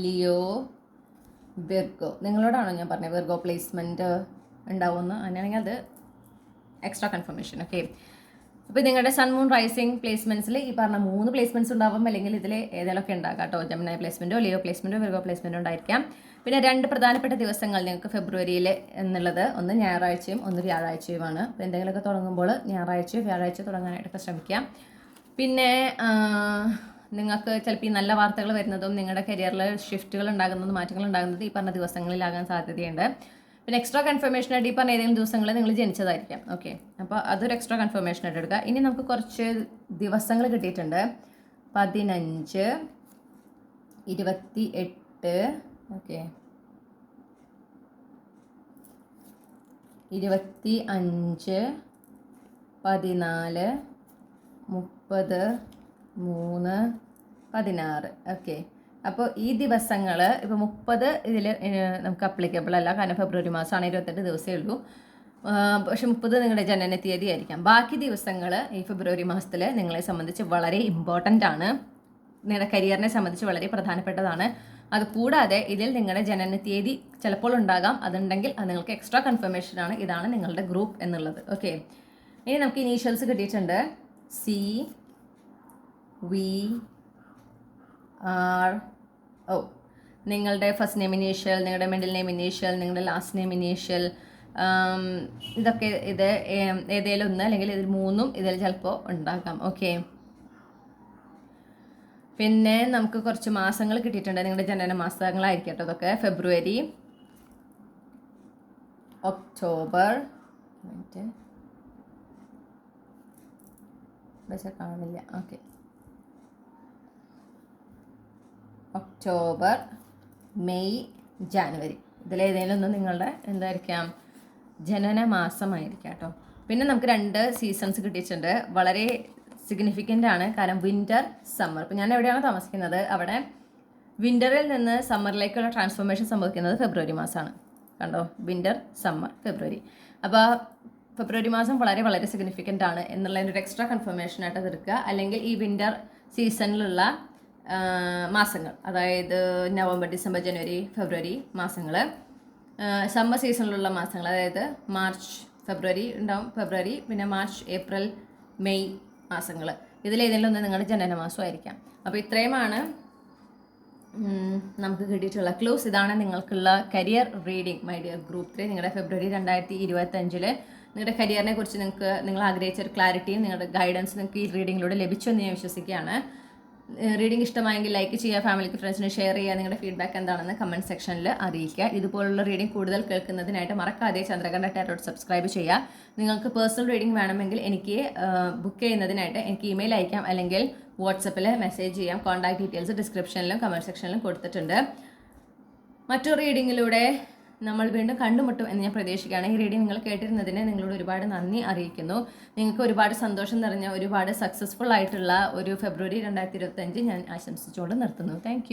Leo, Virgo. നിങ്ങളോടാണോ ഞാൻ പറഞ്ഞത് വിർഗോ പ്ലേസ്മെൻറ്റ് ഉണ്ടാവുമെന്ന്? അങ്ങനെയാണെങ്കിൽ അത് എക്സ്ട്രാ കൺഫർമേഷൻ. ഓക്കെ, അപ്പോൾ നിങ്ങളുടെ സൺ മൂൺ റൈസിങ് പ്ലേസ്മെന്റ്സിൽ ഈ പറഞ്ഞ 3 പ്ലേസ്മെന്റ്സ് ഉണ്ടാവും, അല്ലെങ്കിൽ ഇതിൽ ഏതെങ്കിലുമൊക്കെ ഉണ്ടാകാം കേട്ടോ. ജെമിനി പ്ലേസ്മെന്റോ ലിയോ പ്ലേസ്മെന്റോ വിർഗോ പ്ലേസ്മെന്റോ ഉണ്ടായിരിക്കാം. പിന്നെ 2 പ്രധാനപ്പെട്ട ദിവസങ്ങൾ നിങ്ങൾക്ക് ഫെബ്രുവരിയിൽ എന്നുള്ളത് ഒന്ന് ഞായറാഴ്ചയും ഒന്ന് വ്യാഴാഴ്ചയുമാണ്. അപ്പോൾ എന്തെങ്കിലുമൊക്കെ തുടങ്ങുമ്പോൾ ഞായറാഴ്ചയോ വ്യാഴാഴ്ച തുടങ്ങാനായിട്ടൊക്കെ ശ്രമിക്കാം. പിന്നെ നിങ്ങൾക്ക് ചിലപ്പോൾ ഈ നല്ല വാർത്തകൾ വരുന്നതും നിങ്ങളുടെ കരിയറിൽ ഷിഫ്റ്റുകൾ ഉണ്ടാകുന്നതും മാറ്റങ്ങൾ ഉണ്ടാകുന്നതും ഈ പറഞ്ഞ ദിവസങ്ങളിലാകാൻ സാധ്യതയുണ്ട്. പിന്നെ എക്സ്ട്രാ കൺഫർമേഷൻ ആയിട്ട് ഈ പറഞ്ഞ ഏതെങ്കിലും ദിവസങ്ങളിൽ നിങ്ങൾ ജനിച്ചതായിരിക്കാം. ഓക്കെ, അപ്പോൾ അതൊരു എക്സ്ട്രാ കൺഫർമേഷൻ ആയിട്ട് എടുക്കുക. ഇനി നമുക്ക് കുറച്ച് ദിവസങ്ങൾ കിട്ടിയിട്ടുണ്ട്. 15, 28, ഓക്കെ, 25, 14, 30, 3, 16. ഓക്കെ, അപ്പോൾ ഈ ദിവസങ്ങൾ ഇപ്പോൾ 30 ഇതിൽ നമുക്ക് അപ്ലിക്കബിൾ അല്ല, കാരണം ഫെബ്രുവരി മാസമാണ്, 28 ദിവസമേ ഉള്ളൂ. പക്ഷെ 30 നിങ്ങളുടെ ജനന തീയതി ആയിരിക്കാം. ബാക്കി ദിവസങ്ങൾ ഈ ഫെബ്രുവരി മാസത്തിൽ നിങ്ങളെ സംബന്ധിച്ച് വളരെ ഇമ്പോർട്ടൻ്റ് ആണ്, നിങ്ങളുടെ കരിയറിനെ സംബന്ധിച്ച് വളരെ പ്രധാനപ്പെട്ടതാണ്. അതുകൂടാതെ ഇതിൽ നിങ്ങളുടെ ജനന തീയതി ചിലപ്പോൾ ഉണ്ടാകാം, അതുണ്ടെങ്കിൽ അത് നിങ്ങൾക്ക് എക്സ്ട്രാ കൺഫർമേഷൻ ആണ്. ഇതാണ് നിങ്ങളുടെ ഗ്രൂപ്പ് എന്നുള്ളത്. ഓക്കെ, ഇനി നമുക്ക് ഇനീഷ്യൽസ് കിട്ടിയിട്ടുണ്ട്. CVR. നിങ്ങളുടെ ഫസ്റ്റ് നെയിം ഇനീഷ്യൽ, നിങ്ങളുടെ മിഡിൽ നെയിം ഇനീഷ്യൽ, നിങ്ങളുടെ ലാസ്റ്റ് നെയിം ഇനീഷ്യൽ, ഇതൊക്കെ ഇത് ഏതെങ്കിലും ഒന്ന് അല്ലെങ്കിൽ ഇതിൽ 3 ഇതിൽ ചിലപ്പോൾ ഉണ്ടാകാം. ഓക്കെ, പിന്നെ നമുക്ക് കുറച്ച് മാസങ്ങൾ കിട്ടിയിട്ടുണ്ട്, നിങ്ങളുടെ ജനന മാസങ്ങളായിരിക്കും കേട്ടോ അതൊക്കെ. ഫെബ്രുവരി, ഒക്ടോബർ, കാണില്ല. ഓക്കെ, ഒക്ടോബർ, മെയ്, ജാനുവരി, ഇതിലേതെങ്കിലും ഒന്ന് നിങ്ങളുടെ എന്തായിരിക്കാം ജനന മാസമായിരിക്കാം കേട്ടോ. പിന്നെ നമുക്ക് 2 സീസൺസ് കിട്ടിയിട്ടുണ്ട്, വളരെ സിഗ്നിഫിക്കൻ്റ് ആണ്. കാരണം വിൻ്റർ, സമ്മർ. ഇപ്പോൾ ഞാൻ എവിടെയാണ് താമസിക്കുന്നത് അവിടെ വിൻ്ററിൽ നിന്ന് സമ്മറിലേക്കുള്ള ട്രാൻസ്ഫോർമേഷൻ സംഭവിക്കുന്നത് ഫെബ്രുവരി മാസമാണ്. കണ്ടോ, വിൻ്റർ, സമ്മർ, ഫെബ്രുവരി. അപ്പോൾ ഫെബ്രുവരി മാസം വളരെ വളരെ സിഗ്നിഫിക്കൻ്റ് ആണ് എന്നുള്ളതിൻ്റെ ഒരു എക്സ്ട്രാ കൺഫർമേഷനായിട്ട് അത് എടുക്കുക. അല്ലെങ്കിൽ ഈ വിൻ്റർ സീസണിലുള്ള മാസങ്ങൾ, അതായത് നവംബർ, ഡിസംബർ, ജനുവരി, ഫെബ്രുവരി മാസങ്ങൾ. സമ്മർ സീസണിലുള്ള മാസങ്ങൾ, അതായത് മാർച്ച്, ഫെബ്രുവരി ഉണ്ടാവും, ഫെബ്രുവരി, പിന്നെ മാർച്ച്, ഏപ്രിൽ, മെയ് മാസങ്ങൾ. ഇതിലേതെങ്കിലും ഒന്ന് നിങ്ങളുടെ ജനനമാസമായിരിക്കാം. അപ്പോൾ ഇത്രയുമാണ് നമുക്ക് കിട്ടിയിട്ടുള്ള ക്ലൂസ്. ഇതാണ് നിങ്ങൾക്കുള്ള career reading my dear group 3. നിങ്ങളുടെ ഫെബ്രുവരി 2025 നിങ്ങളുടെ കരിയറിനെ കുറിച്ച് നിങ്ങൾ ആഗ്രഹിച്ച ഒരു ക്ലാരിറ്റിയും നിങ്ങളുടെ ഗൈഡൻസ് നിങ്ങൾക്ക് ഈ റീഡിങ്ങിലൂടെ ലഭിച്ചു എന്ന് ഞാൻ വിശ്വസിക്കുകയാണ്. റീഡിംഗ് ഇഷ്ടമായെങ്കിൽ ലൈക്ക് ചെയ്യുക, ഫാമിലിക്ക് ഫ്രണ്ട്സിന് ഷെയർ ചെയ്യുക, നിങ്ങളുടെ ഫീഡ്ബാക്ക് എന്താണെന്ന് കമൻറ്റ് സെക്ഷനിൽ അറിയിക്കുക. ഇതുപോലുള്ള റീഡിംഗ് കൂടുതൽ കേൾക്കുന്നതിനായിട്ട് മറക്കാതെ ചന്ദ്രകണ്ഠ ടാരോട്ട് സബ്സ്ക്രൈബ് ചെയ്യുക. നിങ്ങൾക്ക് പേഴ്സണൽ റീഡിംഗ് വേണമെങ്കിൽ എനിക്ക് ബുക്ക് ചെയ്യുന്നതിനായിട്ട് എനിക്ക് ഇമെയിൽ അയക്കാം, അല്ലെങ്കിൽ വാട്സപ്പിൽ മെസ്സേജ് ചെയ്യാം. കോൺടാക്ട് ഡീറ്റെയിൽസ് ഡിസ്ക്രിപ്ഷനിലും കമൻറ്റ് സെക്ഷനിലും കൊടുത്തിട്ടുണ്ട്. മറ്റൊരു റീഡിങ്ങിലൂടെ നമ്മൾ വീണ്ടും കണ്ടുമുട്ടും എന്ന് ഞാൻ പ്രതീക്ഷിക്കുകയാണ്. ഈ റീഡിംഗ് നിങ്ങൾ കേട്ടിരുന്നതിന് നിങ്ങളോട് ഒരുപാട് നന്ദി അറിയിക്കുന്നു. നിങ്ങൾക്ക് ഒരുപാട് സന്തോഷം നിറഞ്ഞ ഒരുപാട് സക്സസ്ഫുൾ ആയിട്ടുള്ള ഒരു ഫെബ്രുവരി 2025 ഞാൻ ആശംസിച്ചുകൊണ്ട് നിർത്തുന്നു. താങ്ക്